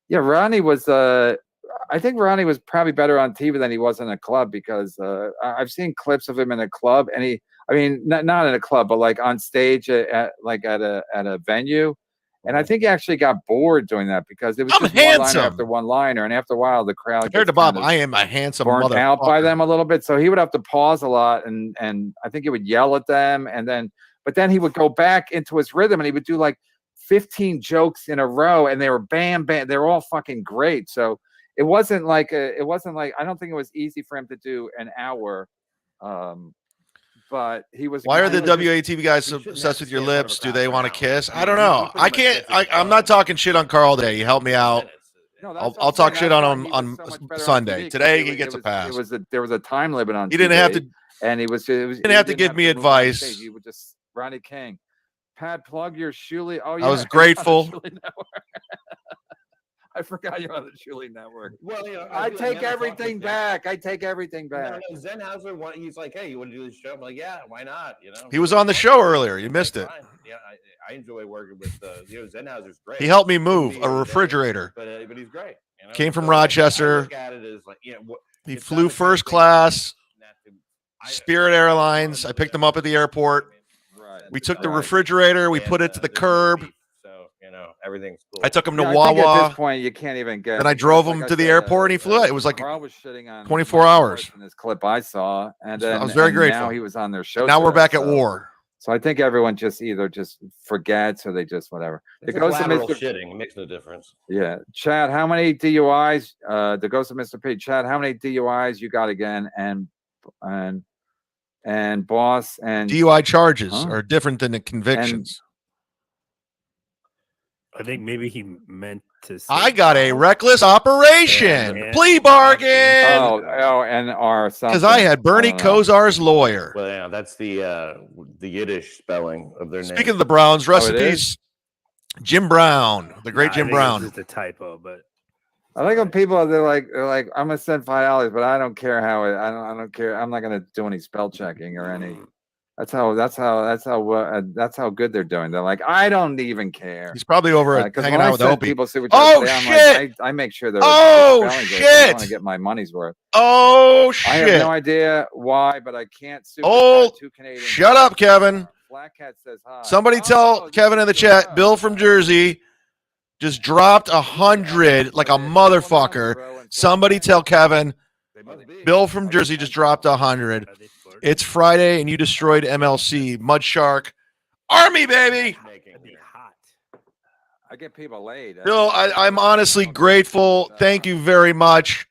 Yeah, Ronnie was. I think Ronnie was probably better on TV than he was in a club, because I've seen clips of him in a club, and not in a club, but like on stage at a venue. And I think he actually got bored doing that, because it was just one-liner after one-liner, and after a while the crowd compared to Bob, I am a handsome burnt out by them a little bit. So he would have to pause a lot, and I think he would yell at them, but then he would go back into his rhythm, and he would do like 15 jokes in a row, and they were bam, they're all fucking great. So it wasn't like I don't think it was easy for him to do an hour. But he was. Why are the WATV guys obsessed with your lips? Do they want to kiss? I don't know. I can't. I'm not talking shit on Carl today. You helped me out. I'll talk shit on him on Sunday. Today he gets a pass. There was a time limit on. He didn't have to. And he didn't have to give me advice. He would just Ronnie King. Pat, plug your Shuli. Oh yeah. I was grateful. I forgot you're on the Shuli Network. Well, I take everything back. I take everything back. No, Zenhauser, he's like, hey, you want to do this show? I'm like, yeah, why not? He was on the show earlier. You missed it. Yeah, I enjoy working with Zenhauser's great. He helped me move a refrigerator. But he's great. Came from Rochester. I look at it as like, he flew first class. Spirit Airlines. I picked them up at the airport. Right. We took the refrigerator. We put it to the curb. So, everything's cool. I took him to I Wawa. think at this point, you can't even get. Then I drove him to the airport, and he flew. It was like Carl was shitting on 24 hours. In this clip I saw, and then I was very grateful. Now he was on their show. Now we're back at war. So I think everyone just either just forgets or they just whatever. It goes to Mr. Shitting. It makes no difference. Yeah, Chad, how many DUIs? The ghost of Mr. P. Chad, how many DUIs you got again? And boss and DUI charges are different than the convictions. I think maybe he meant to say I got a reckless operation plea bargain. And our because I had Bernie Kosar's lawyer. Well, yeah, that's the Yiddish spelling of their name. Speaking of the Browns, recipes, Jim Brown, the great Jim Brown. It's a typo, but I like when people they're like I'm gonna send $5, but I don't care how it. I don't care. I'm not gonna do any spell checking or any. That's how good they're doing. They're like, I don't even care. He's probably over hanging out with Opie. People see what shit! I make sure they're shit! I want to get my money's worth. Shit! I have no idea why, but I can't. Shut up, Kevin. Black Cat says hi. Somebody tell Kevin in the chat. Bill from Jersey just dropped 100 like a motherfucker. Somebody tell Kevin. Bill from Jersey just dropped 100. It's Friday, and you destroyed MLC. MUDSHARK. Army, baby! I get people laid. Bill, I'm honestly grateful. Thank you very much.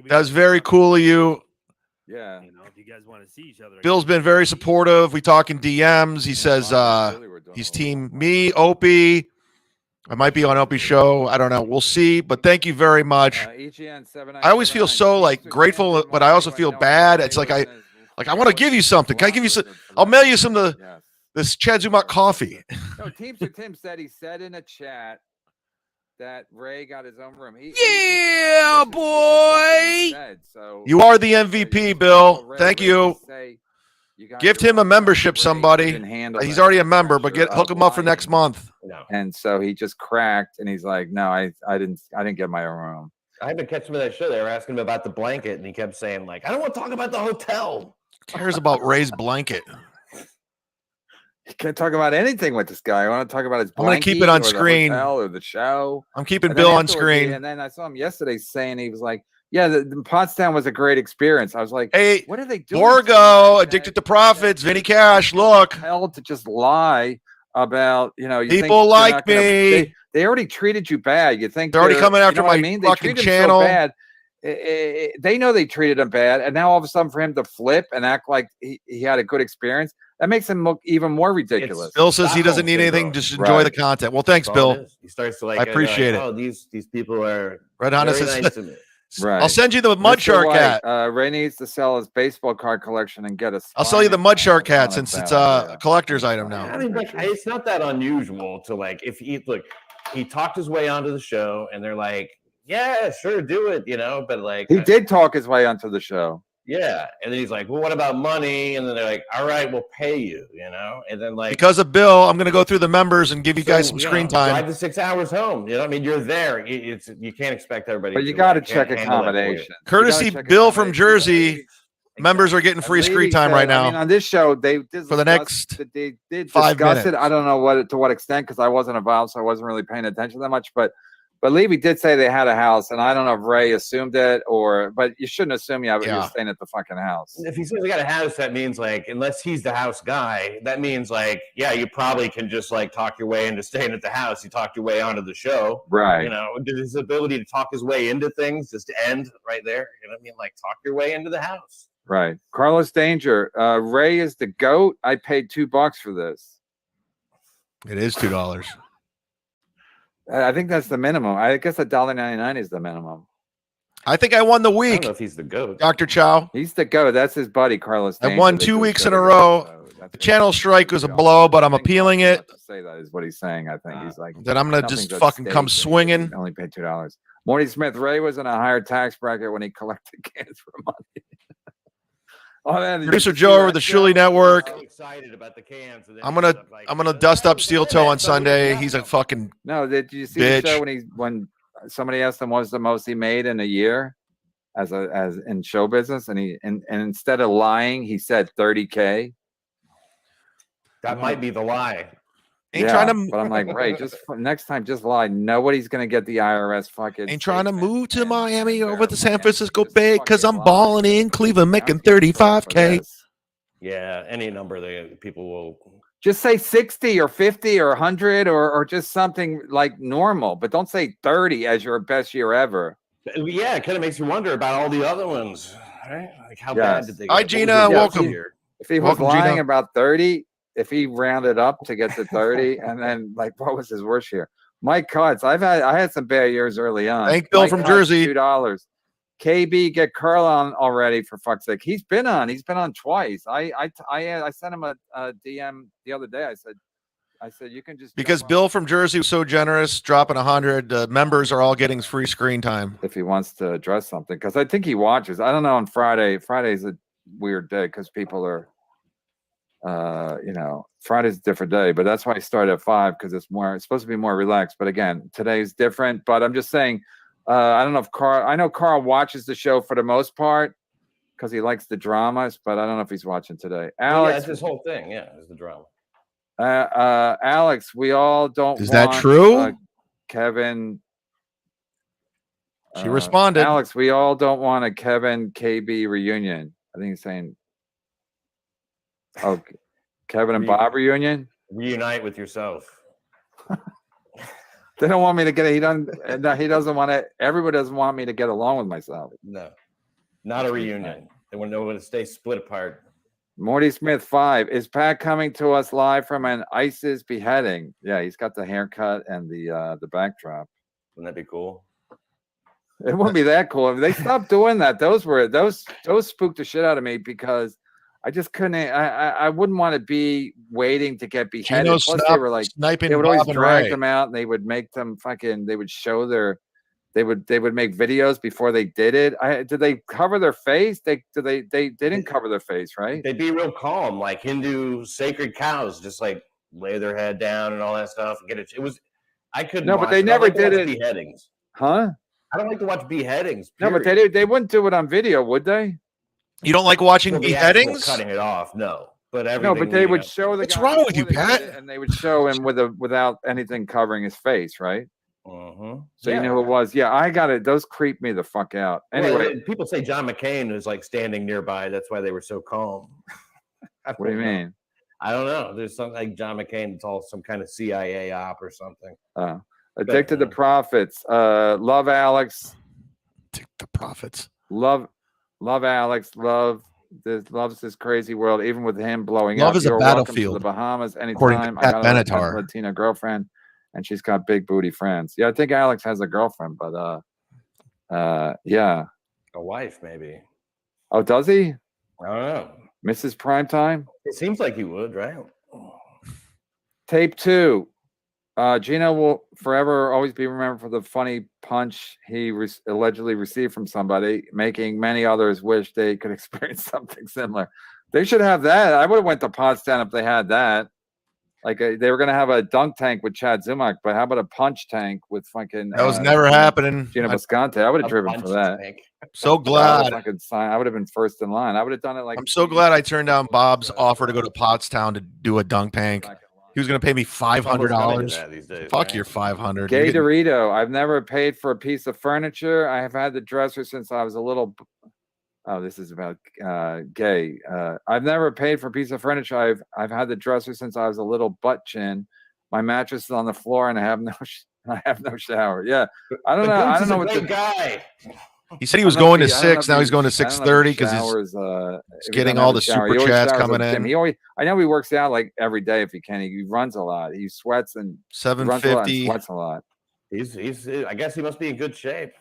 That was very cool of you. Yeah. If you guys want to see each other. Bill's been very supportive. We talk in DMs. He says he's team me, Opie. I might be on Opie's show. I don't know. We'll see. But thank you very much. I always feel so grateful, but I also feel bad. It's like I want to give you something. Can I give you some? I'll mail you some of this Chad Zumock coffee. No, Tim said he said in a chat that Ray got his own room. Boy. You are the MVP, Bill. Thank you. Gift him a membership, somebody. He's already a member, but hook him up for next month. And so he just cracked, and he's like, "No, I didn't get my own room." I had to catch him in that show. They were asking him about the blanket, and he kept saying, I don't want to talk about the hotel. Who cares about Ray's blanket? You can't talk about anything with this guy. I want to talk about his blanket. I'm going to keep it on screen. Or the show. I'm keeping Bill on screen. And then I saw him yesterday saying he was like, yeah, the Pottstown was a great experience. I was like, hey, what are they doing? Borgo, Addicted to Profits, Vinny Cash, look. Hell to just lie about, people like me. They already treated you bad. You think they're already coming after my fucking channel. So bad. They know they treated him bad, and now all of a sudden for him to flip and act like he had a good experience, that makes him look even more ridiculous. Bill says he doesn't need anything, just enjoy the content. Well, thanks, Bill. He starts to I appreciate it. Oh, these people are Red Honda very nice to me. Right. I'll send you the MUDSHARK hat. Ray needs to sell his baseball card collection and get a. I'll sell you the MUDSHARK hat since it's a collector's item now. I mean, it's not that unusual to if he talked his way onto the show, and they're like, "Yeah, sure, do it," But he did talk his way onto the show. Yeah, and then he's like, "Well, what about money?" And then they're like, "All right, we'll pay you," And then because of Bill, I'm going to go through the members and give you guys some screen time. 5 to 6 hours home. I mean, you're there. You can't expect everybody. But you got to check accommodation. Courtesy Bill from Jersey. Members are getting free screen time right now. I mean, on this show, they for the next they did 5 discuss minutes. it. I don't know to what extent because I wasn't involved, so I wasn't really paying attention that much. But Levy did say they had a house, and I don't know if Ray assumed it but you shouldn't assume you're staying at the fucking house. If he says he got a house, that means unless he's the house guy, that means you probably can just talk your way into staying at the house. You talked your way onto the show, right? His ability to talk his way into things just end right there. You know what I mean? Talk your way into the house. Right. Carlos Danger. Ray is the GOAT. I paid $2 for this. It is $2. I think that's the minimum. I guess $1.99 is the minimum. I think I won the I week. don't know if he's the GOAT. Dr. Chow. He's the GOAT. That's his buddy, Carlos Danger. I won 2 weeks in a row. The channel strike was a blow, but I'm appealing it. To say that is what he's saying. I think he's like that. I'm gonna just fucking come swinging. Only paid $2. Morty Smith. Ray was in a higher tax bracket when he collected cans for money. Producer Joe over the Shuley Network. So excited about the cans. I'm gonna dust up Steel Toe on Sunday. He's a fucking no. Did you see bitch. the show when somebody asked him what's the most he made in a year? as in show business, and and instead of lying, he said 30K. That might be the lie. But I'm like, Ray, just next time, just lie. Nobody's gonna get the IRS fucking. Ain't trying to move to Miami or with the San Francisco Bay because I'm balling in Cleveland, making 35K. Yeah, any number that people will. Just say 60 or 50 or 100 or just something like normal, but don't say 30 as your best year ever. Yeah, it kind of makes you wonder about all the other ones, right? Like how bad did they get? Hi, Gina. Welcome. If he was lying about 30, if he rounded up to get to 30, and then like what was his worst year? Mike Cutts. I had some bad years early on. Thank Bill from Jersey. $2. KB, get Carl on already for fuck's sake. He's been on twice. I sent him a DM the other day. I said you can just, because Bill from Jersey was so generous, dropping 100. Members are all getting free screen time if he wants to address something, because I think he watches. I don't know on Friday. Friday's a weird day because people are Friday's a different day, but that's why I started at 5, because it's supposed to be more relaxed. But again, today's different. But I'm just saying, I don't know if I know Carl watches the show for the most part because he likes the dramas, but I don't know if he's watching today. Alex, that's his whole thing. Yeah, is the drama. Alex, we all don't. Is that true? Kevin. She responded. Alex, we all don't want a Kevin KB reunion. I think he's saying, oh, Kevin and Bob reunion. Reunite with yourself. They don't want me to get it. He doesn't want it. Everybody doesn't want me to get along with myself. No, not a reunion. They want to stay split apart. Morty Smith 5. Is Pat coming to us live from an ISIS beheading? Yeah, he's got the haircut and the backdrop. Wouldn't that be cool? It wouldn't be that cool if they stopped doing that. Those spooked the shit out of me because I just couldn't. I wouldn't want to be waiting to get beheaded. Plus, they were like sniping. They would always drag them out, and they would make them fucking. They would show their. They would make videos before they did it. Did they cover their face? They didn't cover their face, right? They'd be real calm, like Hindu sacred cows, just like lay their head down and all that stuff. And get it. It was. I couldn't. No, but they never did it. Beheadings, huh? I don't like to watch beheadings. Period. No, but they wouldn't do it on video, would they? You don't like watching beheadings? Cutting it off, no. But they would show the. What's wrong with you, Pat? And they would show him without anything covering his face, right? So you know who it was? Yeah, I got it. Those creep me the fuck out. Anyway, people say John McCain was like standing nearby. That's why they were so calm. What do you mean? I don't know. There's something like John McCain. It's all some kind of CIA op or something. Addicted to Profits. Love Alex. Addicted to Profits. Love Alex. Loves this crazy world. Even with him blowing up. Love is a battlefield. To the Bahamas anytime. I got a Latina girlfriend, and she's got big booty friends. Yeah, I think Alex has a girlfriend, but yeah, a wife maybe. Oh, does he? I don't know. Mrs. Primetime. It seems like he would, right? Tape 2. Gino will forever always be remembered for the funny punch he allegedly received from somebody, making many others wish they could experience something similar. They should have that. I would have went to Pottstown if they had that. Like they were going to have a dunk tank with Chad Zumock, but how about a punch tank with fucking? That was never happening. Gino Visconti. I would have driven for that. So glad. I would have been first in line. I would have done it like. I'm so glad I turned down Bob's offer to go to Pottstown to do a dunk tank. He was going to pay me $500. Fuck your $500. Gay Dorito. I've never paid for a piece of furniture. I have had the dresser since I was a little. Oh, this is about gay. I've never paid for a piece of furniture. I've had the dresser since I was a little butt chin. My mattress is on the floor, and I have no shower. Yeah, I don't know. I don't know what the guy. He said he was going to 6. Now he's going to 6:30 because he's getting all the super chats coming in. I know he works out like every day if he can. He runs a lot. He sweats and 750. Sweats a lot. He's. I guess he must be in good shape.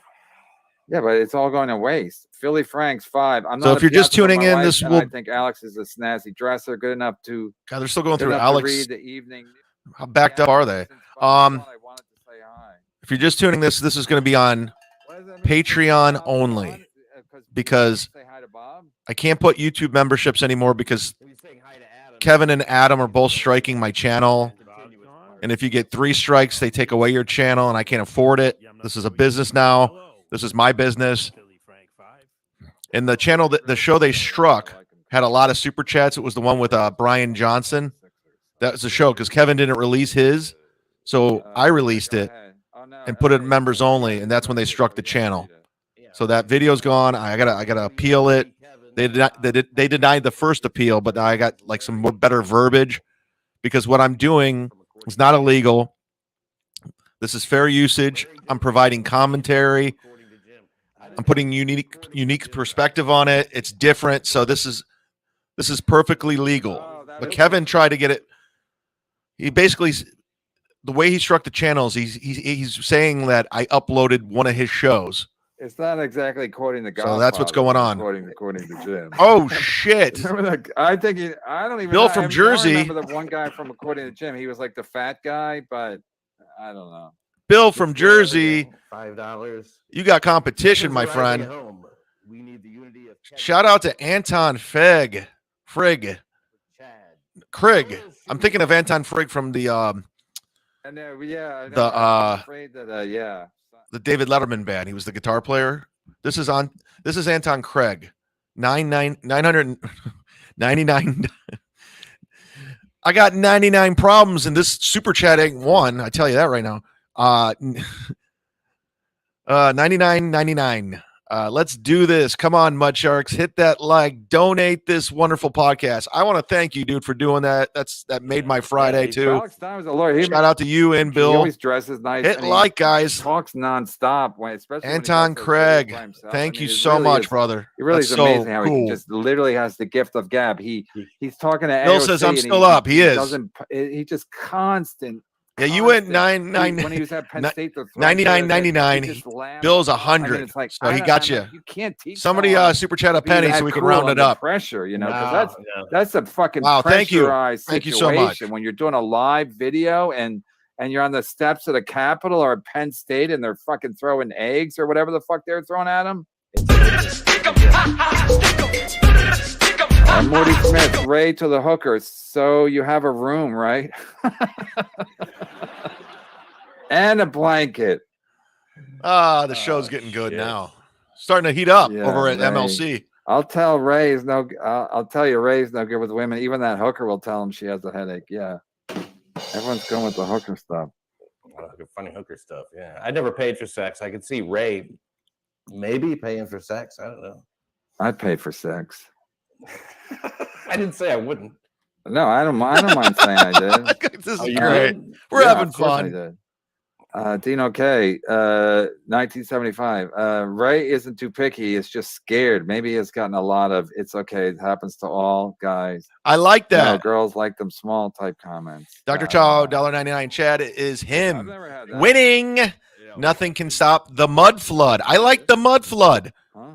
Yeah, but it's all going to waste. Philly Franks 5. I'm so not if you're just tuning in, I think Alex is a snazzy dresser, good enough to. God, they're still going through Alex. Read the evening. How backed up are they? If you're just tuning this is going to be on Patreon only because I can't put YouTube memberships anymore because Kevin and Adam are both striking my channel. And if you get 3 strikes, they take away your channel and I can't afford it. This is a business now. This is my business. And the channel, the show they struck had a lot of super chats. It was the one with Brian Johnson. That was the show because Kevin didn't release his. So I released it and put it in members only. And that's when they struck the channel. So that video's gone. I gotta appeal it. They denied the first appeal, but I got like some more better verbiage because what I'm doing is not illegal. This is fair usage. I'm providing commentary. I'm putting unique perspective on it. It's different. So this is perfectly legal. But Kevin tried to get it. He basically, the way he struck the channels, he's saying that I uploaded one of his shows. It's not exactly quoting the Godfather. So that's what's going on. Quoting the Jim. Oh shit! Remember that? I don't even. Bill from Jersey. I remember the one guy from According to Jim. He was like the fat guy, but I don't know. Bill from Jersey. $5. You got competition, my friend. We need the unity of Shout out to Anton Frigg. Craig. I'm thinking of Anton Frigg from the I'm afraid that the David Letterman band. He was the guitar player. This is Anton Craig. 999. I got 99 problems, and this super chat ain't one. I tell you that right now. 99.99. Let's do this. Come on, Mudsharks. Hit that like. Donate this wonderful podcast. I want to thank you, dude, for doing that. That made my Friday too. Alex Stein was a lawyer. Shout out to you and Bill. He always dresses nice. Hit like, guys. Talks nonstop. Especially Anton Craig. Thank you so much, brother. It really is amazing how he just literally has the gift of gab. He's talking to Bill says I'm still up. He is. He just constant. Yeah, you went 99. When he was at Penn State, 99.99. Bill's 100. Like, so he got you. You can't teach somebody super chat a penny so we can round it up. Pressure, because that's a fucking thank you. Thank you so much. When you're doing a live video and you're on the steps of the Capitol or Penn State and they're fucking throwing eggs or whatever the fuck they're throwing at him. Morty Smith, Ray to the hooker. So you have a room, right? And a blanket. The show's getting good now. Starting to heat up over at MLC. I'll tell you, Ray's no good with women. Even that hooker will tell him she has a headache. Yeah. Everyone's going with the hooker stuff. Funny hooker stuff. Yeah. I never paid for sex. I could see Ray maybe paying for sex. I don't know. I paid for sex. I didn't say I wouldn't. No, I don't mind saying I did. This is great. We're having fun. Dino K, 1975. Ray isn't too picky. It's just scared. Maybe he has gotten a lot of "it's okay, it happens to all" guys. I like that. Girls like them small type comments. Dr. Chow, $1.99. Chad is him winning. Yeah. Nothing can stop the mud flood. I like the mud flood. Huh?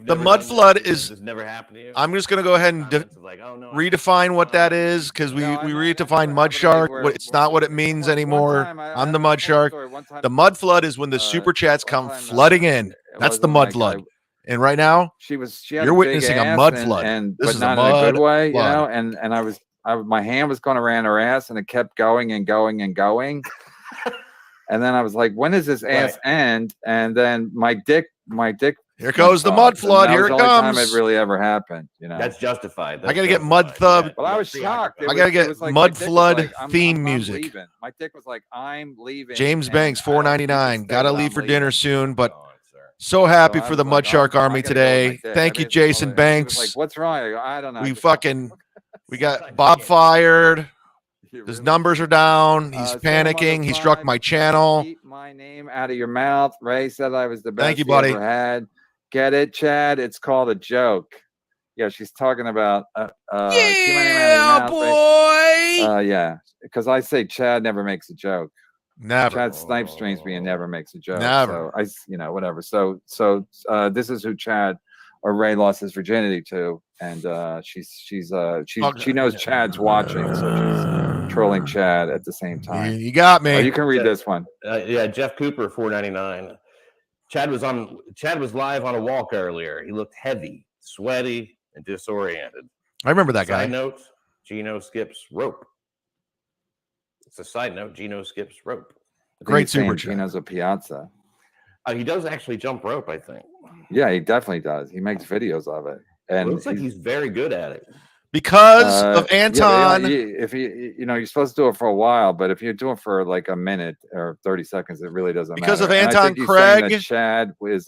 The mud flood is never happened to you. I'm just going to go ahead and redefine what that is because we redefined mud shark. It's not what it means anymore. I'm the mud shark. The mud flood is when the super chats come flooding in. That's the mud flood. And right now, you're witnessing a mud flood. This is not in a good way, And my hand was going around her ass, and it kept going and going and going. And then I was like, when does this ass end? And then my dick. Here goes the mud flood. Here it comes. That was the only time it really ever happened. That's justified. I got to get mud thud. Well, I was shocked. I got to get mud flood theme music. My dick was like, I'm leaving. James Banks, $4.99. Got to leave for dinner soon, but so happy for the Mud Shark Army today. Thank you, Jason Banks. Like, what's wrong? I don't know. We got Bob fired. His numbers are down. He's panicking. He struck my channel. Keep my name out of your mouth. Ray said I was the best. Thank you, buddy. Ever had. Get it, Chad? It's called a joke. Yeah, she's talking about. Yeah, boy. Yeah, because I say Chad never makes a joke. Never. Chad Snipe streams me and never makes a joke. Never. So whatever. So this is who Chad or Ray lost his virginity to, and she knows Chad's watching, so she's trolling Chad at the same time. You got me. You can read this one. Yeah, Jeff Cooper, $4.99. Chad was live on a walk earlier. He looked heavy, sweaty, and disoriented. I remember that guy. Side note, Gino skips rope. It's a side note, Gino skips rope. Great super chat. Gino's a piazza. He does actually jump rope, I think. Yeah, he definitely does. He makes videos of it, and it looks like he's very good at it. Because of Anton. Yeah, if you're supposed to do it for a while, but if you're doing it for like a minute or 30 seconds, it really doesn't matter. Because of Anton Craig. Chad is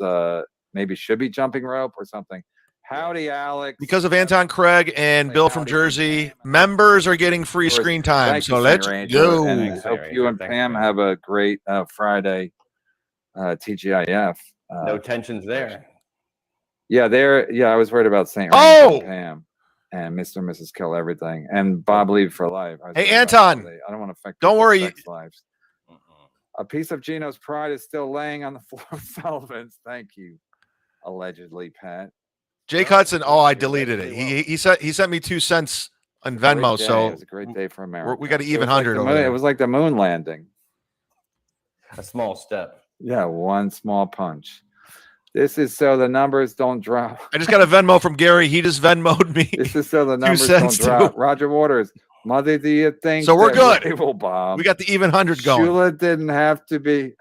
maybe should be jumping rope or something. Howdy, Alex. Because of Anton Craig and Bill from Jersey, members are getting free screen time. So let's go. And I hope you and Pam have a great Friday TGIF. No tensions there. Yeah, I was worried about St. Range and Pam and Mr. and Mrs. Kill Everything and Bob Leave for Life. Hey, Anton. I don't want to affect. Don't worry. Lives. A piece of Gino's pride is still laying on the floor of Sullivan's. Thank you. Allegedly, Pat. Jake Hudson. Oh, I deleted it. He sent me 2 cents on Venmo. So it was a great day for America. We got an even 100 over there. It was like the moon landing. A small step. Yeah, one small punch. This is so the numbers don't drop. I just got a Venmo from Gary. He just Venmo'd me. This is so the numbers don't drop. Roger Waters. Mother, do you think so? We're good. Bomb? We got the even 100 going. Shula didn't have to be.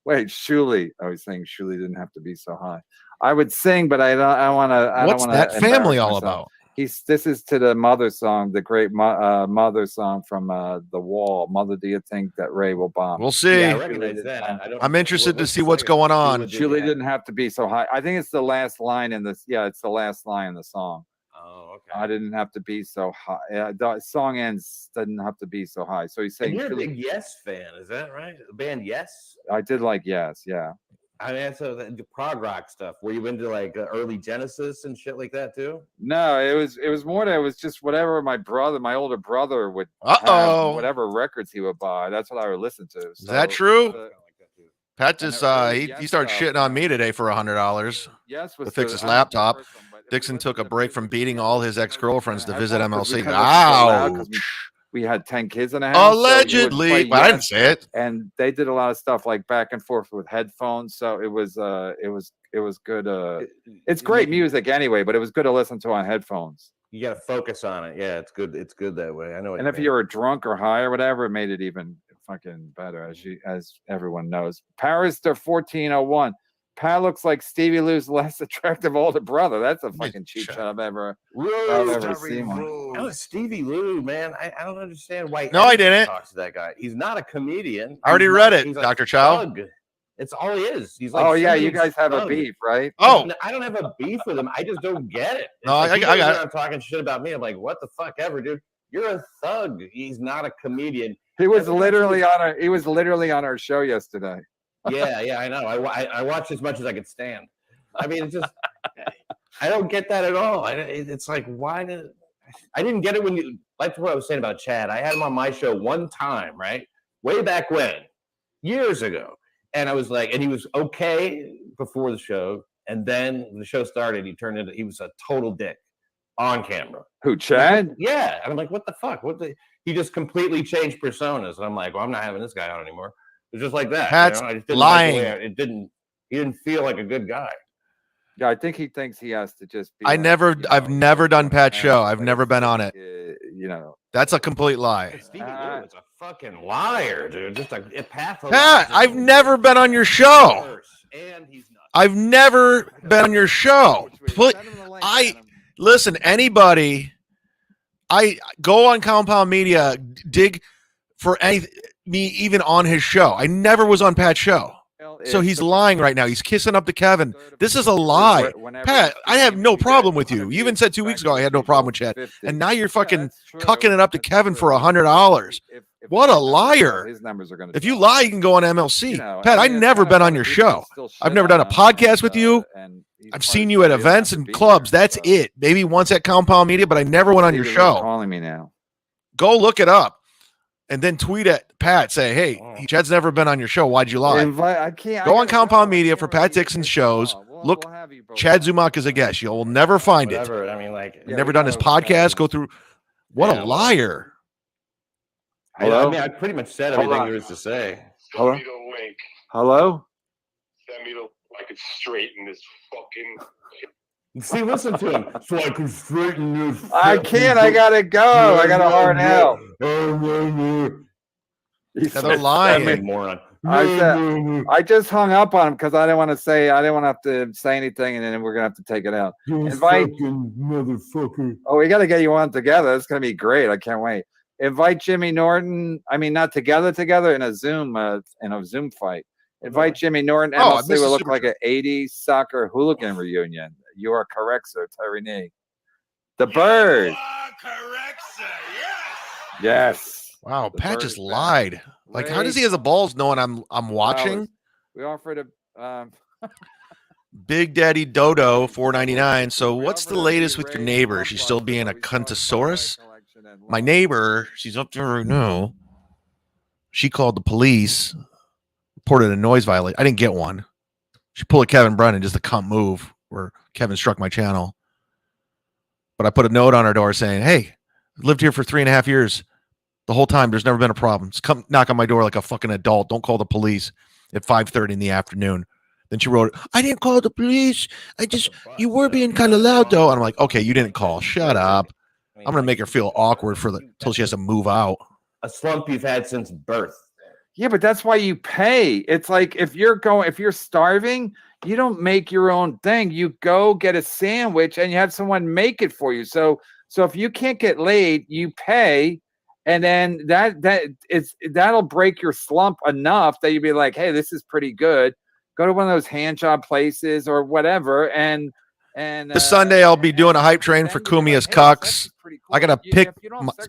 Wait, Shuli. I was saying Shuli didn't have to be so high. I would sing, but I want to. What's that family all about? This is to the mother song, the great mother song from The Wall. Mother, do you think that Ray will bomb? We'll see. Yeah, I recognize that. I'm interested to see what's going on. Julie didn't have to be so high. I think it's the last line in this. Yeah, it's the last line in the song. Oh, okay. I didn't have to be so high. The song ends, didn't have to be so high. So he's saying, and you're a big Yes fan, is that right? The band Yes? I did like Yes, yeah. I mean, so the prog rock stuff. Were you into like early Genesis and shit like that too? No, it was more that it was just whatever my older brother would have, whatever records he would buy. That's what I would listen to. So, is that true? Pat just he started shitting on me today for $100. Yes, to fix his laptop. Dixon took a break from beating all his ex-girlfriends to visit MLC. Wow. We had 10 kids in the house. Allegedly, so I didn't say it. And they did a lot of stuff like back and forth with headphones. So it was good. It's great music anyway, but it was good to listen to on headphones. You got to focus on it. Yeah, it's good. It's good that way. I know. And if you were drunk or high or whatever, it made it even fucking better, as everyone knows. Paris to 1401. Pat looks like Stevie Lou's less attractive older brother. That's a fucking cheap shot I've ever seen. Oh, Stevie Lou, man. I don't understand why. No, I didn't. Talks to that guy. He's not a comedian. I already read it, Dr. Chow. It's all he is. He's like, oh yeah, you guys have a beef, right? Oh, I don't have a beef with him. I just don't get it. No, I got it. I'm talking shit about me. I'm like, what the fuck ever, dude? You're a thug. He's not a comedian. He was literally on our show yesterday. Yeah, I know. I watched as much as I could stand. I mean, it's just I don't get that at all. It's like, why did I didn't get it when you like what I was saying about Chad. I had him on my show one time, right? Way back when, years ago. And I was like, and he was okay before the show. And then when the show started, he was a total dick on camera. Who, Chad? Yeah. And I'm like, what the fuck? He just completely changed personas. And I'm like, well, I'm not having this guy on anymore. It's just like that. Pat's I just didn't lying. Like he didn't feel like a good guy. Yeah, I think he thinks he has to just be. I've never done Pat's show. I've never been on it. That's a complete lie. Stevie Lou is a fucking liar, dude. Just a Pat, I've never been on your show. And he's not. I've never been on your show. Listen, anybody. I go on Compound Media, dig for anything. Me even on his show. I never was on Pat's show. So he's lying right now. He's kissing up to Kevin. This is a lie. Pat, I have no problem with you. You even said 2 weeks ago I had no problem with Chad. And now you're fucking cucking it up to Kevin for $100. What a liar. If you lie, you can go on MLC. Pat, I've never been on your show. I've never done a podcast with you. I've seen you at events and clubs. That's it. Maybe once at Compound Media, but I never went on your show. Calling me now. Go look it up. And then tweet at Pat, say, hey, Chad's never been on your show. Why'd you lie? Go on Compound Media for Pat Dixon's shows. Look, Chad Zumock is a guest. You'll never find it. I mean, like, never done his podcast. Go through. What a liar. Hello? I mean, I pretty much said everything there is to say. Hello? Send me the link. Hello? Send me I could straighten this fucking. See, listen to him. So I can straighten this. I can't. I gotta go. I got a hard out. They're lying. Moron. I just hung up on him because I didn't want to have to say anything, and then we're gonna have to take it out. Invite motherfucker. Oh, we got to get you on together. It's gonna be great. I can't wait. Invite Jimmy Norton. I mean, not together in a Zoom fight. Invite Jimmy Norton. MLC will look like an '80s soccer hooligan reunion. You are correct, sir. Terry Nee. The Bird. Correct, sir. Yes. Yes. Wow, Pat just lied. Like, how does he have the balls knowing I'm watching? We offered a Big Daddy Dodo $4.99. So what's the latest with your neighbor? She's still being a cuntosaurus? My neighbor, she's up there right now. She called the police, reported a noise violation. I didn't get one. She pulled a Kevin Brennan, just a cunt move where Kevin struck my channel. But I put a note on her door saying, hey, I've lived here for 3.5 years. The whole time, there's never been a problem. Just come knock on my door like a fucking adult. Don't call the police at 5:30 in the afternoon. Then she wrote, I didn't call the police. You were being kind of loud, though. And I'm like, okay, you didn't call. Shut up. I'm going to make her feel awkward until she has to move out. A slump you've had since birth. Yeah, but that's why you pay. It's like if you're starving, you don't make your own thing. You go get a sandwich and you have someone make it for you. So if you can't get laid, you pay. And then that'll break your slump enough that you'd be like, hey, this is pretty good. Go to one of those hand job places or whatever. And this Sunday I'll be doing a hype train for Kumia's Cucks. Cool. I gotta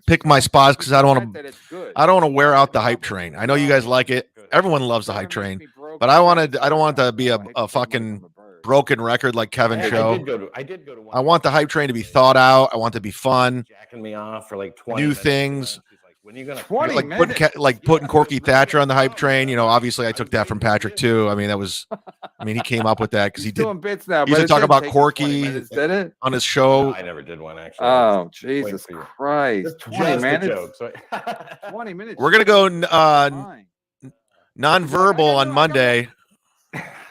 pick my spots because I don't want to wear out the hype train. I know you guys like it. Everyone loves the hype train, but I don't want to be a fucking broken record like Kevin's show. I did go to one. I want the hype train to be thought out. I want it to be fun. Jacking me off for like 20 new things. When are you gonna putting Corky Thatcher on the hype train? You know, obviously I took that from Patrick too. I mean, he came up with that because he did. Doing bits now. He used to talk about Corky on his show. No, I never did one actually. Oh Jesus Christ! 20 minutes. 20 minutes. We're gonna go nonverbal on Monday.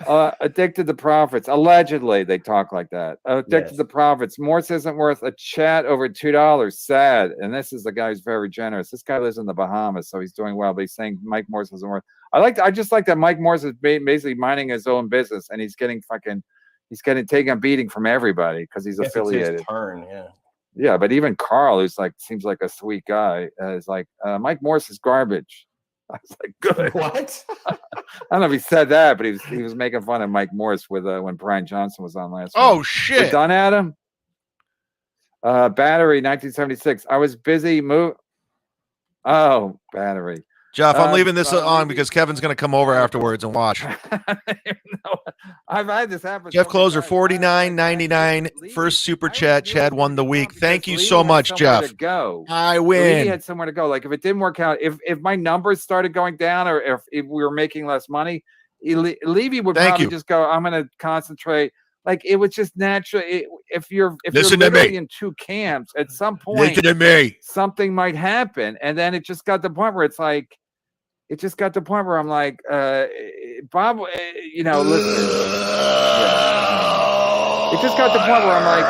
Addicted to profits. Allegedly, they talk like that. Addicted to profits. Morse isn't worth a chat over $2. Sad. And this is the guy who's very generous. This guy lives in the Bahamas, so he's doing well. But he's saying Mike Morse isn't worth. I just like that Mike Morse is basically minding his own business, and he's taking a beating from everybody because he's affiliated. It's his turn, yeah. Yeah, but even Carl, who's seems like a sweet guy, is like Mike Morse is garbage. I was like, good. What? I don't know if he said that, but he was making fun of Mike Morse with when Brian Johnson was on last week. Oh shit! We're done, Adam. Battery 1976. I was busy battery. Jeff, I'm leaving this on because Kevin's going to come over afterwards and watch. I've had this happen. Jeff Closer, $49.99. First super chat. Chad won the week. Thank you so much, Jeff. I win. He had somewhere to go. Like if it didn't work out, if my numbers started going down, or if we were making less money, Levy would probably just go, I'm going to concentrate. Like it was just natural. If you're literally in two camps, at some point, something might happen, and then it just got to the point where it's like, I'm like, Bob, listen. It just got to the point where I'm like,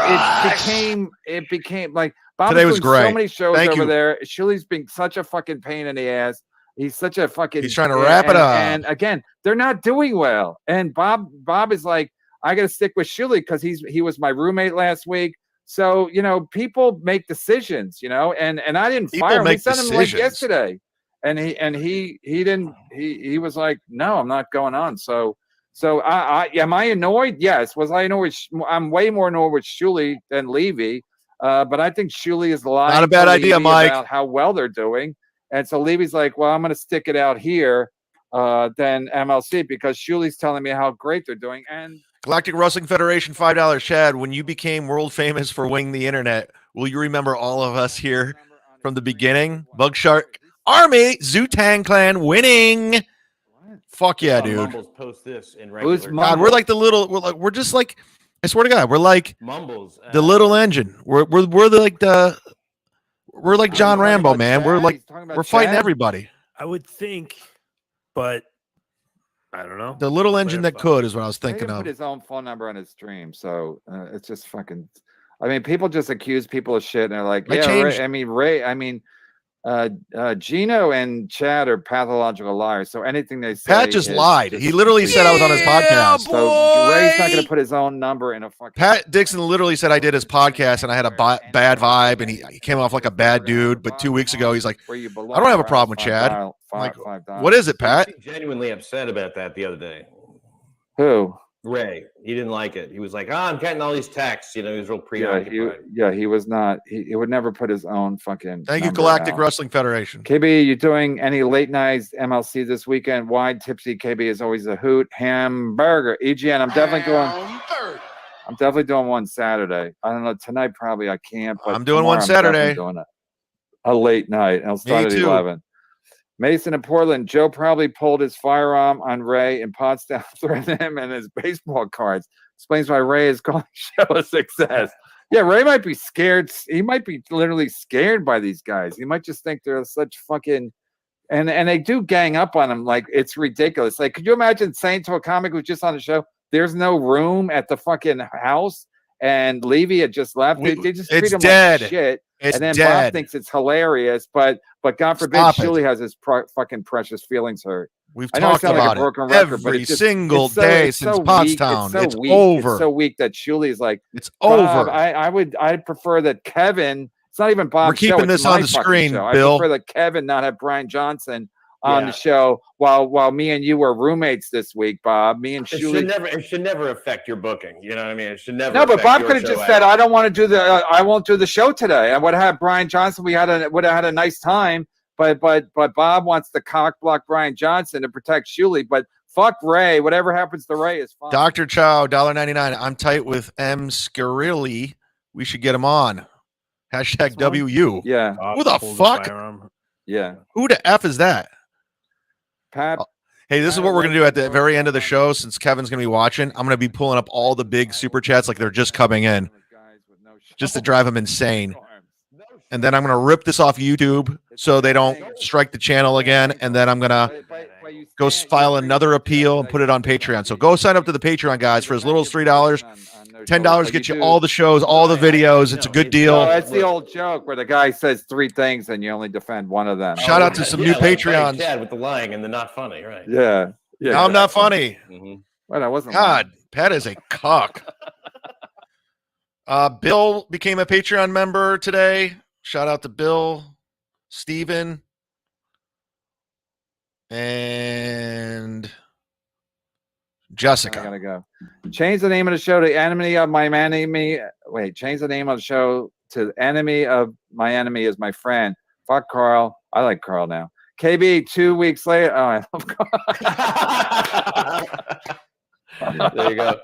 it became like Bob today was great. So many shows over there. Shirley's being such a fucking pain in the ass. He's such a fucking. He's trying to wrap it up. And again, they're not doing well. And Bob is like, I got to stick with Shirley because he was my roommate last week. So, people make decisions, and I didn't fire him. We sent him like yesterday. And he didn't, he was like, no, I'm not going on. So am I annoyed? Yes. Was I annoyed? I'm way more annoyed with Shirley than Levy. But I think Shirley is lying. Not a bad idea, Mike. About how well they're doing. And so Levy's like, well, I'm going to stick it out here than MLC because Shirley's telling me how great they're doing. And Galactic Wrestling Federation, $5. Chad, when you became world famous for winning the internet, will you remember all of us here from the beginning? MUDSHARK Army, Zutang Clan winning. What? Fuck yeah, dude. Mumbles post this in regular. God, we're like the little. We're just like. I swear to God, we're like Mumbles. The little engine. We're like John Rambo, man. We're fighting everybody. I would think, but I don't know. The little engine that could is what I was thinking of. Put his own phone number on his stream, so it's just fucking. I mean, people just accuse people of shit, and they're like, "Yeah, Ray." Gino and Chad are pathological liars. So anything they say, Pat just lied. He literally said I was on his podcast. So Ray's not going to put his own number in a fucking. Pat Dixon literally said I did his podcast and I had a bad vibe and he came off like a bad dude. But 2 weeks ago, he's like, I don't have a problem with Chad. I'm like, what is it, Pat? He was genuinely upset about that the other day. Who? Ray. He didn't like it. He was like, I'm getting all these texts. You know, he was real preoccupied. He was not. He would never put his own fucking. Thank you, Galactic Wrestling Federation. KB, you doing any late nights MLC this weekend? Wide Tipsy KB is always a hoot. Hamburger. EGN. I'm definitely doing one Saturday. I don't know. Tonight probably I can't. But I'm doing one Saturday. Doing a late night. I'll start at 11. Mason in Portland. Joe probably pulled his firearm on Ray and Potsdam threatened him and his baseball cards. Explains why Ray is calling the show a success. Yeah, Ray might be scared. He might be literally scared by these guys. He might just think they're such fucking and they do gang up on him like it's ridiculous. Like, could you imagine saying to a comic who's just on the show, there's no room at the fucking house and Levy had just left? They just treat him like shit. It's and then dead. Bob thinks it's hilarious, but God forbid Shuli has his fucking precious feelings hurt. We've talked about it every single day since Pottstown. It's over. It's so weak that Shuli is like, it's over. I'd prefer that Kevin. It's not even Bob. We're keeping this on the screen, Bill. I prefer that Kevin not have Brian Johnson on the show while me and you were roommates this week, Bob. Me and Shuli. It should never affect your booking. You know what I mean? It should never. No, but Bob could have just said, "I don't want to do the. I won't do the show today." I would have had Brian Johnson. We would have had a nice time. But Bob wants to cock block Brian Johnson to protect Shuli. But fuck Ray. Whatever happens to Ray is fine. Dr. Chow, $1.99. I'm tight with M. Scarilli. We should get him on. Hashtag WU. Yeah. Who the fuck? Yeah. Who the F is that? Pat. Hey, this is what we're going to do at the very end of the show. Since Kevin's going to be watching, I'm going to be pulling up all the big super chats like they're just coming in just to drive him insane. And then I'm going to rip this off YouTube so they don't strike the channel again. And then I'm going to go file another appeal and put it on Patreon. So go sign up to the Patreon, guys, for as little as $3. $10 gets you all the shows, all the videos. It's a good deal. That's the old joke where the guy says 3 things and you only defend one of them. Shout out to some new Patreons. Chad with the lying and the not funny, right? Yeah. No, I'm not funny. Well, I wasn't. God, Pat is a cuck. Bill became a Patreon member today. Shout out to Bill, Steven, and Jessica. I gotta go. Change the name of the show to Enemy of My Enemy. Wait, change the name of the show to Enemy of My Enemy is My Friend. Fuck Carl. I like Carl now. KB, 2 weeks later. Oh, I love Carl. There you go.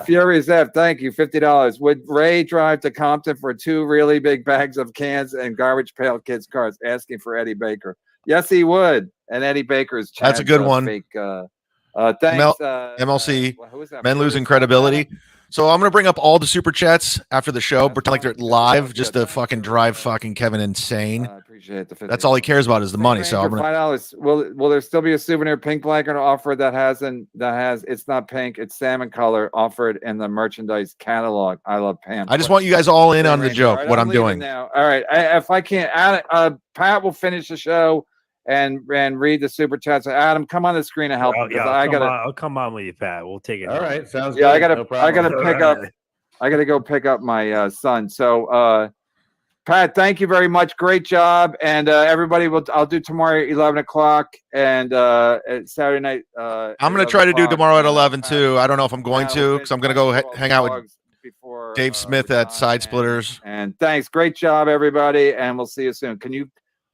Furious F, thank you, $50. Would Ray drive to Compton for 2 really big bags of cans and Garbage Pail Kids cards? Asking for Eddie Baker. Yes, he would. And Eddie Baker's that's a good one. Fake, thanks, MLC. Men losing credibility. So I'm going to bring up all the super chats after the show, pretend like they're live, just to fucking drive fucking Kevin insane. I appreciate the $50. That's all he cares about is the money. So I'm gonna... $5. Will there still be a souvenir pink blanket offer that has it's not pink, it's salmon color offered in the merchandise catalog? I love Pam. I just want you guys all in on the joke. Right, what I'm doing now. All right, if I can't, Pat will finish the show and read the super chats. Adam, come on the screen and help. I'll come on with you, Pat. We'll take it. All right, sounds good. I gotta pick up. I gotta go pick up my son. So, Pat, thank you very much. Great job, and everybody I'll do tomorrow at 11 o'clock and Saturday night. I'm gonna try to do tomorrow at 11 too. I don't know if I'm going to because I'm gonna go hang out with Dave Smith at Side Splitters. And thanks, great job, everybody, and we'll see you soon.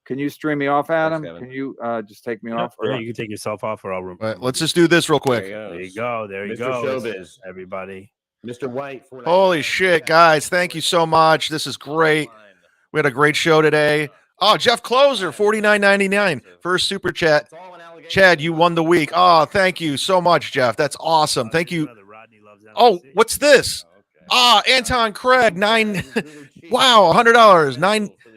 Can you stream me off, Adam? Can you just take me off? Yeah, you can take yourself off, or I'll room. Let's just do this real quick. There you go. There you go. Showbiz, everybody. Mr. White. Holy shit, guys! Thank you so much. This is great. We had a great show today. Oh, Jeff Closer, $49.99 first super chat. Chad, you won the week. Oh, thank you so much, Jeff. That's awesome. Thank you. Oh, what's this? Anton Craig, wow, $100,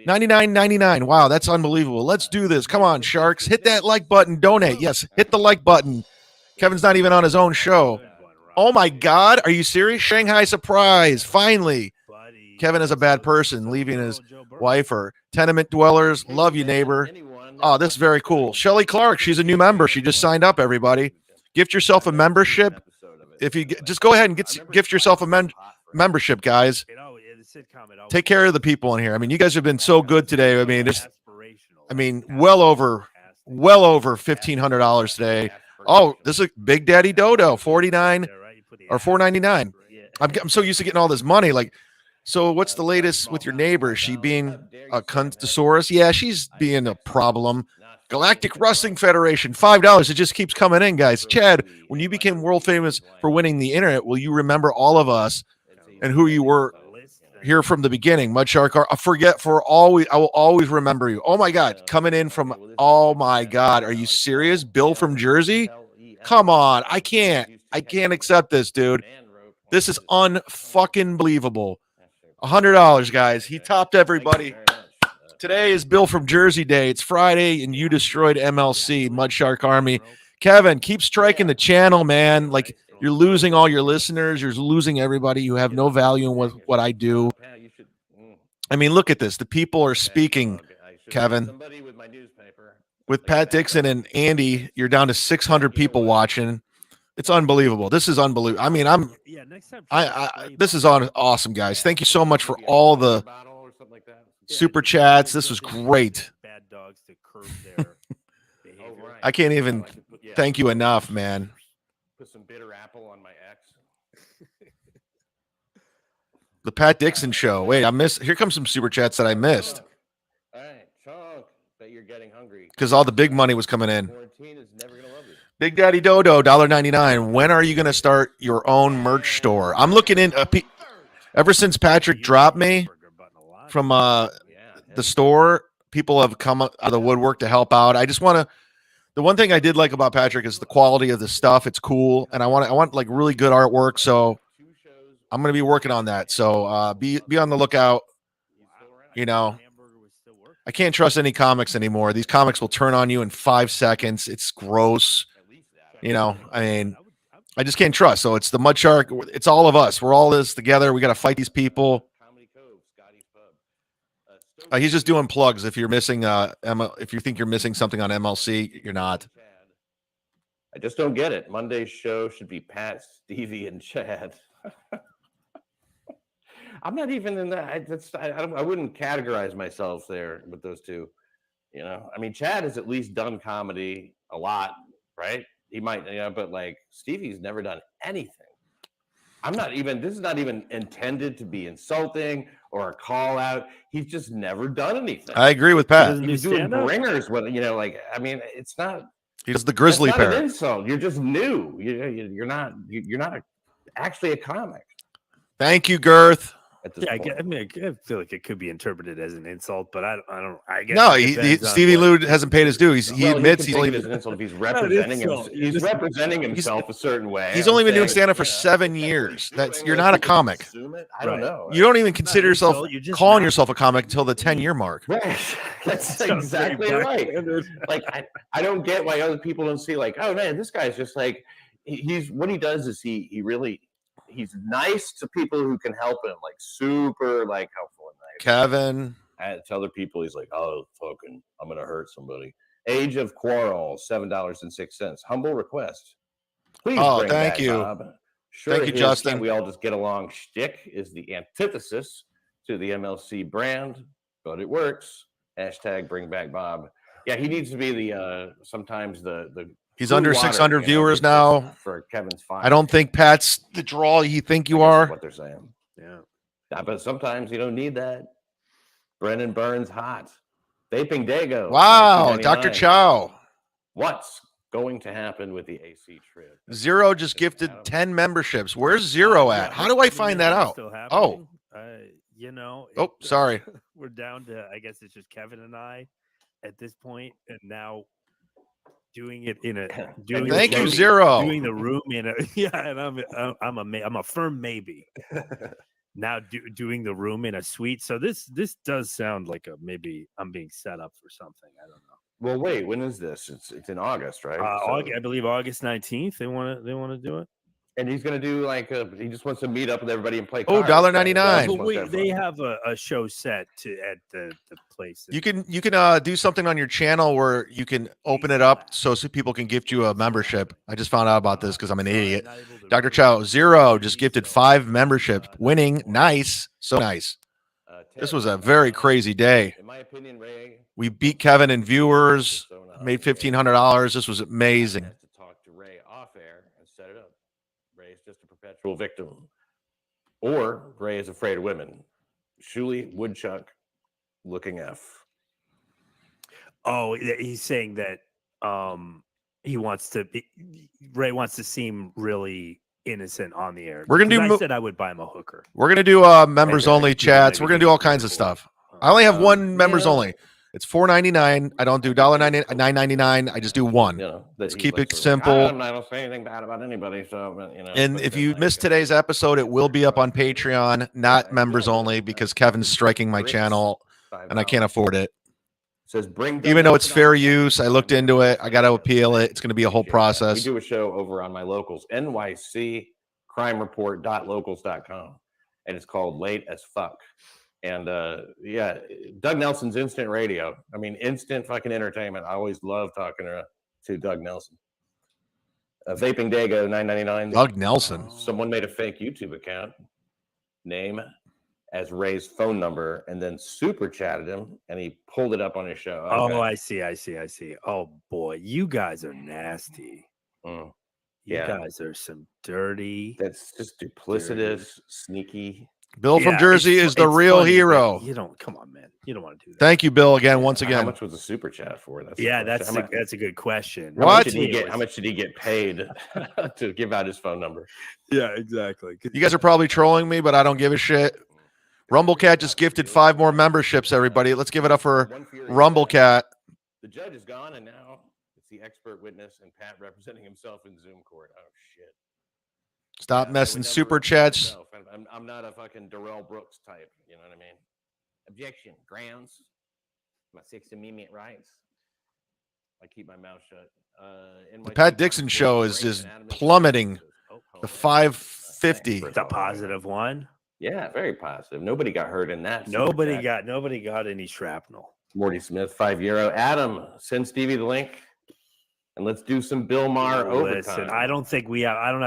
$99.99. Wow, that's unbelievable. Let's do this. Come on, Sharks. Hit that like button. Donate. Yes, hit the like button. Kevin's not even on his own show. Oh, my God. Are you serious? Shanghai Surprise. Finally. Kevin is a bad person, leaving his wife or tenement dwellers. Love you, neighbor. Oh, this is very cool. Shelly Clark, she's a new member. She just signed up, everybody. Gift yourself a membership. If you just go ahead and gift yourself a membership, guys. Take care of the people in here. I mean, you guys have been so good today. I mean, well over $1,500 today. Oh, this is Big Daddy Dodo, $49 or $4.99. I'm so used to getting all this money. Like, so what's the latest with your neighbor? Is she being a cuntosaurus? Yeah, she's being a problem. Galactic Wrestling Federation, $5. It just keeps coming in, guys. Chad, when you became world famous for winning the internet, will you remember all of us and who you were here from the beginning? MUDSHARK, I will always remember you. Oh my God, coming in from, oh my God, are you serious? Bill from Jersey? Come on, I can't accept this, dude. This is unfucking believable. $100, guys. He topped everybody. Today is Bill from Jersey Day. It's Friday, and you destroyed MLC, MUDSHARK Army. Kevin, keep striking the channel, man. Like, you're losing all your listeners. You're losing everybody who have no value in what I do. I mean, look at this. The people are speaking, Kevin. With Pat Dixon and Andy, you're down to 600 people watching. It's unbelievable. This is unbelievable. I mean, this is awesome, guys. Thank you so much for all the super chats. This was great. I can't even thank you enough, man. Put some bitter apple on my ex. The Pat Dixon show. Wait, here comes some super chats that I missed. All right, Chunk, bet you're getting hungry. Because all the big money was coming in. Big Daddy Dodo, $1.99. When are you going to start your own merch store? I'm looking in. Ever since Patrick dropped me from the store, people have come out of the woodwork to help out. I just want to. The one thing I did like about Patrick is the quality of the stuff. It's cool, and I want like really good artwork. So I'm going to be working on that. So be on the lookout. You know, I can't trust any comics anymore. These comics will turn on you in 5 seconds. It's gross. You know, I mean, I just can't trust. So it's the MUDSHARK. It's all of us. We're all this together. We got to fight these people. He's just doing plugs. If you're missing, if you think you're missing something on MLC, you're not. I just don't get it. Monday's show should be Pat, Stevie, and Chad. I'm not even in that. I wouldn't categorize myself there with those two. You know, I mean, Chad has at least done comedy a lot, right? He might, but like Stevie's never done anything. This is not even intended to be insulting or a call out. He's just never done anything. I agree with Pat. He's doing bringers with, I mean, it's not. He's the grizzly bear. Not an insult. You're just new. You're not actually a comic. Thank you, Girth. Yeah, I feel like it could be interpreted as an insult, but I don't. I guess no. Stevie Lou hasn't paid his due. He admits he's only an insult if he's representing himself. He's representing himself a certain way. He's only been doing stand-up for 7 years. You're not a comic. I don't know. You don't even consider yourself calling yourself a comic until the 10-year mark. Right. That's exactly right. Like I don't get why other people don't see like, oh man, this guy's just like he's what he does is he really. He's nice to people who can help him, like super, like helpful and nice. Kevin. And to other people, he's like, oh, fucking, I'm gonna hurt somebody. Age of Quarrel, $7.06. Humble request. Please. Oh, thank you. Bob. Sure, thank you, Justin. We all just get along. Shtick is the antithesis to the MLC brand, but it works. Hashtag bring back Bob. Yeah, he needs to be the sometimes the. He's under 600 viewers now. For Kevin's fine. I don't think Pat's the draw you think you are. What they're saying. Yeah. But sometimes you don't need that. Brennan Burns hot. Vaping Dago. Wow. Dr. Chow. What's going to happen with the AC trip? Zero just gifted 10 memberships. Where's Zero at? How do I find that out? Oh. Oh, sorry. We're down to, I guess it's just Kevin and I at this point, and now doing it in a thank you, Zero. Doing the room in a and I'm a firm maybe. Now doing the room in a suite. So this does sound like maybe I'm being set up for something. I don't know. Well, wait, when is this? It's in August, right? I believe August 19th. They want to do it. And he's going to do like he just wants to meet up with everybody and play. Oh, $1.99. But wait, they have a show set at the place. You can do something on your channel where you can open it up so people can gift you a membership. I just found out about this because I'm an idiot. Dr. Chow Zero just gifted 5 memberships. Winning, nice, so nice. This was a very crazy day. In my opinion, Ray, we beat Kevin in viewers, made $1,500. This was amazing. To talk to Ray off air and set it up. Ray is just a perpetual victim, or Ray is afraid of women. Shuli Woodchuck, looking F. Oh, he's saying that Ray wants to seem really innocent on the air. We're gonna do. I said I would buy him a hooker. We're gonna do members only chats. We're gonna do all kinds of stuff. I only have one members only. It's $4.99. I don't do $9.99. I just do one. Let's keep it simple. I don't say anything bad about anybody. So And if you missed today's episode, it will be up on Patreon, not members only, because Kevin's striking my channel, and I can't afford it. Says even though it's fair use, I looked into it. I got to appeal it. It's going to be a whole process. We do a show over on my locals, nyccrimereport.locals.com, and it's called Late as Fuck. And yeah, Doug Nelson's instant radio. I mean, instant fucking entertainment. I always love talking to Doug Nelson. Vaping Dago, $9.99. Doug Nelson. Someone made a fake YouTube account, name as Ray's phone number, and then super chatted him, and he pulled it up on his show. Okay. Oh, I see. Oh boy, you guys are nasty. You guys are some dirty. That's just duplicitous, sneaky. Bill from Jersey is the real hero. You don't. Come on, man. You don't want to do that. Thank you, Bill. Again, once again. How much was a super chat for? That's a good question. What? How much did he get paid to give out his phone number? Yeah, exactly. You guys are probably trolling me, but I don't give a shit. Rumblecat just gifted 5 more memberships, everybody. Let's give it up for Rumblecat. The judge is gone, and now it's the expert witness and Pat representing himself in Zoom court. Oh, shit. Stop messing super chats. I'm not a fucking Darrell Brooks type. You know what I mean? Objection. Grounds. My Sixth Amendment rights. I keep my mouth shut. The Pat Dixon show is just plummeting to 550. It's a positive one. Yeah, very positive. Nobody got hurt in that. Nobody got any shrapnel. Morty Smith, €5. Adam, send Stevie the link, and let's do some Bill Maher overtime. Listen, I don't think we have. I don't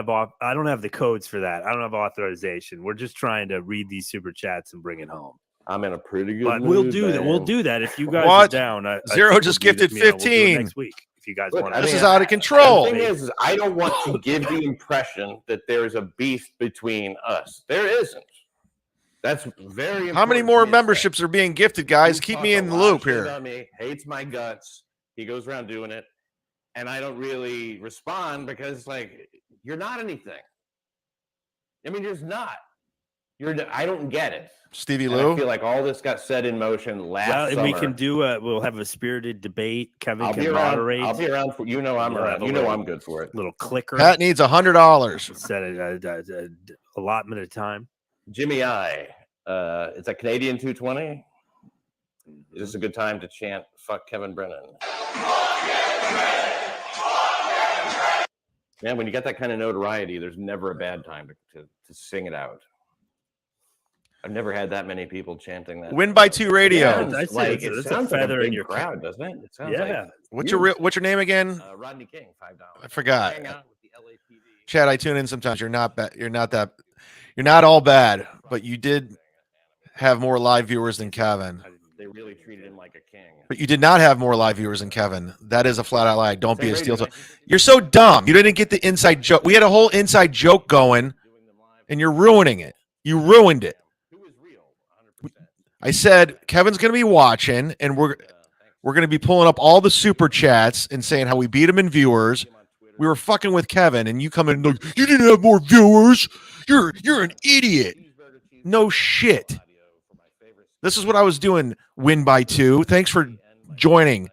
have the codes for that. I don't have authorization. We're just trying to read these super chats and bring it home. I'm in a pretty good mood. But we'll do that. We'll do that if you guys are down. Zero just gifted 15 next week. If you guys want, this is out of control. The thing is, I don't want to give the impression that there's a beef between us. There isn't. That's very important. How many more memberships are being gifted, guys? Keep me in the loop here. Hates my guts. He goes around doing it, and I don't really respond because, like, you're not anything. I mean, you're just not. I don't get it. Stevie Lou. I feel like all this got set in motion last summer. We can do we'll have a spirited debate. Kevin can moderate. I'll be around for I'm around. I'm good for it. Little clicker. Pat needs $100. Set it allotment of time. Jimmy I. It's a Canadian 220. Is this a good time to chant "Fuck Kevin Brennan"? Man, when you got that kind of notoriety, there's never a bad time to sing it out. I've never had that many people chanting that. Win by 2 radio. Yeah, it sounds like a big crowd, doesn't it? It sounds like what's your name again? Rodney King, $5. I forgot. Chad, I tune in sometimes. You're not bad. You're not all bad, but you did have more live viewers than Kevin. They really treated him like a king. But you did not have more live viewers than Kevin. That is a flat out lie. Don't be a steel toe. You're so dumb. You didn't get the inside joke. We had a whole inside joke going, and you're ruining it. You ruined it. I said Kevin's going to be watching, and we're going to be pulling up all the super chats and saying how we beat him in viewers. We were fucking with Kevin, and you come in and like, you didn't have more viewers. You're an idiot. No shit. This is what I was doing. Win by 2. Thanks for joining.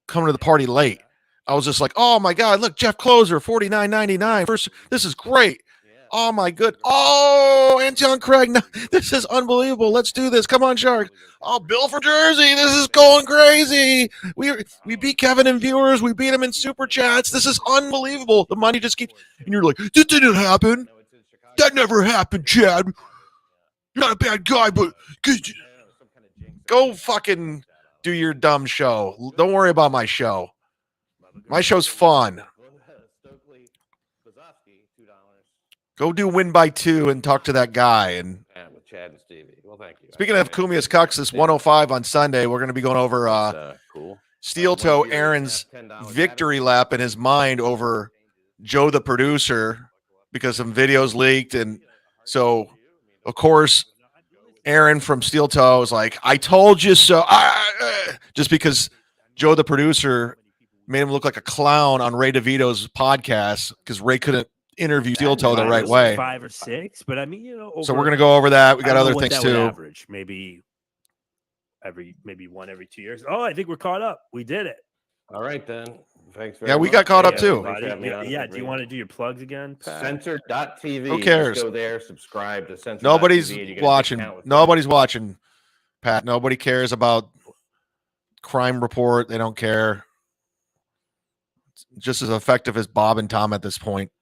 Coming to the party late. I was just like, oh my God, look, Jeff Closer, $49.99. This is great. Oh, my good. Oh, Anton Craig. No, this is unbelievable. Let's do this. Come on, Shark. Oh, Bill from Jersey. This is going crazy. We beat Kevin in viewers. We beat him in super chats. This is unbelievable. The money just keeps. And you're like, this didn't happen. That never happened, Chad. You're not a bad guy, but go fucking do your dumb show. Don't worry about my show. My show's fun. Go do Win by 2 and talk to that guy. And with Chad and Stevie. Well, thank you. Speaking of Kumia's Cucks, this 105 on Sunday, we're going to be going over cool. Steel Toe Aaron's victory lap in his mind over Joe the producer because some videos leaked. And so, of course, Aaron from Steel Toe is like, I told you so. Just because Joe the producer made him look like a clown on Ray DeVito's podcast because Ray couldn't interview Steel Toe the right way. 5 or 6, but I mean, so we're going to go over that. We got other things too. Average maybe one every 2 years. Oh, I think we're caught up. We did it. All right then. Thanks. Yeah, we got caught up too. Yeah. Do you want to do your plugs again? Pat? Censored.tv. Who cares? Just go there, subscribe to Censored. Nobody's watching. Nobody's watching, Pat. Nobody cares about Crime Report. They don't care. It's just as effective as Bob and Tom at this point.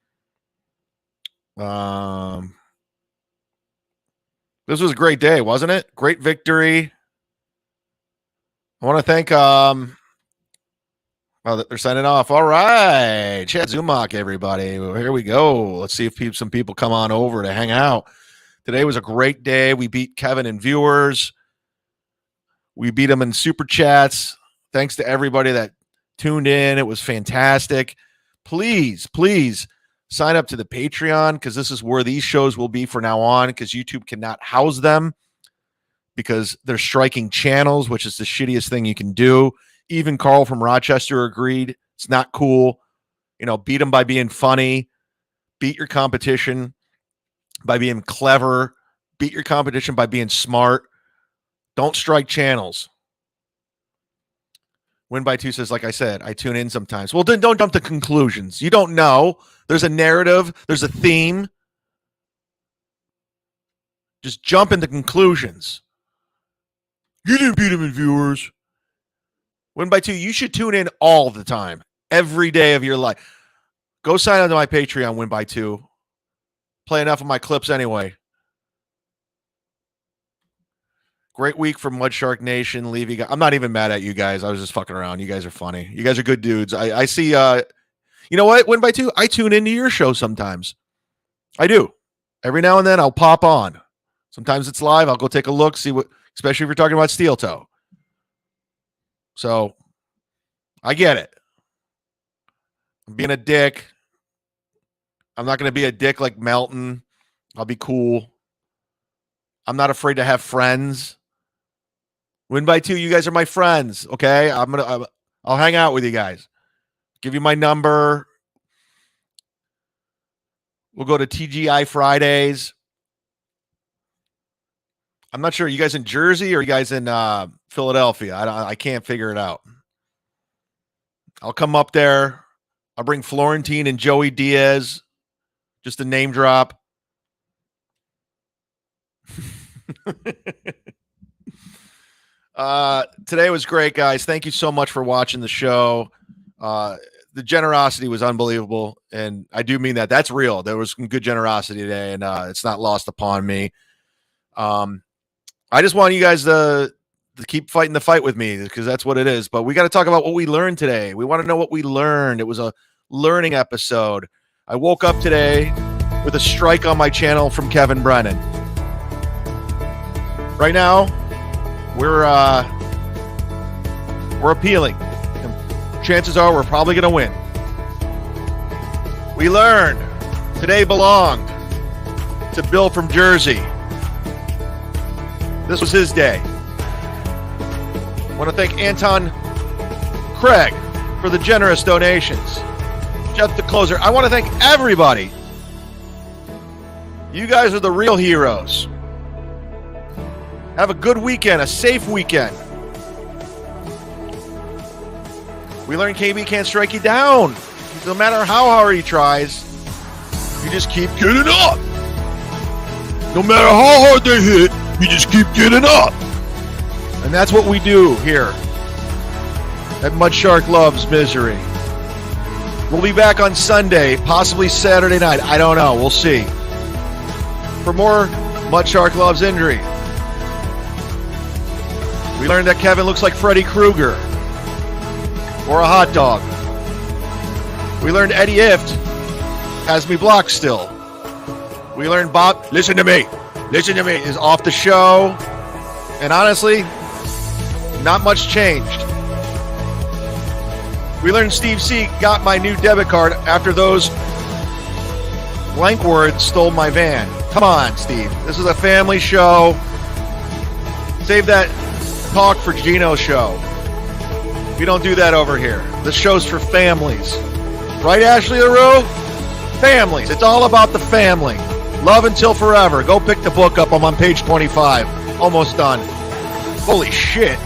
This was a great day, wasn't it? Great victory. I want to thank oh, they're signing off. All right. Chad Zumock, everybody. Well, here we go. Let's see if some people come on over to hang out. Today was a great day. We beat Kevin in viewers. We beat him in super chats. Thanks to everybody that tuned in. It was fantastic. Please sign up to the Patreon because this is where these shows will be for now on because YouTube cannot house them because they're striking channels, which is the shittiest thing you can do. Even Carl from Rochester agreed. It's not cool. Beat them by being funny. Beat your competition by being clever. Beat your competition by being smart. Don't strike channels. Win by 2 says, like I said, I tune in sometimes. Well, then don't jump to conclusions. You don't know. There's a narrative. There's a theme. Just jump into conclusions. You didn't beat him in viewers. Win by 2, you should tune in all the time. Every day of your life. Go sign up to my Patreon, Win by 2. Play enough of my clips anyway. Great week from MUDSHARK Nation. Levy, I'm not even mad at you guys. I was just fucking around. You guys are funny. You guys are good dudes. I see. You know what? Win by 2. I tune into your show sometimes. I do. Every now and then I'll pop on. Sometimes it's live. I'll go take a look, see what. Especially if you're talking about Steel Toe. So I get it. I'm being a dick. I'm not going to be a dick like Melton. I'll be cool. I'm not afraid to have friends. Win by 2, you guys are my friends, okay? I'll hang out with you guys. Give you my number. We'll go to TGI Fridays. I'm not sure. Are you guys in Jersey or are you guys in Philadelphia? I can't figure it out. I'll come up there. I'll bring Florentine and Joey Diaz. Just a name drop. Today was great, guys. Thank you so much for watching the show. The generosity was unbelievable, and I do mean that. That's real. There was some good generosity today, and it's not lost upon me. I just want you guys to keep fighting the fight with me because that's what it is. But we got to talk about what we learned today. We want to know what we learned. It was a learning episode. I woke up today with a strike on my channel from Kevin Brennan. Right now, we're appealing. And chances are we're probably going to win. We learned today belonged to Bill from Jersey. This was his day. I want to thank Anton Craig for the generous donations. Jeff the Closer. I want to thank everybody. You guys are the real heroes. Have a good weekend, a safe weekend. We learned KB can't strike you down. No matter how hard he tries, You just keep getting up. No matter how hard they hit, you just keep getting up. And that's what we do here at MUDSHARK Loves Misery. We'll be back on Sunday, possibly Saturday night. I don't know. We'll see. For more MUDSHARK Loves Injury. We learned that Kevin looks like Freddy Krueger or a hot dog. We learned Eddie Ift has me blocked still. We learned Bob, listen to me, is off the show. And honestly, not much changed. We learned Steve C got my new debit card after those blank words stole my van. Come on, Steve. This is a family show. Save that talk for Gino's show. We don't do that over here. This show's for families. Right, Ashley LaRue? Families. It's all about the family. Love Until Forever. Go pick the book up. I'm on page 25. Almost done. Holy shit.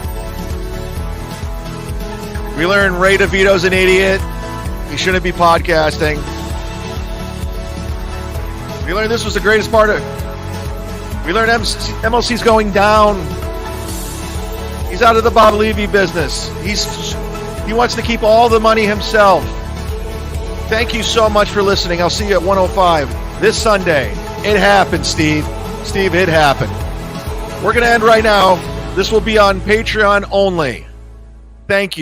We learned Ray DeVito's an idiot. He shouldn't be podcasting. We learned this was the greatest part of... We learned MLC's going down. He's out of the Bob Levy business. He wants to keep all the money himself. Thank you so much for listening. I'll see you at 105 this Sunday. It happened, Steve. Steve, it happened. We're going to end right now. This will be on Patreon only. Thank you.